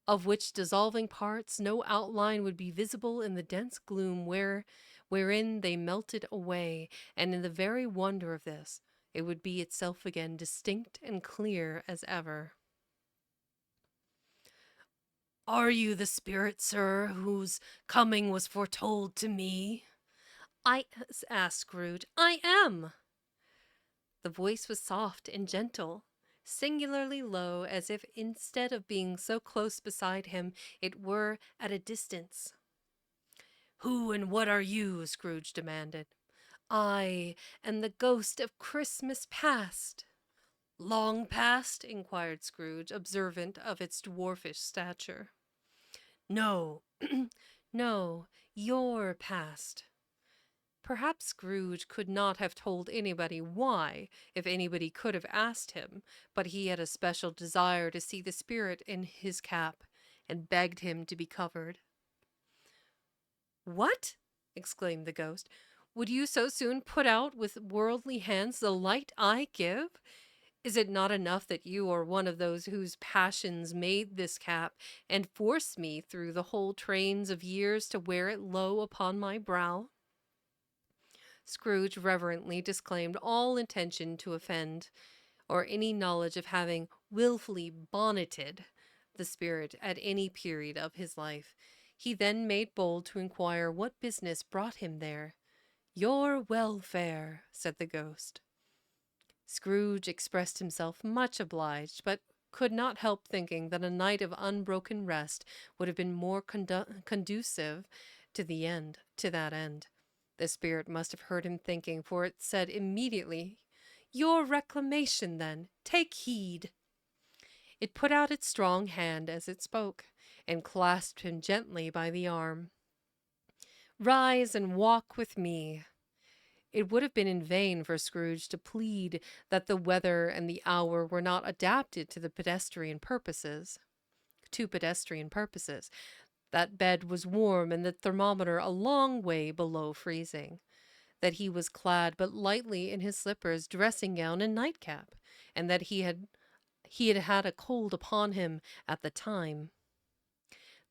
of which dissolving parts no outline would be visible in the dense gloom wherein they melted away, and in the very wonder of this, it would be itself again distinct and clear as ever. "Are you the spirit, sir, whose coming was foretold to me?" asked Scrooge. "I am." The voice was soft and gentle, singularly low, as if instead of being so close beside him, it were at a distance. "Who and what are you?" Scrooge demanded. "I am the ghost of Christmas past." "Long past?" inquired Scrooge, observant of its dwarfish stature. "No, no, your past." Perhaps Scrooge could not have told anybody why, if anybody could have asked him, but he had a special desire to see the spirit in his cap, and begged him to be covered. "What?" exclaimed the ghost. "Would you so soon put out with worldly hands the light I give? Is it not enough that you are one of those whose passions made this cap, and forced me through the whole trains of years to wear it low upon my brow?" Scrooge reverently disclaimed all intention to offend, or any knowledge of having wilfully bonneted the spirit at any period of his life. He then made bold to inquire what business brought him there. Your welfare, said the ghost. Scrooge expressed himself much obliged, but could not help thinking that a night of unbroken rest would have been more conducive to that end. The spirit must have heard him thinking, for it said immediately, Your reclamation, then. Take heed. It put out its strong hand as it spoke, and clasped him gently by the arm. Rise and walk with me. It would have been in vain for Scrooge to plead that the weather and the hour were not adapted to pedestrian purposes. That bed was warm and the thermometer a long way below freezing. That he was clad but lightly in his slippers, dressing gown, and nightcap, and that he had had a cold upon him at the time.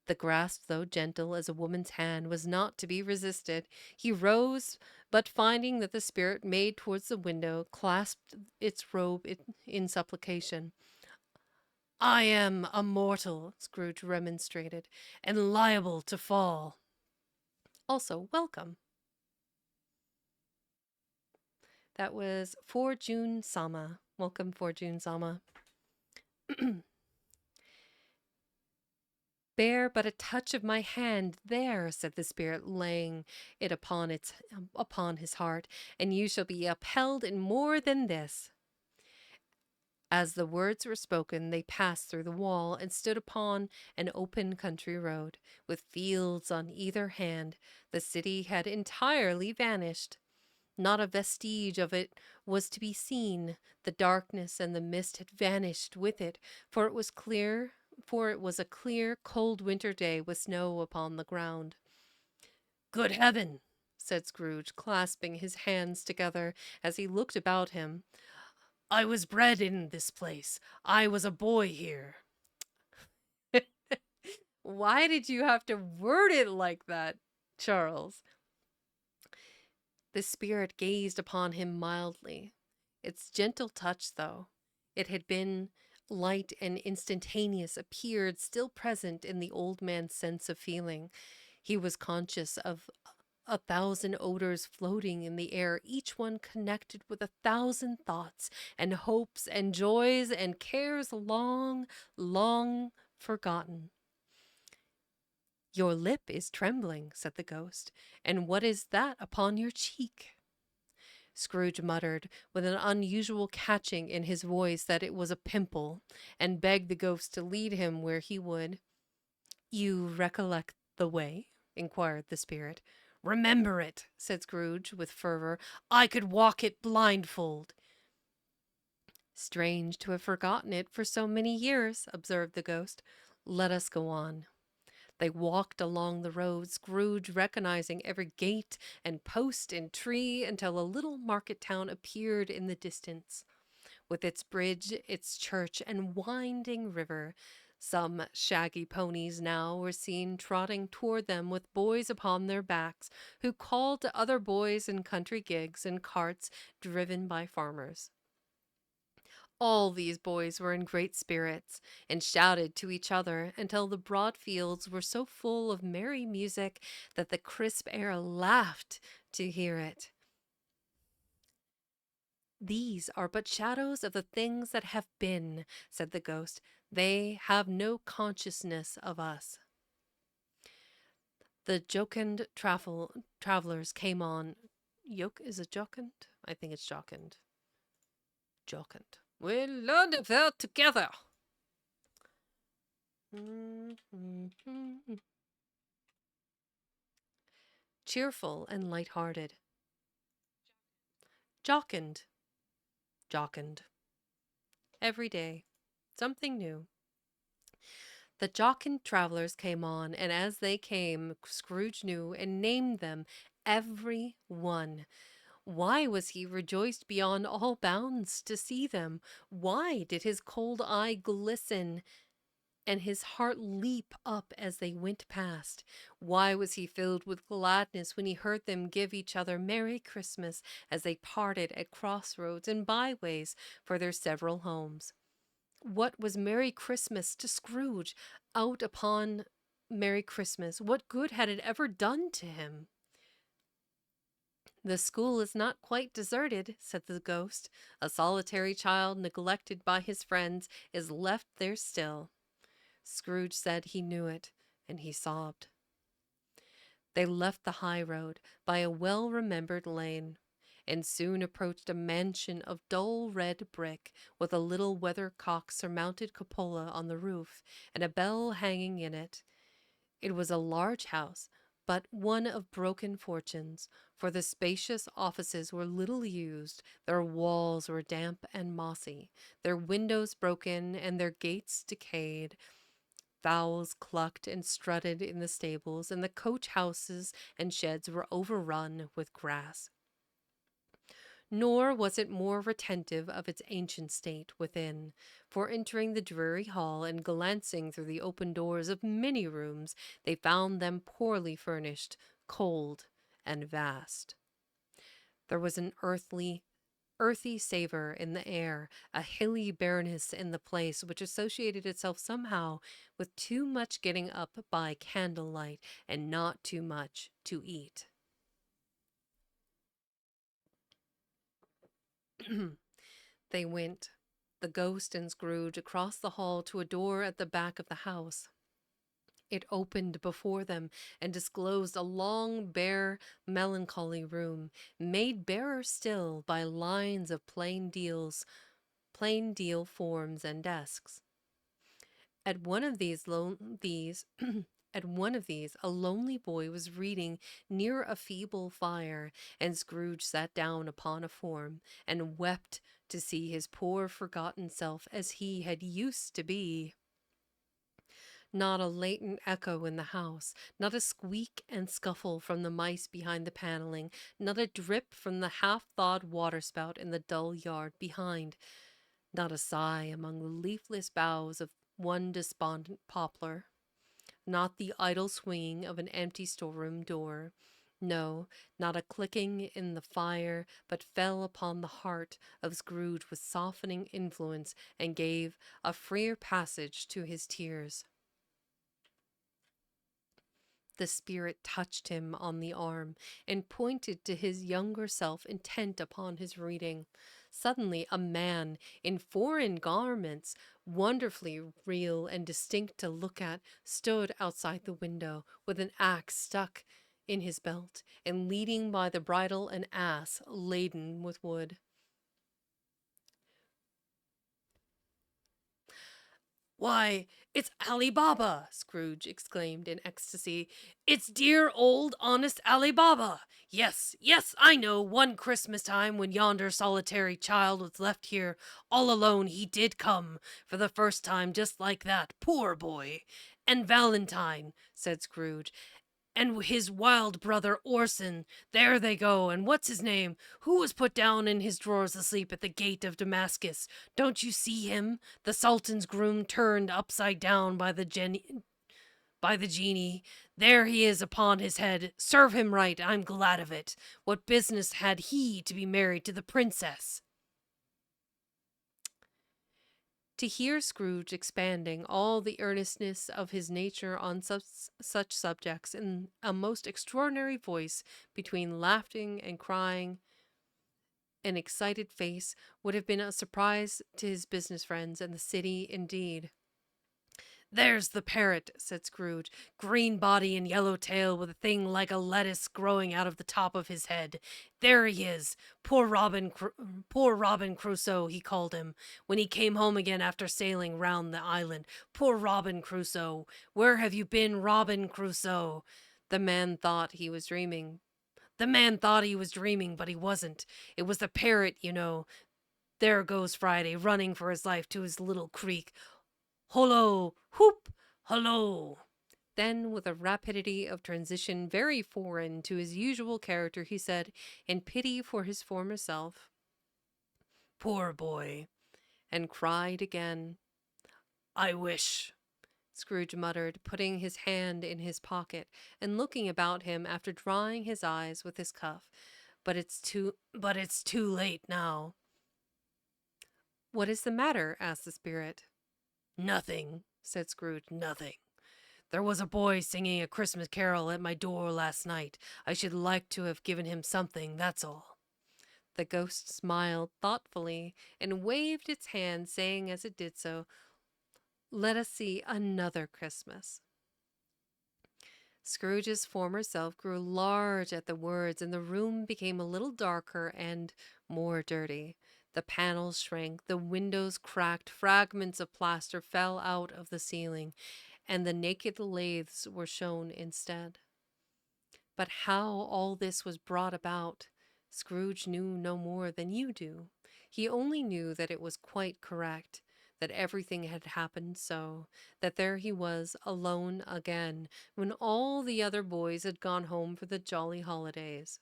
The grasp, though gentle as a woman's hand, was not to be resisted. He rose, but finding that the spirit made towards the window, clasped its robe in supplication. I am a mortal, Scrooge remonstrated, and liable to fall. Also, welcome. That was For June Sama. Welcome, For June Sama. Bear but a touch of my hand there, said the spirit, laying it upon his heart, and you shall be upheld in more than this. As the words were spoken, they passed through the wall and stood upon an open country road, with fields on either hand. The city had entirely vanished. Not a vestige of it was to be seen. The darkness and the mist had vanished with it, for it was a clear, cold winter day with snow upon the ground. Good heaven, said Scrooge, clasping his hands together as he looked about him. I was bred in this place. I was a boy here. Why did you have to word it like that, Charles? The spirit gazed upon him mildly. Its gentle touch, though it had been light and instantaneous, appeared still present in the old man's sense of feeling. He was conscious of 1,000 odors floating in the air, each one connected with 1,000 thoughts and hopes and joys and cares long, long forgotten. Your lip is trembling, said the ghost, and what is that upon your cheek? Scrooge muttered, with an unusual catching in his voice, that it was a pimple, and begged the ghost to lead him where he would. You recollect the way? Inquired the spirit. Remember it, said Scrooge with fervor. I could walk it blindfold. Strange to have forgotten it for so many years, observed the ghost. Let us go on. They walked along the road, Scrooge recognizing every gate and post and tree, until a little market town appeared in the distance, with its bridge, its church, and winding river. Some shaggy ponies now were seen trotting toward them with boys upon their backs, who called to other boys in country gigs and carts driven by farmers. All these boys were in great spirits, and shouted to each other until the broad fields were so full of merry music that the crisp air laughed to hear it. These are but shadows of the things that have been, said the ghost. They have no consciousness of us. The jocund travelers came on. Is it jocund? I think it's jocund. Jocund. We learned it there together. Cheerful and light-hearted. Jocund. Jocund. Every day, something new. The jocund travelers came on, and as they came, Scrooge knew and named them, every one. Why was he rejoiced beyond all bounds to see them? Why did his cold eye glisten and his heart leap up as they went past. Why was he filled with gladness when he heard them give each other Merry Christmas as they parted at crossroads and byways for their several homes? What was Merry Christmas to Scrooge? Out upon Merry Christmas, what good had it ever done to him? The school is not quite deserted, said the ghost. A solitary child, neglected by his friends, is left there still. Scrooge said he knew it, and he sobbed. They left the high road by a well-remembered lane, and soon approached a mansion of dull red brick, with a little weathercock-surmounted cupola on the roof, and a bell hanging in it. It was a large house, but one of broken fortunes, for the spacious offices were little used, their walls were damp and mossy, their windows broken, and their gates decayed. Fowls clucked and strutted in the stables, and the coach houses and sheds were overrun with grass. Nor was it more retentive of its ancient state within, for entering the dreary hall and glancing through the open doors of many rooms, they found them poorly furnished, cold, and vast. There was an earthy savor in the air, a hilly bareness in the place which associated itself somehow with too much getting up by candlelight and not too much to eat. They went, the ghost and Scrooge, across the hall to a door at the back of the house. It opened before them and disclosed a long, bare, melancholy room, made barer still by lines of plain deal forms and desks. At one of these, a lonely boy was reading near a feeble fire, and Scrooge sat down upon a form and wept to see his poor forgotten self as he had used to be. Not a latent echo in the house, not a squeak and scuffle from the mice behind the paneling, not a drip from the half-thawed waterspout in the dull yard behind, not a sigh among the leafless boughs of one despondent poplar, not the idle swinging of an empty storeroom door. No, not a clicking in the fire, but fell upon the heart of Scrooge with softening influence and gave a freer passage to his tears. The spirit touched him on the arm and pointed to his younger self intent upon his reading. Suddenly a man in foreign garments, wonderfully real and distinct to look at, stood outside the window with an axe stuck in his belt and leading by the bridle an ass laden with wood. "Why, it's Ali Baba!" Scrooge exclaimed in ecstasy. "It's dear old honest Ali Baba! Yes, yes, I know, one Christmas time when yonder solitary child was left here all alone he did come, for the first time just like that, poor boy! And Valentine," said Scrooge, "and his wild brother Orson, there they go, and what's his name, who was put down in his drawers asleep at the gate of Damascus? Don't you see him, the Sultan's groom turned upside down by the genie? There he is upon his head. Serve him right, I'm glad of it. What business had he to be married to the princess?" To hear Scrooge expanding all the earnestness of his nature on such subjects in a most extraordinary voice, between laughing and crying, an excited face, would have been a surprise to his business friends and the city indeed. "There's the parrot," said Scrooge. "Green body and yellow tail, with a thing like a lettuce growing out of the top of his head. There he is. Poor Robin Crusoe, he called him, when he came home again after sailing round the island. Poor Robin Crusoe! Where have you been, Robin Crusoe?" The man thought he was dreaming, but he wasn't. It was the parrot, you know. There goes Friday, running for his life to his little creek. Hollo! Whoop! Hollo! Then, with a rapidity of transition very foreign to his usual character, he said, in pity for his former self, "Poor boy!" and cried again. "I wish Scrooge muttered, putting his hand in his pocket and looking about him after drying his eyes with his cuff. But it's too late now. What is the matter? Asked the spirit. Nothing, said Scrooge, nothing. There was a boy singing a Christmas carol at my door last night. I should like to have given him something, that's all. The ghost smiled thoughtfully and waved its hand, saying as it did so, "Let us see another Christmas." Scrooge's former self grew large at the words, and the room became a little darker and more dirty. The panels shrank, the windows cracked, fragments of plaster fell out of the ceiling, and the naked laths were shown instead. But how all this was brought about, Scrooge knew no more than you do. He only knew that it was quite correct, that everything had happened so, that there he was, alone again, when all the other boys had gone home for the jolly holidays.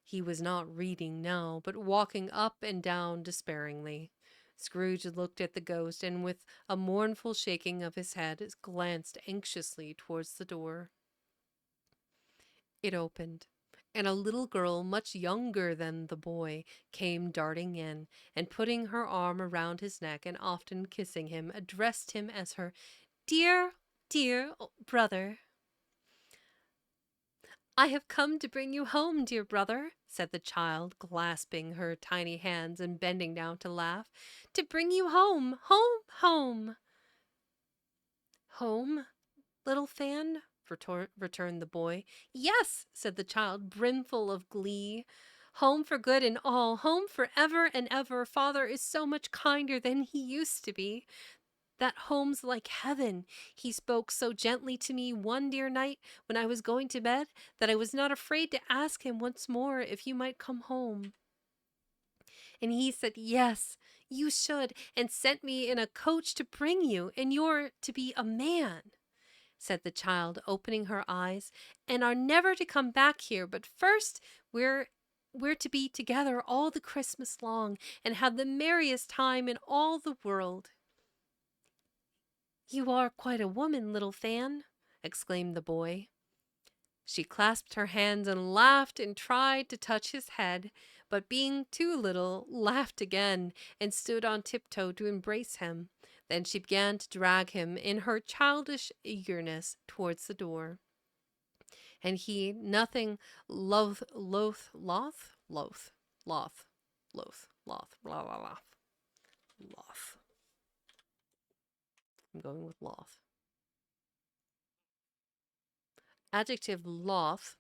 He was not reading now, but walking up and down despairingly. Scrooge looked at the ghost, and with a mournful shaking of his head, glanced anxiously towards the door. It opened, and a little girl, much younger than the boy, came darting in, and putting her arm around his neck and often kissing him, addressed him as her dear, dear brother. "I have come to bring you home, dear brother," said the child, clasping her tiny hands and bending down to laugh. "To bring you home, home, home." "Home, little Fan?" returned the boy. "Yes," said the child, brimful of glee. "Home for good and all, home for ever and ever. Father is so much kinder than he used to be. That home's like heaven. He spoke so gently to me one dear night when I was going to bed that I was not afraid to ask him once more if you might come home. And he said, yes, you should, and sent me in a coach to bring you, and you're to be a man," said the child, opening her eyes, "and are never to come back here, but first we're to be together all the Christmas long, and have the merriest time in all the world." "You are quite a woman, little Fan," exclaimed the boy. She clasped her hands and laughed and tried to touch his head, but being too little, laughed again and stood on tiptoe to embrace him. Then she began to drag him in her childish eagerness towards the door. And he, nothing loth. I'm going with loth. Adjective loth.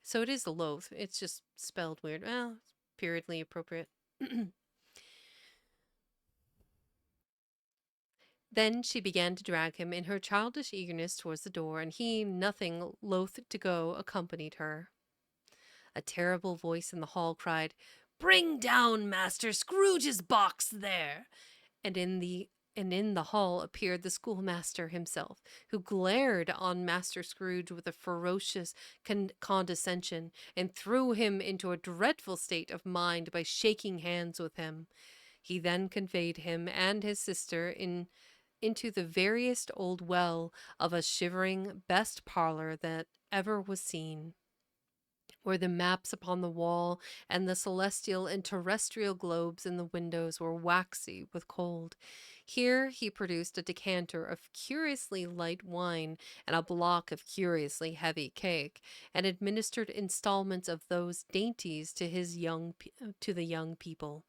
So it is loath. It's just spelled weird. Well, it's periodly appropriate. Then she began to drag him in her childish eagerness towards the door, and he, nothing loath to go, accompanied her. A terrible voice in the hall cried, "Bring down Master Scrooge's box there!" And in the hall appeared the schoolmaster himself, who glared on Master Scrooge with a ferocious condescension, and threw him into a dreadful state of mind by shaking hands with him. He then conveyed him and his sister into the veriest old well of a shivering best parlor that ever was seen, where the maps upon the wall and the celestial and terrestrial globes in the windows were waxy with cold. Here he produced a decanter of curiously light wine and a block of curiously heavy cake, and administered installments of those dainties to the young people,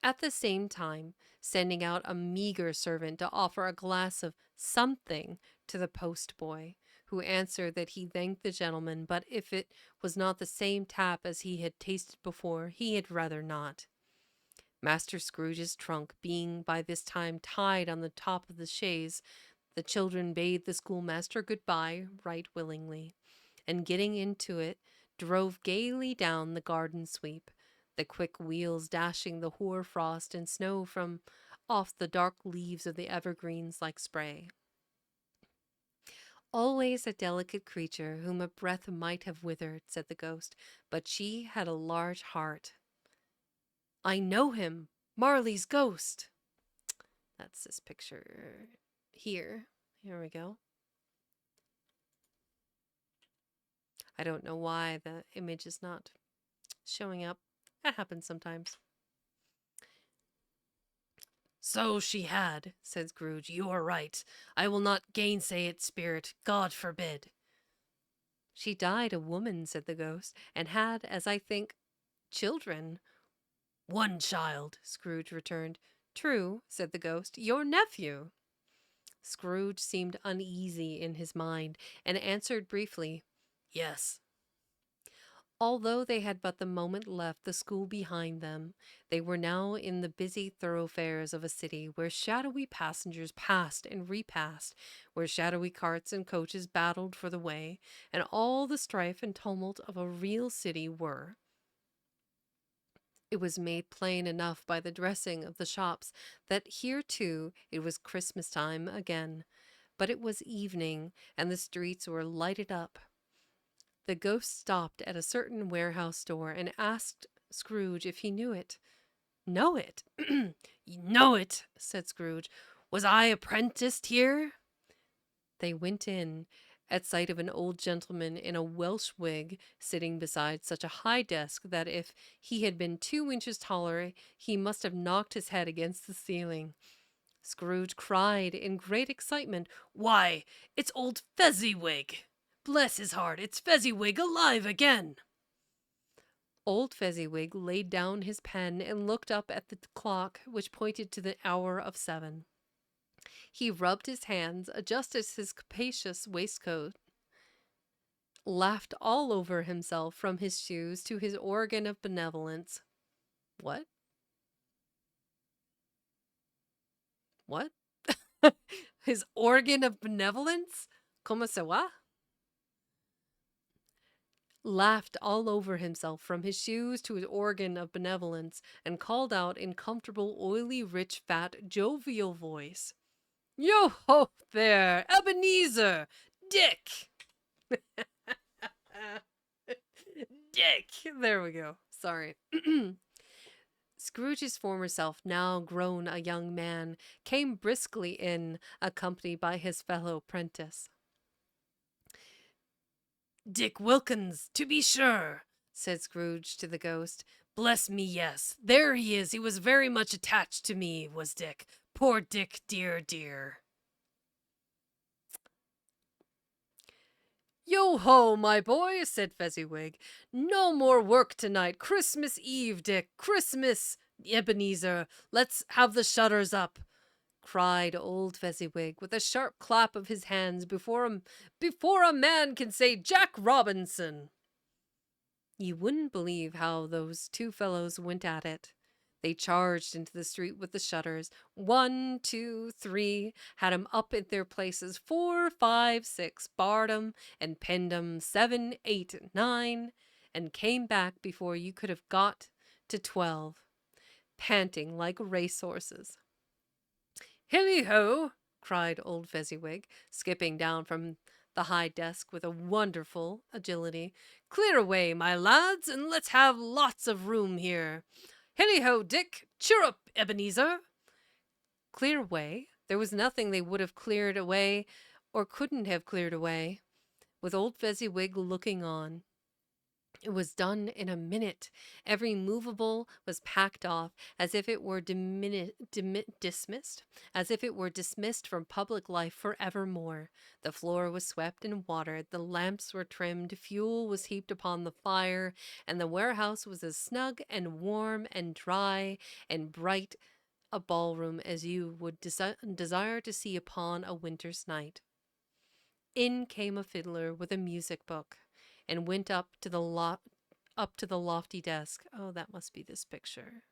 at the same time sending out a meager servant to offer a glass of something to the post-boy, who answered that he thanked the gentleman, but if it was not the same tap as he had tasted before, he had rather not. Master Scrooge's trunk being by this time tied on the top of the chaise, the children bade the schoolmaster good-bye right willingly, and getting into it, drove gaily down the garden sweep, the quick wheels dashing the hoar frost and snow from off the dark leaves of the evergreens like spray. "Always a delicate creature whom a breath might have withered," said the ghost, "but she had a large heart." "I know him, Marley's ghost." That's this picture here. Here we go. I don't know why the image is not showing up. That happens sometimes. So she had, said Scrooge. You are right. I will not gainsay it, spirit. God forbid. She died a woman, said the ghost, and had, as I think, children. One child, Scrooge returned. True, said the ghost. Your nephew. Scrooge seemed uneasy in his mind, and answered briefly, Yes. Although they had but the moment left the school behind them, they were now in the busy thoroughfares of a city where shadowy passengers passed and repassed, where shadowy carts and coaches battled for the way, and all the strife and tumult of a real city were. It was made plain enough by the dressing of the shops that here too it was Christmas time again, but it was evening, and the streets were lighted up. The ghost stopped at a certain warehouse door and asked Scrooge if he knew it. Know it? Know it, said Scrooge. Was I apprenticed here? They went in, at sight of an old gentleman in a Welsh wig sitting beside such a high desk that if he had been 2 inches taller, he must have knocked his head against the ceiling. Scrooge cried in great excitement, Why, it's old Fezziwig! Bless his heart, it's Fezziwig alive again! Old Fezziwig laid down his pen and looked up at the clock, which pointed to the hour of 7. He rubbed his hands, adjusted his capacious waistcoat, laughed all over himself from his shoes to his organ of benevolence. What? What? His organ of benevolence? Comment ça va? Laughed all over himself from his shoes to his organ of benevolence, and called out in comfortable, oily, rich, fat, jovial voice, Yo ho there, Ebenezer! Dick! Dick! There we go. Sorry. Scrooge's former self, now grown a young man, came briskly in, accompanied by his fellow prentice. Dick Wilkins, to be sure, said Scrooge to the ghost. Bless me, yes. There he is. He was very much attached to me, was Dick. Poor Dick, dear, dear. Yo-ho, my boy, said Fezziwig. No more work tonight. Christmas Eve, Dick. Christmas, Ebenezer. Let's have the shutters up, cried old Fezziwig, with a sharp clap of his hands before a man can say Jack Robinson. You wouldn't believe how those two fellows went at it. They charged into the street with the shutters. 1, 2, 3, had 'em up in their places. 4, 5, 6, barred 'em and pinned 'em. 7, 8, 9, and came back before you could have got to 12, panting like racehorses. Hilly-ho! cried old Fezziwig, skipping down from the high desk with a wonderful agility. Clear away, my lads, and let's have lots of room here. Hilly-ho, Dick! Cheer up, Ebenezer! Clear away? There was nothing they would have cleared away, or couldn't have cleared away, with old Fezziwig looking on. It was done in a minute. Every movable was packed off, as if it were dismissed, as if it were dismissed from public life forevermore. The floor was swept and watered, the lamps were trimmed, fuel was heaped upon the fire, and the warehouse was as snug and warm and dry and bright a ballroom as you would desire to see upon a winter's night. In came a fiddler with a music book, and went up to the lofty desk. Oh, that must be this picture.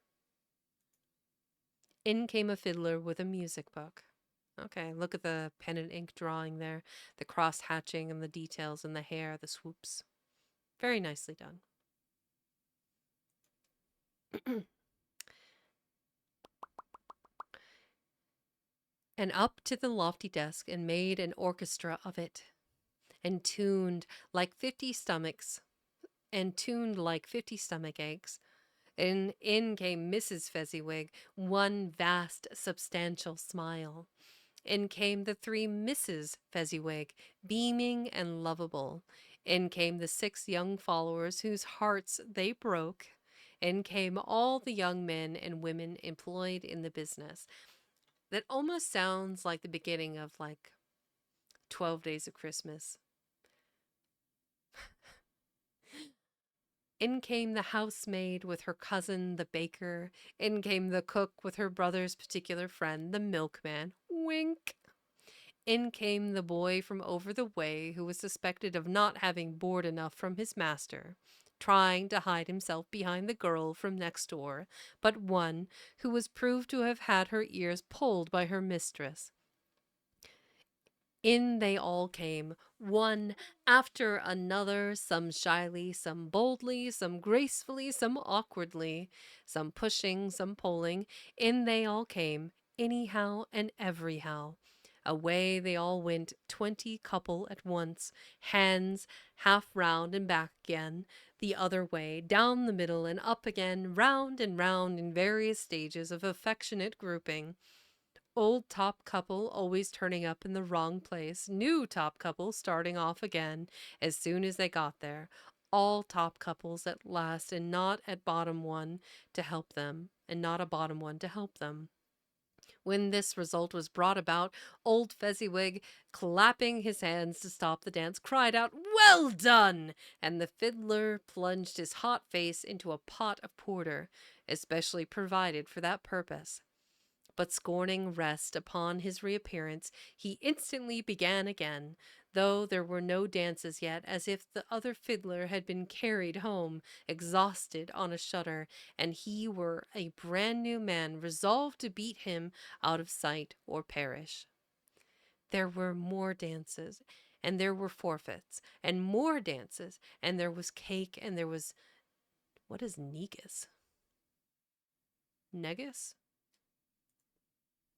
In came a fiddler with a music book. Okay, look at the pen and ink drawing there, the cross hatching and the details in the hair, the swoops. Very nicely done. And up to the lofty desk and made an orchestra of it, and tuned like 50 stomach aches, In came Mrs. Fezziwig, one vast, substantial smile. In came the three Misses Fezziwig, beaming and lovable. In came the 6 young followers whose hearts they broke. In came all the young men and women employed in the business. That almost sounds like the beginning of like 12 Days of Christmas. In came the housemaid with her cousin, the baker. In came the cook with her brother's particular friend, the milkman. Wink. In came the boy from over the way who was suspected of not having board enough from his master, trying to hide himself behind the girl from next door, but one who was proved to have had her ears pulled by her mistress. In they all came, one after another, some shyly, some boldly, some gracefully, some awkwardly, some pushing, some pulling. In they all came, anyhow and everyhow. Away they all went, 20 couple at once, hands half round and back again, the other way, down the middle and up again, round and round in various stages of affectionate grouping. Old top couple always turning up in the wrong place, new top couple starting off again as soon as they got there, all top couples at last, and not at bottom one to help them, and not a bottom one to help them. When this result was brought about, old Fezziwig, clapping his hands to stop the dance, cried out, "Well done!" And the fiddler plunged his hot face into a pot of porter, especially provided for that purpose. But scorning rest upon his reappearance, he instantly began again, though there were no dances yet, as if the other fiddler had been carried home, exhausted, on a shutter, and he were a brand new man, resolved to beat him out of sight or perish. There were more dances, and there were forfeits, and more dances, and there was cake, and there was, what is negus? Negus?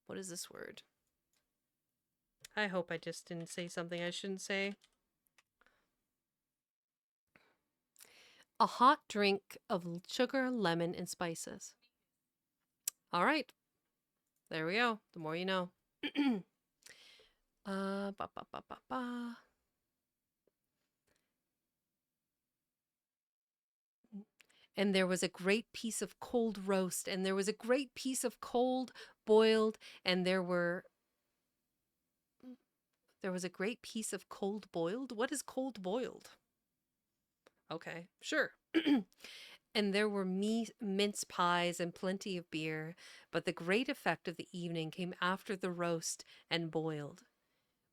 What is this word? I hope I just didn't say something I shouldn't say. A hot drink of sugar, lemon, and spices. All right. There we go. The more you know. Ba, ba, ba, ba, ba. And there was a great piece of cold roast, and there was a great piece of cold boiled, and there was a great piece of cold boiled. What is cold boiled? Okay, sure. And there were mince pies and plenty of beer, but the great effect of the evening came after the roast and boiled,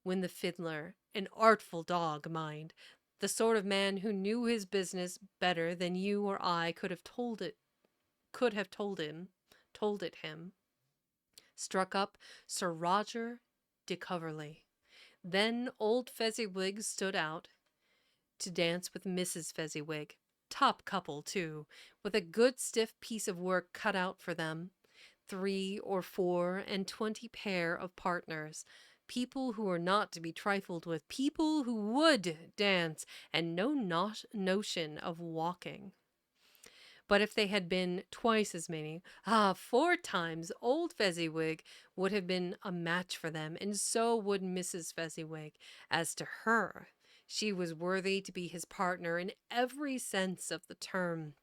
when the fiddler, an artful dog, mind, the sort of man who knew his business better than you or I told it him, struck up Sir Roger de Coverley. Then old Fezziwig stood out to dance with Mrs. Fezziwig. Top couple, too, with a good stiff piece of work cut out for them. 3 or 4 and 20 pair of partners. People who were not to be trifled with. People who would dance, and no notion of walking. But if they had been twice as many, 4 times, old Fezziwig would have been a match for them, and so would Mrs. Fezziwig. As to her, she was worthy to be his partner in every sense of the term.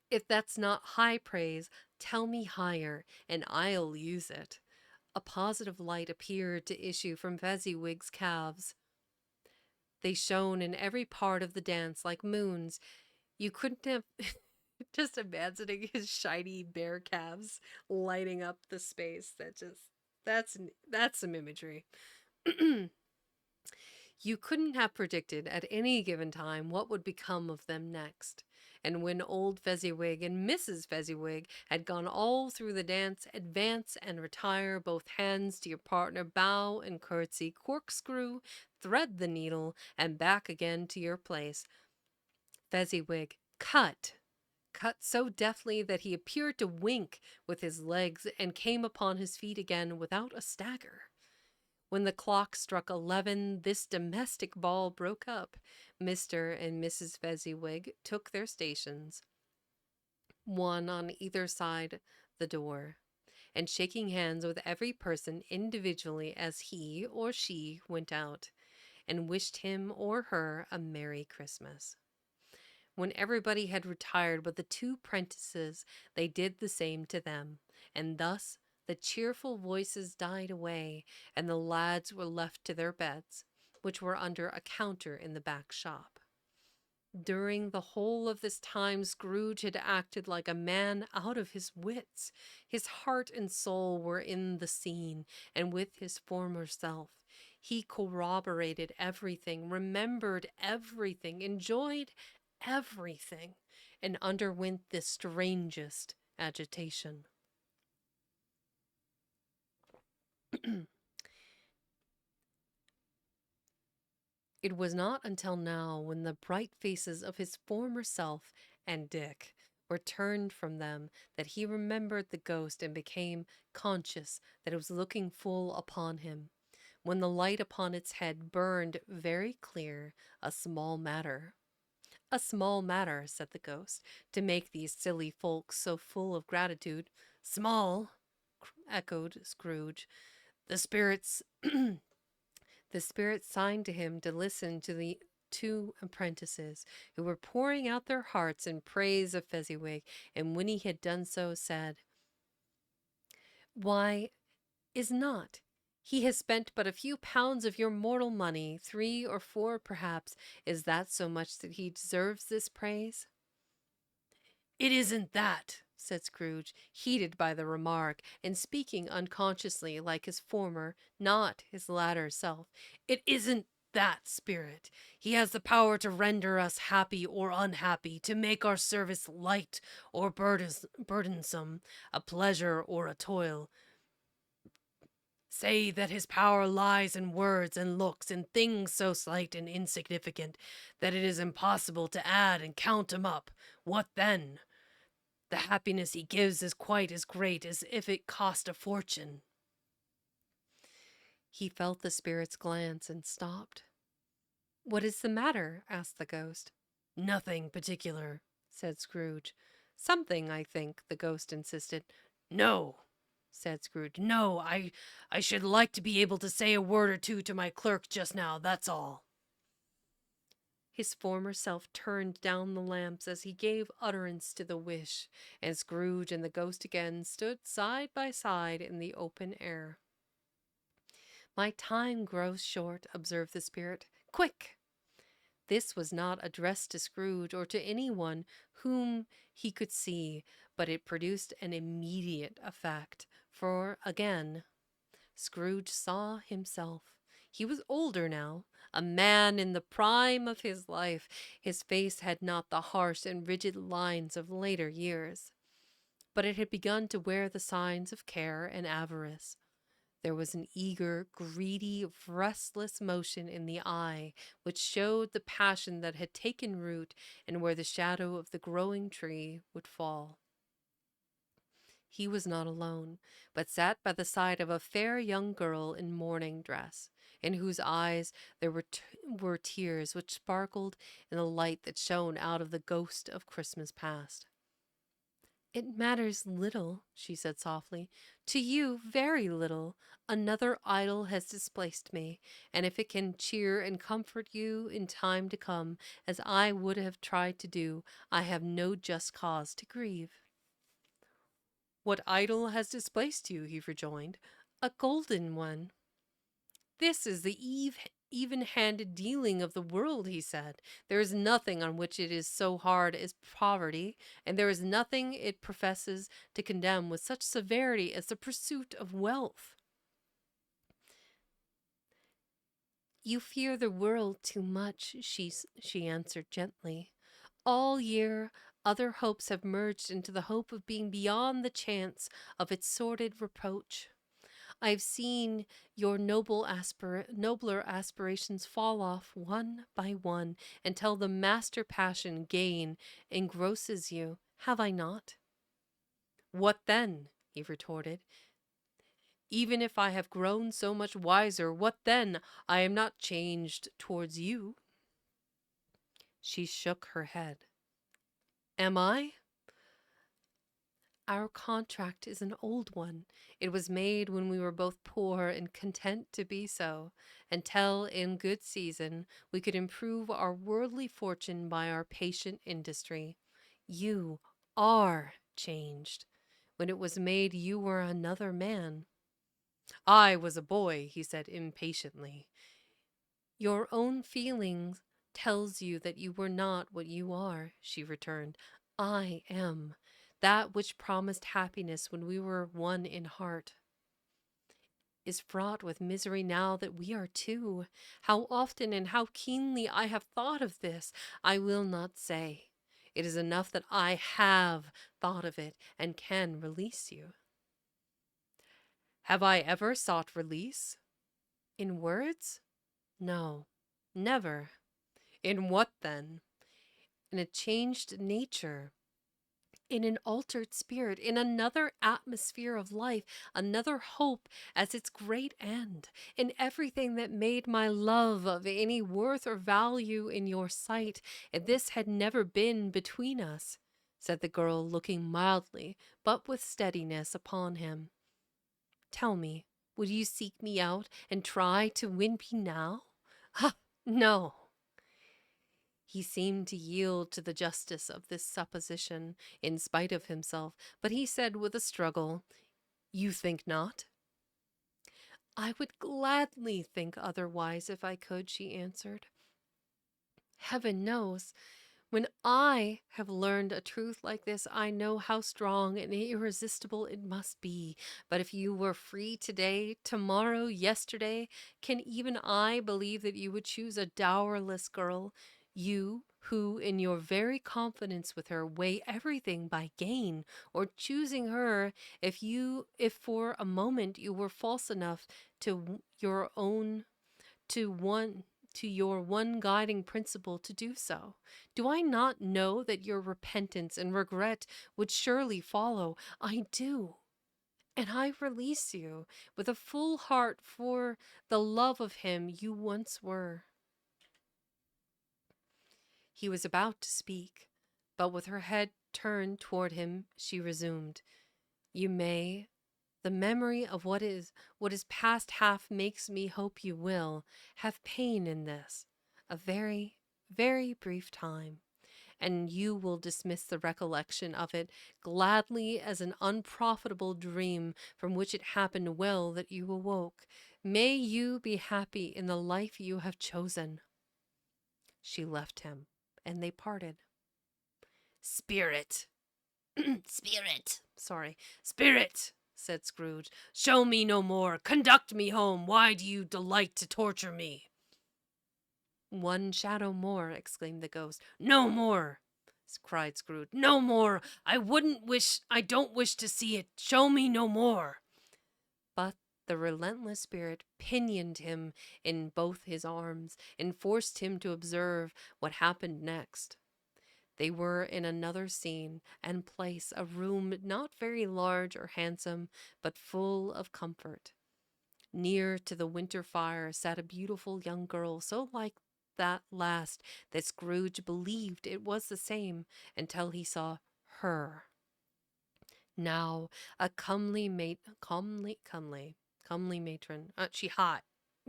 If that's not high praise, tell me higher, and I'll use it. A positive light appeared to issue from Fezziwig's calves. They shone in every part of the dance like moons. You couldn't have just imagining his shiny bare calves lighting up the space. That's some imagery. You couldn't have predicted at any given time what would become of them next. And when old Fezziwig and Mrs. Fezziwig had gone all through the dance, advance and retire, both hands to your partner, bow and curtsy, corkscrew, thread the needle, and back again to your place. Fezziwig cut so deftly that he appeared to wink with his legs, and came upon his feet again without a stagger. When the clock struck 11, this domestic ball broke up. Mr. and Mrs. Fezziwig took their stations. one on either side the door, and shaking hands with every person individually as he or she went out, and wished him or her a Merry Christmas. When everybody had retired but the two prentices, they did the same to them, and thus the cheerful voices died away, and the lads were left to their beds, which were under a counter in the back shop. During the whole of this time, Scrooge had acted like a man out of his wits. His heart and soul were in the scene, and with his former self. He corroborated everything, remembered everything, enjoyed everything, and underwent the strangest agitation. It was not until now, when the bright faces of his former self and Dick were turned from them, that he remembered the ghost and became conscious that it was looking full upon him. When the light upon its head burned very clear, a small matter. A small matter, said the ghost, to make these silly folks so full of gratitude. Small, echoed Scrooge. The spirits The spirit signed to him to listen to the two apprentices, who were pouring out their hearts in praise of Fezziwig, and when he had done so, said, "Why, is not? He has spent but a few pounds of your mortal money, 3 or 4 perhaps. Is that so much that he deserves this praise?" "It isn't that," said Scrooge, heated by the remark, and speaking unconsciously like his former, not his latter self. "It isn't that, Spirit. He has the power to render us happy or unhappy, to make our service light or burdensome, a pleasure or a toil. Say that his power lies in words and looks, in things so slight and insignificant that it is impossible to add and count 'em up. What then? The happiness he gives is quite as great as if it cost a fortune." He felt the spirit's glance and stopped. "What is the matter?" asked the ghost. "Nothing particular," said Scrooge. "Something, I think," the ghost insisted. "No," said Scrooge. "No, I should like to be able to say a word or two to my clerk just now, that's all." His former self turned down the lamps as he gave utterance to the wish, and Scrooge and the ghost again stood side by side in the open air. "My time grows short," observed the spirit. "Quick!" This was not addressed to Scrooge or to anyone whom he could see, but it produced an immediate effect, for again Scrooge saw himself. He was older now, a man in the prime of his life. His face had not the harsh and rigid lines of later years, but it had begun to wear the signs of care and avarice. There was an eager, greedy, restless motion in the eye, which showed the passion that had taken root and where the shadow of the growing tree would fall. He was not alone, but sat by the side of a fair young girl in mourning dress, in whose eyes there were tears which sparkled in the light that shone out of the ghost of Christmas past. "It matters little," she said softly. "To you, very little. Another idol has displaced me, and if it can cheer and comfort you in time to come, as I would have tried to do, I have no just cause to grieve." "What idol has displaced you?" he rejoined. "A golden one." "This is the even-handed dealing of the world," he said. "There is nothing on which it is so hard as poverty, and there is nothing it professes to condemn with such severity as the pursuit of wealth." "You fear the world too much," she answered gently. "All year other hopes have merged into the hope of being beyond the chance of its sordid reproach. I have seen your nobler aspirations fall off one by one until the master passion, gain, engrosses you. Have I not?" "What then?" he retorted. "Even if I have grown so much wiser, what then? I am not changed towards you." She shook her head. "Am I? Our contract is an old one. It was made when we were both poor and content to be so, until in good season we could improve our worldly fortune by our patient industry. You are changed. When it was made, you were another man. I was a boy, he said impatiently. Your own feelings tells you that you were not what you are, she returned. I am. That which promised happiness when we were one in heart is fraught with misery now that we are two. How often and how keenly I have thought of this, I will not say. It is enough that I have thought of it and can release you. Have I ever sought release? In words? No, never. In what then? In a changed nature, in an altered spirit, in another atmosphere of life, another hope as its great end, in everything that made my love of any worth or value in your sight, if this had never been between us, said the girl, looking mildly, but with steadiness, upon him. Tell me, would you seek me out and try to win me now? Ha! No. He seemed to yield to the justice of this supposition, in spite of himself, but he said with a struggle, You think not? I would gladly think otherwise if I could, she answered. Heaven knows, when I have learned a truth like this, I know how strong and irresistible it must be. But if you were free today, tomorrow, yesterday, can even I believe that you would choose a dowerless girl? You, who in your very confidence with her weigh everything by gain, or choosing her if for a moment you were false enough to your own to one to your one guiding principle to do so? Do I not know that your repentance and regret would surely follow? I do. And I release you with a full heart for the love of him you once were. He was about to speak, but with her head turned toward him, she resumed, You may. The memory of what is past half makes me hope you will have pain in this, a very, very brief time, and you will dismiss the recollection of it gladly as an unprofitable dream from which it happened well that you awoke. May you be happy in the life you have chosen. She left him, and they parted. Spirit, Spirit, said Scrooge, show me no more. Conduct me home. Why do you delight to torture me? One shadow more, exclaimed the ghost. No more, cried Scrooge. No more. I don't wish to see it. Show me no more. But the relentless spirit pinioned him in both his arms and forced him to observe what happened next. They were in another scene and place, a room not very large or handsome, but full of comfort. Near to the winter fire sat a beautiful young girl, so like that last that Scrooge believed it was the same until he saw her. Now a comely matron. She hot.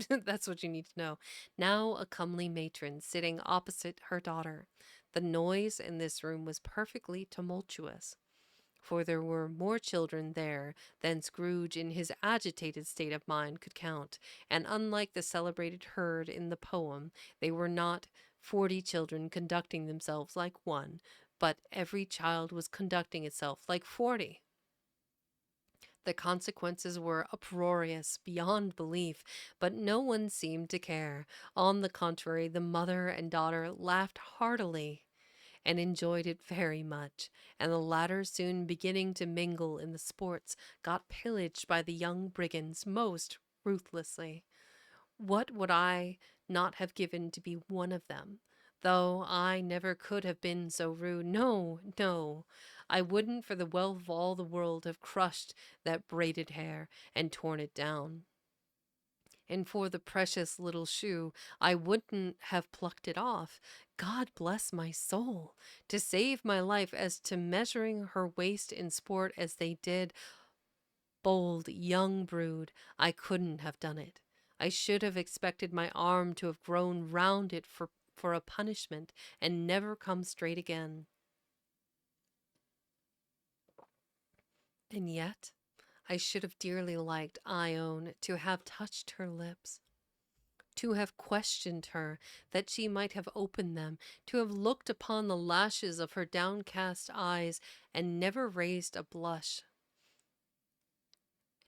That's what you need to know. Now a comely matron sitting opposite her daughter. The noise in this room was perfectly tumultuous, for there were more children there than Scrooge in his agitated state of mind could count, and unlike the celebrated herd in the poem, they were not 40 children conducting themselves like one, but every child was conducting itself like 40. The consequences were uproarious beyond belief, but no one seemed to care. On the contrary, the mother and daughter laughed heartily and enjoyed it very much, and the latter, soon beginning to mingle in the sports, got pillaged by the young brigands most ruthlessly. What would I not have given to be one of them? Though I never could have been so rude. No, no, I wouldn't for the wealth of all the world have crushed that braided hair and torn it down. And for the precious little shoe, I wouldn't have plucked it off. God bless my soul! To save my life as to measuring her waist in sport as they did, bold young brood, I couldn't have done it. I should have expected my arm to have grown round it for a punishment and never come straight again. And yet, I should have dearly liked, I own, to have touched her lips, to have questioned her, that she might have opened them, to have looked upon the lashes of her downcast eyes and never raised a blush,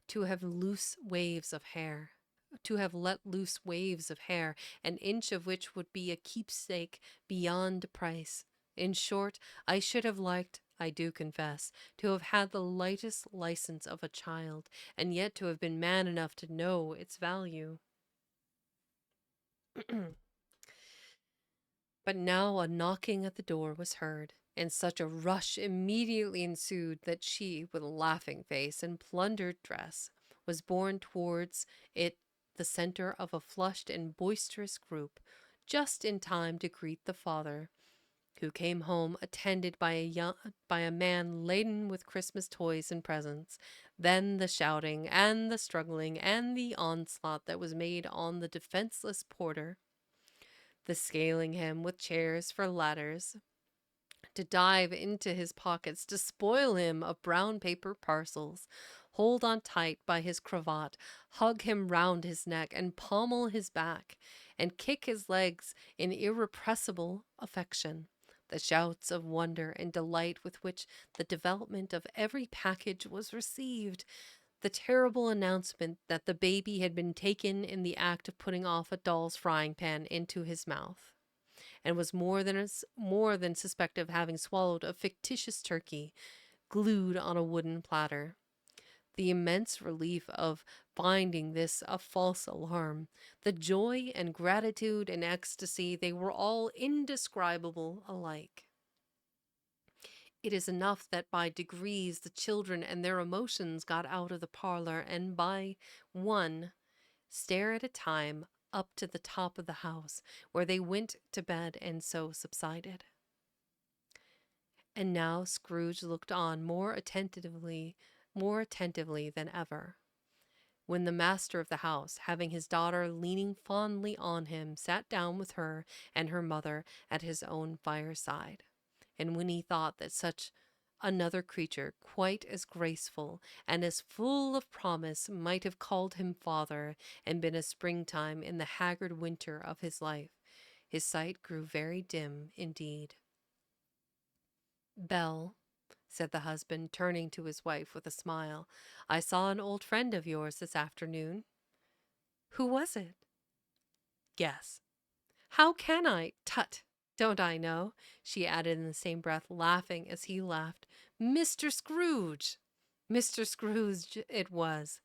to have loose waves of hair. To have let loose waves of hair, an inch of which would be a keepsake beyond price. In short, I should have liked, I do confess, to have had the lightest license of a child, and yet to have been man enough to know its value. But now a knocking at the door was heard, and such a rush immediately ensued that she, with a laughing face and plundered dress, was borne towards it, the center of a flushed and boisterous group, just in time to greet the father, who came home attended by a man laden with Christmas toys and presents. Then the shouting and the struggling and the onslaught that was made on the defenseless porter, the scaling him with chairs for ladders, to dive into his pockets, to spoil him of brown paper parcels, hold on tight by his cravat, hug him round his neck, and pommel his back, and kick his legs in irrepressible affection. The shouts of wonder and delight with which the development of every package was received, the terrible announcement that the baby had been taken in the act of putting off a doll's frying pan into his mouth, and was more than suspected of having swallowed a fictitious turkey glued on a wooden platter. The immense relief of finding this a false alarm, the joy and gratitude and ecstasy, they were all indescribable alike. It is enough that by degrees the children and their emotions got out of the parlor, and by one stair at a time, up to the top of the house, where they went to bed and so subsided. And now Scrooge looked on more attentively than ever, when the master of the house, having his daughter leaning fondly on him, sat down with her and her mother at his own fireside, and when he thought that such another creature, quite as graceful and as full of promise, might have called him father and been a springtime in the haggard winter of his life, his sight grew very dim indeed. Belle, said the husband, turning to his wife with a smile, I saw an old friend of yours this afternoon. Who was it? Guess. How can I? Tut! Don't I know? She added in the same breath, laughing as he laughed. Mr. Scrooge! Mr. Scrooge it was.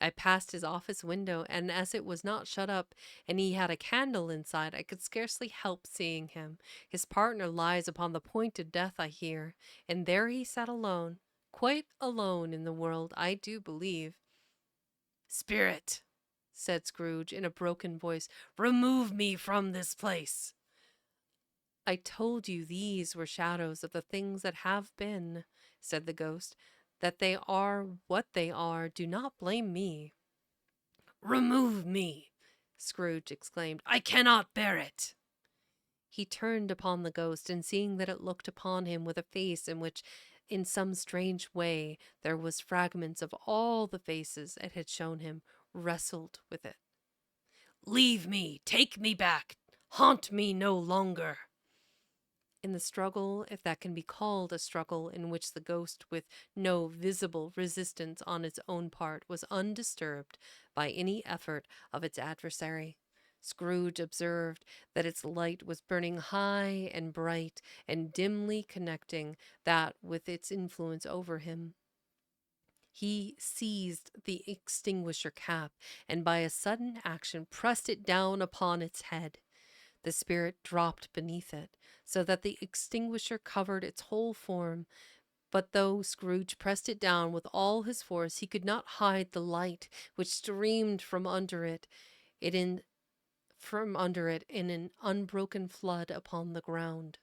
I passed his office window, and as it was not shut up, and he had a candle inside, I could scarcely help seeing him. His partner lies upon the point of death, I hear, and there he sat alone, quite alone in the world, I do believe. Spirit, said Scrooge in a broken voice, remove me from this place. I told you these were shadows of the things that have been, said the ghost. That they are what they are, do not blame me. Remove me, Scrooge exclaimed. I cannot bear it. He turned upon the ghost, and seeing that it looked upon him with a face in which, in some strange way, there was fragments of all the faces it had shown him, wrestled with it. Leave me, take me back, haunt me no longer. In the struggle, if that can be called a struggle, in which the ghost, with no visible resistance on its own part, was undisturbed by any effort of its adversary, Scrooge observed that its light was burning high and bright, and dimly connecting that with its influence over him. He seized the extinguisher cap, and by a sudden action pressed it down upon its head. The spirit dropped beneath it, so that the extinguisher covered its whole form, but though Scrooge pressed it down with all his force, he could not hide the light which streamed from under it. it in from under it in an unbroken flood upon the ground.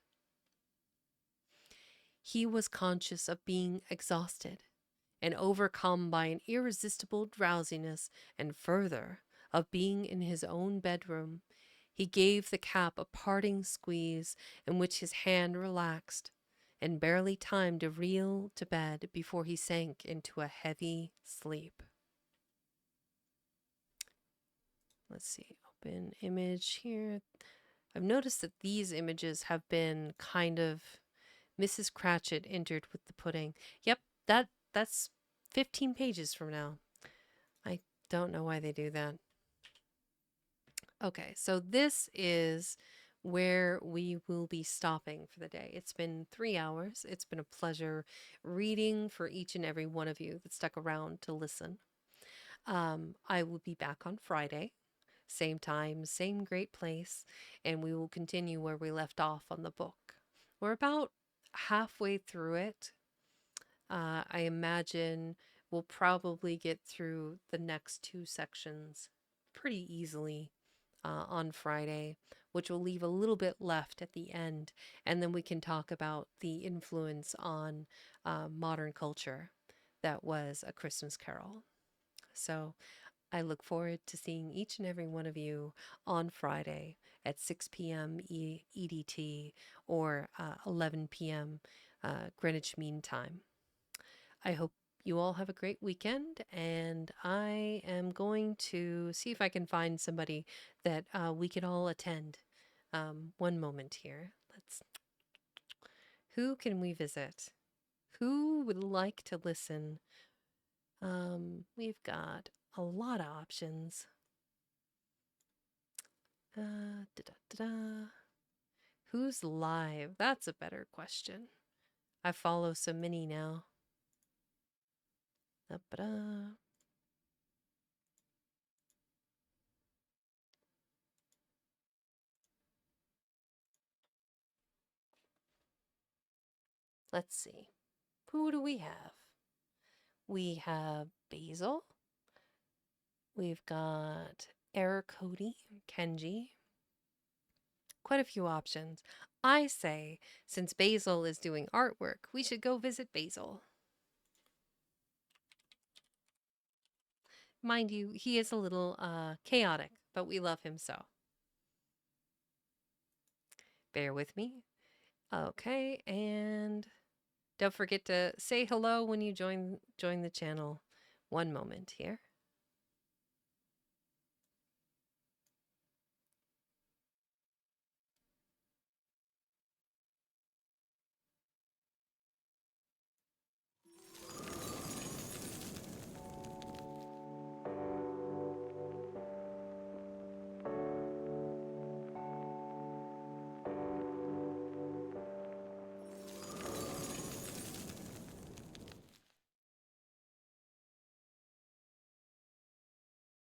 He was conscious of being exhausted and overcome by an irresistible drowsiness, and further, of being in his own bedroom. He gave the cap a parting squeeze in which his hand relaxed, and barely time to reel to bed before he sank into a heavy sleep. Let's see, open image here. I've noticed that these images have been kind of Mrs. Cratchit entered with the pudding. Yep, that's 15 pages from now. I don't know why they do that. Okay, so this is where we will be stopping for the day. It's been 3 hours. It's been a pleasure reading for each and every one of you that stuck around to listen. I will be back on Friday, same time, same great place, and we will continue where we left off on the book. We're about halfway through it. I imagine we'll probably get through the next 2 sections pretty easily on Friday, which will leave a little bit left at the end. And then we can talk about the influence on modern culture that was A Christmas Carol. So I look forward to seeing each and every one of you on Friday at 6 p.m. EDT or 11 p.m. Greenwich Mean Time. I hope you all have a great weekend, and I am going to see if I can find somebody that we can all attend. One moment here. Who can we visit? Who would like to listen? We've got a lot of options. Da-da-da-da. Who's live? That's a better question. I follow so many now. Da-ba-da. Let's see. Who do we have? We have Basil. We've got Eric Cody, Kenji. Quite a few options. I say, since Basil is doing artwork, we should go visit Basil. Mind you, he is a little chaotic, but we love him so. Bear with me. Okay, and don't forget to say hello when you join the channel. One moment here.